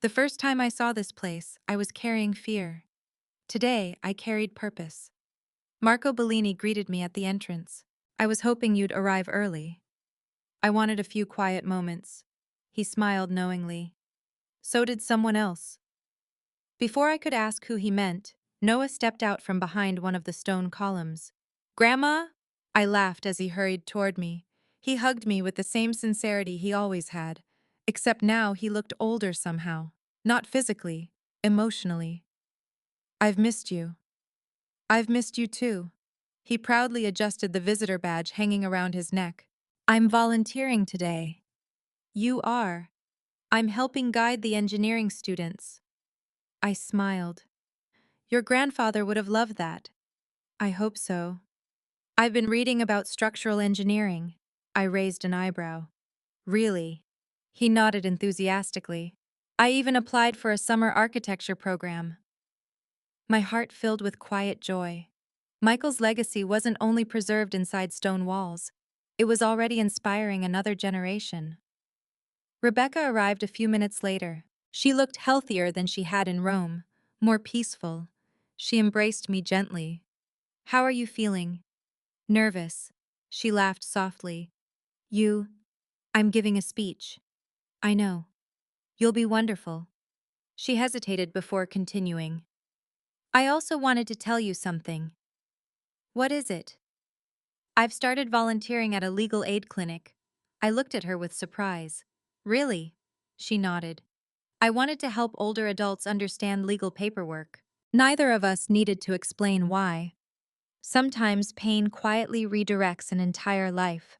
The first time I saw this place, I was carrying fear. Today, I carried purpose. Marco Bellini greeted me at the entrance. I was hoping you'd arrive early. I wanted a few quiet moments. He smiled knowingly. So did someone else. Before I could ask who he meant, Noah stepped out from behind one of the stone columns. Grandma? I laughed as he hurried toward me. He hugged me with the same sincerity he always had, except now he looked older somehow. Not physically, emotionally. I've missed you. I've missed you too. He proudly adjusted the visitor badge hanging around his neck. I'm volunteering today. You are. I'm helping guide the engineering students. I smiled. Your grandfather would have loved that. I hope so. I've been reading about structural engineering. I raised an eyebrow. Really? He nodded enthusiastically. I even applied for a summer architecture program. My heart filled with quiet joy. Michael's legacy wasn't only preserved inside stone walls, it was already inspiring another generation. Rebecca arrived a few minutes later. She looked healthier than she had in Rome, more peaceful. She embraced me gently. How are you feeling? Nervous. She laughed softly. I'm giving a speech. I know. You'll be wonderful. She hesitated before continuing. I also wanted to tell you something. What is it? I've started volunteering at a legal aid clinic. I looked at her with surprise. Really? She nodded. I wanted to help older adults understand legal paperwork. Neither of us needed to explain why. Sometimes pain quietly redirects an entire life.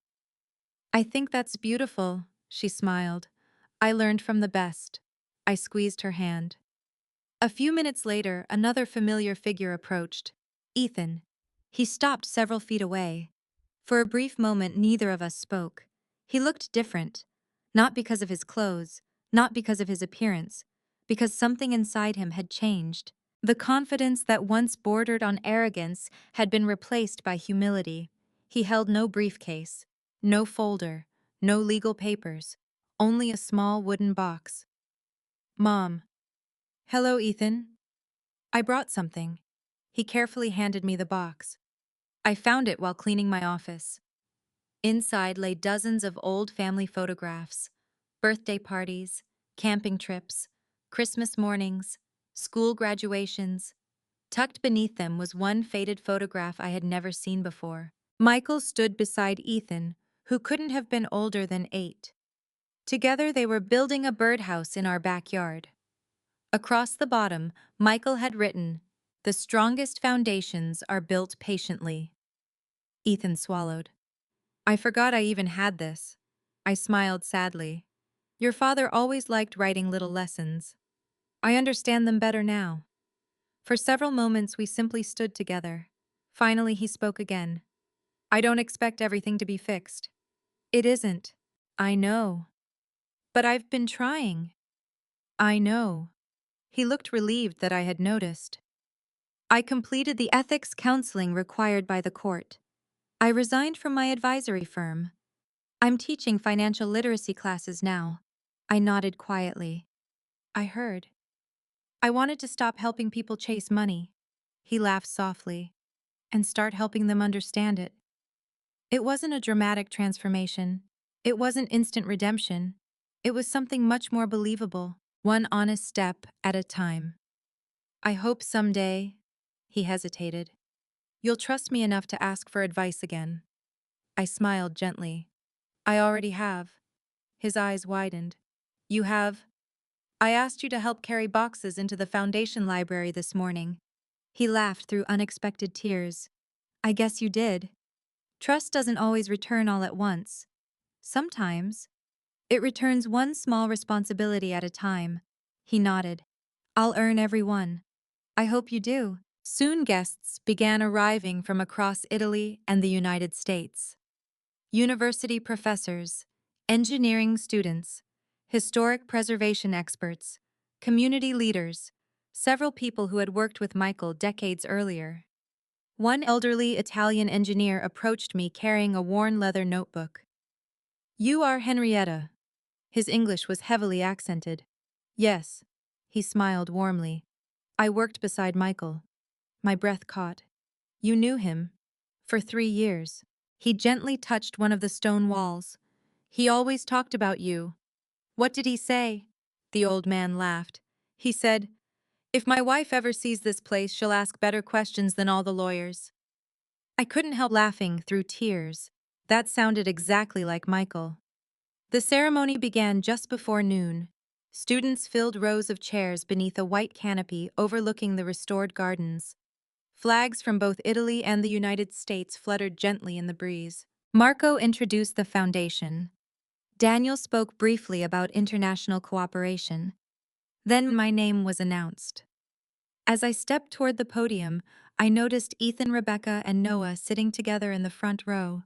I think that's beautiful, she smiled. I learned from the best. I squeezed her hand. A few minutes later, another familiar figure approached. Ethan. He stopped several feet away. For a brief moment, neither of us spoke. He looked different. Not because of his clothes, not because of his appearance, because something inside him had changed. The confidence that once bordered on arrogance had been replaced by humility. He held no briefcase, no folder, no legal papers, only a small wooden box. Mom. Hello, Ethan. I brought something. He carefully handed me the box. I found it while cleaning my office. Inside lay dozens of old family photographs, birthday parties, camping trips, Christmas mornings, school graduations. Tucked beneath them was one faded photograph I had never seen before. Michael stood beside Ethan, who couldn't have been older than 8. Together they were building a birdhouse in our backyard. Across the bottom, Michael had written, "The strongest foundations are built patiently." Ethan swallowed. "I forgot I even had this." I smiled sadly. "Your father always liked writing little lessons. I understand them better now." For several moments we simply stood together. Finally he spoke again. "I don't expect everything to be fixed." "It isn't." "I know. But I've been trying." "I know." He looked relieved that I had noticed. "I completed the ethics counseling required by the court. I resigned from my advisory firm. I'm teaching financial literacy classes now." I nodded quietly. "I heard." "I wanted to stop helping people chase money." He laughed softly. "And start helping them understand it." It wasn't a dramatic transformation. It wasn't instant redemption. It was something much more believable, one honest step at a time. "I hope someday," he hesitated, "you'll trust me enough to ask for advice again." I smiled gently. "I already have." His eyes widened. "You have?" "I asked you to help carry boxes into the foundation library this morning." He laughed through unexpected tears. "I guess you did. Trust doesn't always return all at once. Sometimes, it returns one small responsibility at a time." He nodded. "I'll earn every one." "I hope you do." Soon guests began arriving from across Italy and the United States. University professors, engineering students, historic preservation experts, community leaders, several people who had worked with Michael decades earlier. One elderly Italian engineer approached me carrying a worn leather notebook. "You are Henrietta." His English was heavily accented. "Yes." He smiled warmly. "I worked beside Michael." My breath caught. "You knew him?" "For 3 years." He gently touched one of the stone walls. "He always talked about you." "What did he say?" The old man laughed. "He said, 'If my wife ever sees this place, she'll ask better questions than all the lawyers.'" I couldn't help laughing through tears. That sounded exactly like Michael. The ceremony began just before noon. Students filled rows of chairs beneath a white canopy overlooking the restored gardens. Flags from both Italy and the United States fluttered gently in the breeze. Marco introduced the foundation. Daniel spoke briefly about international cooperation. Then my name was announced. As I stepped toward the podium, I noticed Ethan, Rebecca, and Noah sitting together in the front row.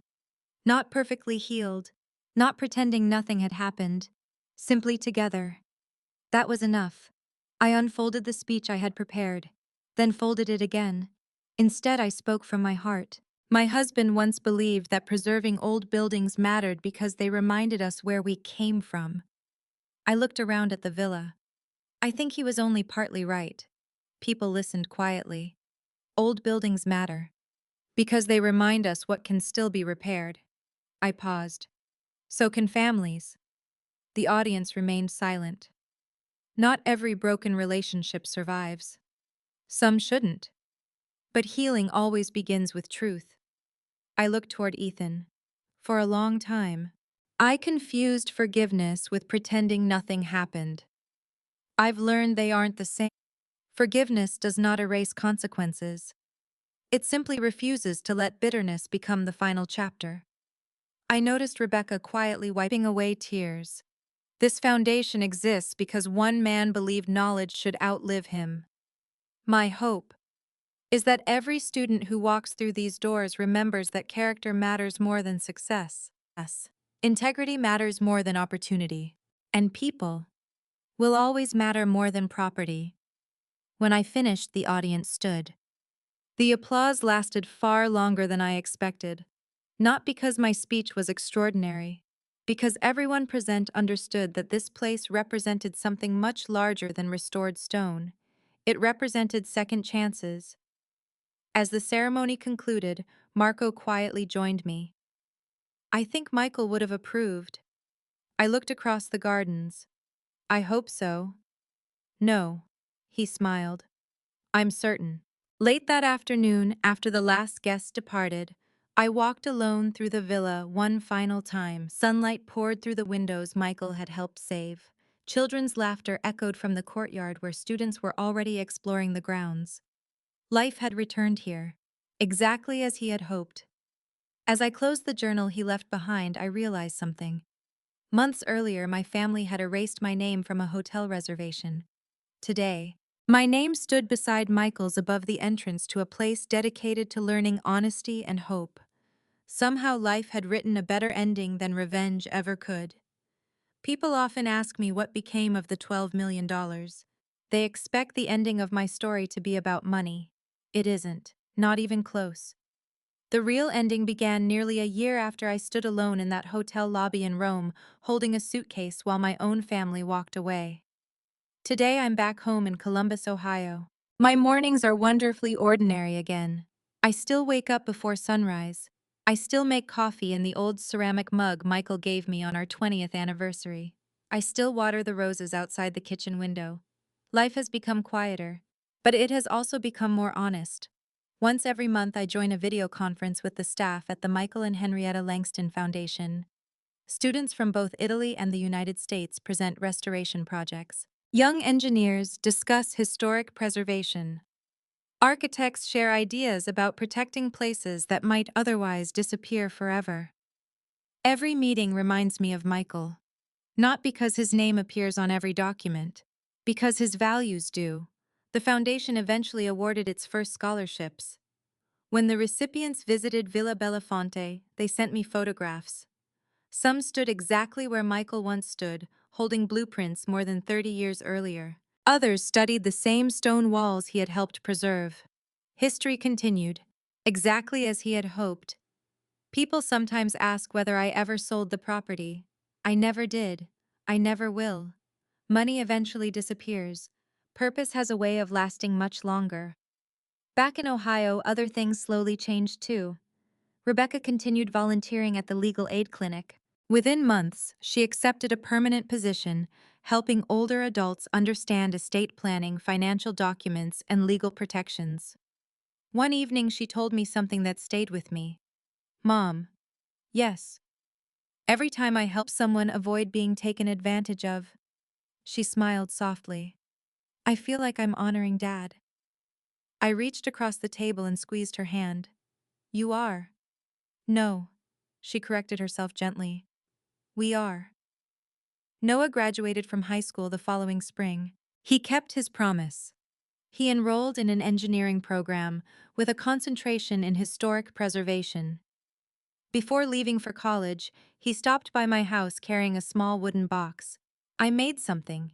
Not perfectly healed, not pretending nothing had happened, simply together. That was enough. I unfolded the speech I had prepared, then folded it again. Instead, I spoke from my heart. My husband once believed that preserving old buildings mattered because they reminded us where we came from. I looked around at the villa. I think he was only partly right. People listened quietly. Old buildings matter because they remind us what can still be repaired. I paused. So can families. The audience remained silent. Not every broken relationship survives. Some shouldn't. But healing always begins with truth. I looked toward Ethan. For a long time, I confused forgiveness with pretending nothing happened. I've learned they aren't the same. Forgiveness does not erase consequences. It simply refuses to let bitterness become the final chapter. I noticed Rebecca quietly wiping away tears. This foundation exists because one man believed knowledge should outlive him. My hope is that every student who walks through these doors remembers that character matters more than success. Yes. Integrity matters more than opportunity. And people will always matter more than property. When I finished, the audience stood. The applause lasted far longer than I expected. Not because my speech was extraordinary, because everyone present understood that this place represented something much larger than restored stone. It represented second chances. As the ceremony concluded, Marco quietly joined me. I think Michael would have approved. I looked across the gardens. I hope so. No. He smiled. I'm certain. Late that afternoon, after the last guest departed, I walked alone through the villa one final time. Sunlight poured through the windows Michael had helped save. Children's laughter echoed from the courtyard where students were already exploring the grounds. Life had returned here, exactly as he had hoped. As I closed the journal he left behind, I realized something. Months earlier, my family had erased my name from a hotel reservation. Today, my name stood beside Michael's above the entrance to a place dedicated to learning honesty and hope. Somehow life had written a better ending than revenge ever could. People often ask me what became of the $12 million. They expect the ending of my story to be about money. It isn't, not even close. The real ending began nearly a year after I stood alone in that hotel lobby in Rome, holding a suitcase while my own family walked away. Today I'm back home in Columbus, Ohio. My mornings are wonderfully ordinary again. I still wake up before sunrise. I still make coffee in the old ceramic mug Michael gave me on our 20th anniversary. I still water the roses outside the kitchen window. Life has become quieter, but it has also become more honest. Once every month I join a video conference with the staff at the Michael and Henrietta Langston Foundation. Students from both Italy and the United States present restoration projects. Young engineers discuss historic preservation. Architects share ideas about protecting places that might otherwise disappear forever. Every meeting reminds me of Michael. Not because his name appears on every document, because his values do. The foundation eventually awarded its first scholarships. When the recipients visited Villa Belafonte, they sent me photographs. Some stood exactly where Michael once stood, holding blueprints more than 30 years earlier. Others studied the same stone walls he had helped preserve. History continued, exactly as he had hoped. People sometimes ask whether I ever sold the property. I never did. I never will. Money eventually disappears. Purpose has a way of lasting much longer. Back in Ohio, other things slowly changed too. Rebecca continued volunteering at the legal aid clinic. Within months, she accepted a permanent position, helping older adults understand estate planning, financial documents, and legal protections. One evening, she told me something that stayed with me. Mom. Yes. Every time I help someone avoid being taken advantage of, she smiled softly. I feel like I'm honoring Dad. I reached across the table and squeezed her hand. You are. No. She corrected herself gently. We are. Noah graduated from high school the following spring. He kept his promise. He enrolled in an engineering program with a concentration in historic preservation. Before leaving for college, he stopped by my house carrying a small wooden box. I made something.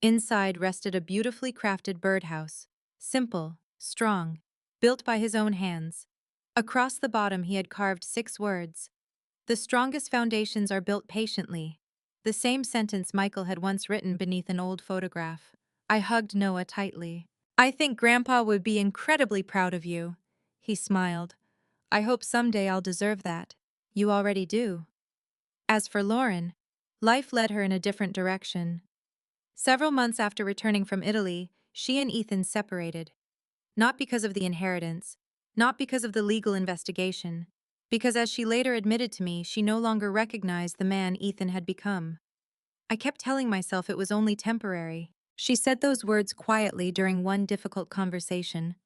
Inside rested a beautifully crafted birdhouse. Simple, strong, built by his own hands. Across the bottom he had carved 6 words. The strongest foundations are built patiently. The same sentence Michael had once written beneath an old photograph. I hugged Noah tightly. I think Grandpa would be incredibly proud of you. He smiled. I hope someday I'll deserve that. You already do. As for Lauren, life led her in a different direction. Several months after returning from Italy, she and Ethan separated. Not because of the inheritance, not because of the legal investigation, because as she later admitted to me, she no longer recognized the man Ethan had become. I kept telling myself it was only temporary. She said those words quietly during one difficult conversation.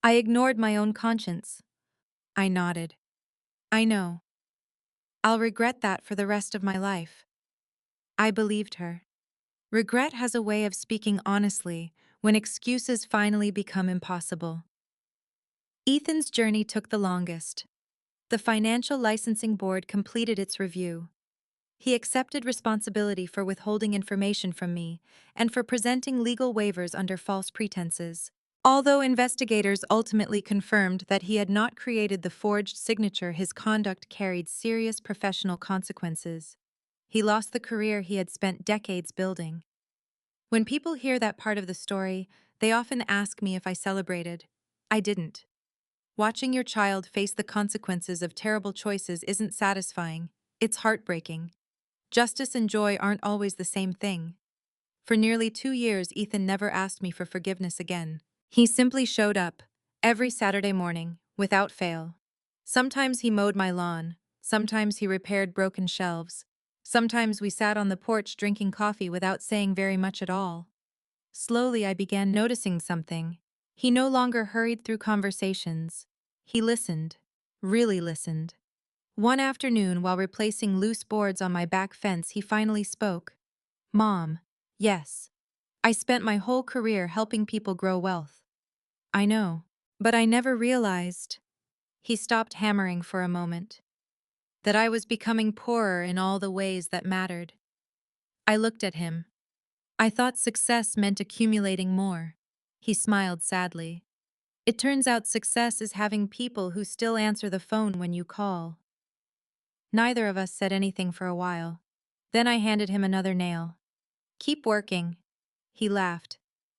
I ignored my own conscience. I nodded. I know. I'll regret that for the rest of my life. I believed her. Regret has a way of speaking honestly when excuses finally become impossible. Ethan's journey took the longest. The Financial Licensing Board completed its review. He accepted responsibility for withholding information from me and for presenting legal waivers under false pretenses. Although investigators ultimately confirmed that he had not created the forged signature, his conduct carried serious professional consequences. He lost the career he had spent decades building. When people hear that part of the story, they often ask me if I celebrated. I didn't. Watching your child face the consequences of terrible choices isn't satisfying, It's heartbreaking. Justice and joy aren't always the same thing. For nearly 2 years, Ethan never asked me for forgiveness again. He simply showed up, every Saturday morning, without fail. Sometimes he mowed my lawn, sometimes he repaired broken shelves, sometimes we sat on the porch drinking coffee without saying very much at all. Slowly, I began noticing something. He no longer hurried through conversations. He listened, really listened. One afternoon, while replacing loose boards on my back fence, he finally spoke. Mom, yes. I spent my whole career helping people grow wealth. I know. But I never realized. He stopped hammering for a moment. That I was becoming poorer in all the ways that mattered. I looked at him. I thought success meant accumulating more. He smiled sadly. It turns out success is having people who still answer the phone when you call. Neither of us said anything for a while. Then I handed him another nail. Keep working. He laughed.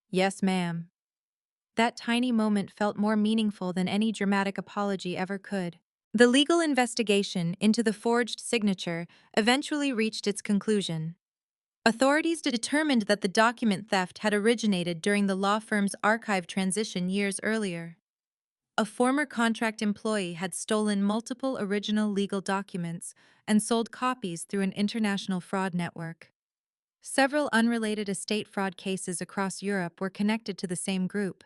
Yes, ma'am. That tiny moment felt more meaningful than any dramatic apology ever could. The legal investigation into the forged signature eventually reached its conclusion. Authorities determined that the document theft had originated during the law firm's archive transition years earlier. A former contract employee had stolen multiple original legal documents and sold copies through an international fraud network. Several unrelated estate fraud cases across Europe were connected to the same group.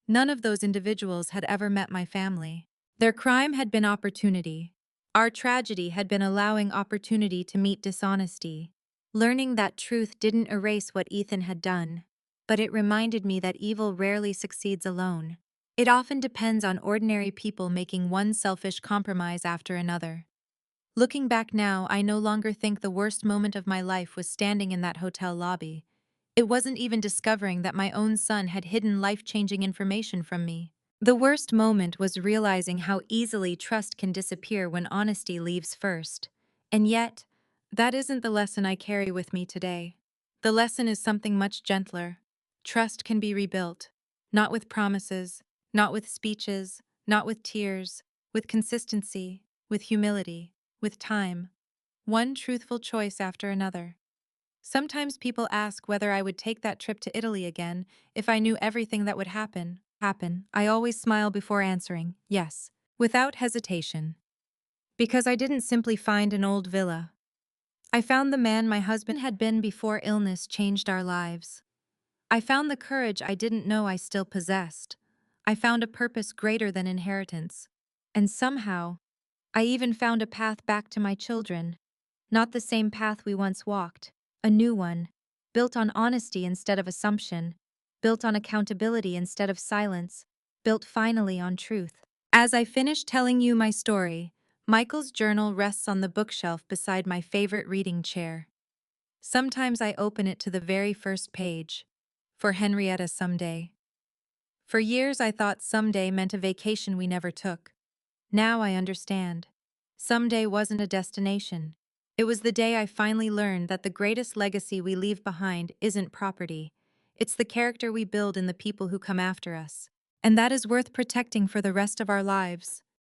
None of those individuals had ever met my family. Their crime had been opportunity. Our tragedy had been allowing opportunity to meet dishonesty. Learning that truth didn't erase what Ethan had done, but it reminded me that evil rarely succeeds alone. It often depends on ordinary people making one selfish compromise after another. Looking back now, I no longer think the worst moment of my life was standing in that hotel lobby. It wasn't even discovering that my own son had hidden life-changing information from me. The worst moment was realizing how easily trust can disappear when honesty leaves first. And yet, that isn't the lesson I carry with me today. The lesson is something much gentler. Trust can be rebuilt. Not with promises, not with speeches, not with tears, with consistency, with humility, with time. One truthful choice after another. Sometimes people ask whether I would take that trip to Italy again if I knew everything that would happen. I always smile before answering, yes, without hesitation. Because I didn't simply find an old villa. I found the man my husband had been before illness changed our lives. I found the courage I didn't know I still possessed. I found a purpose greater than inheritance. And somehow, I even found a path back to my children. Not the same path we once walked, a new one, built on honesty instead of assumption, built on accountability instead of silence, built finally on truth. As I finish telling you my story, Michael's journal rests on the bookshelf beside my favorite reading chair. Sometimes I open it to the very first page. For Henrietta someday. For years I thought someday meant a vacation we never took. Now I understand. Someday wasn't a destination. It was the day I finally learned that the greatest legacy we leave behind isn't property. It's the character we build in the people who come after us. And that is worth protecting for the rest of our lives.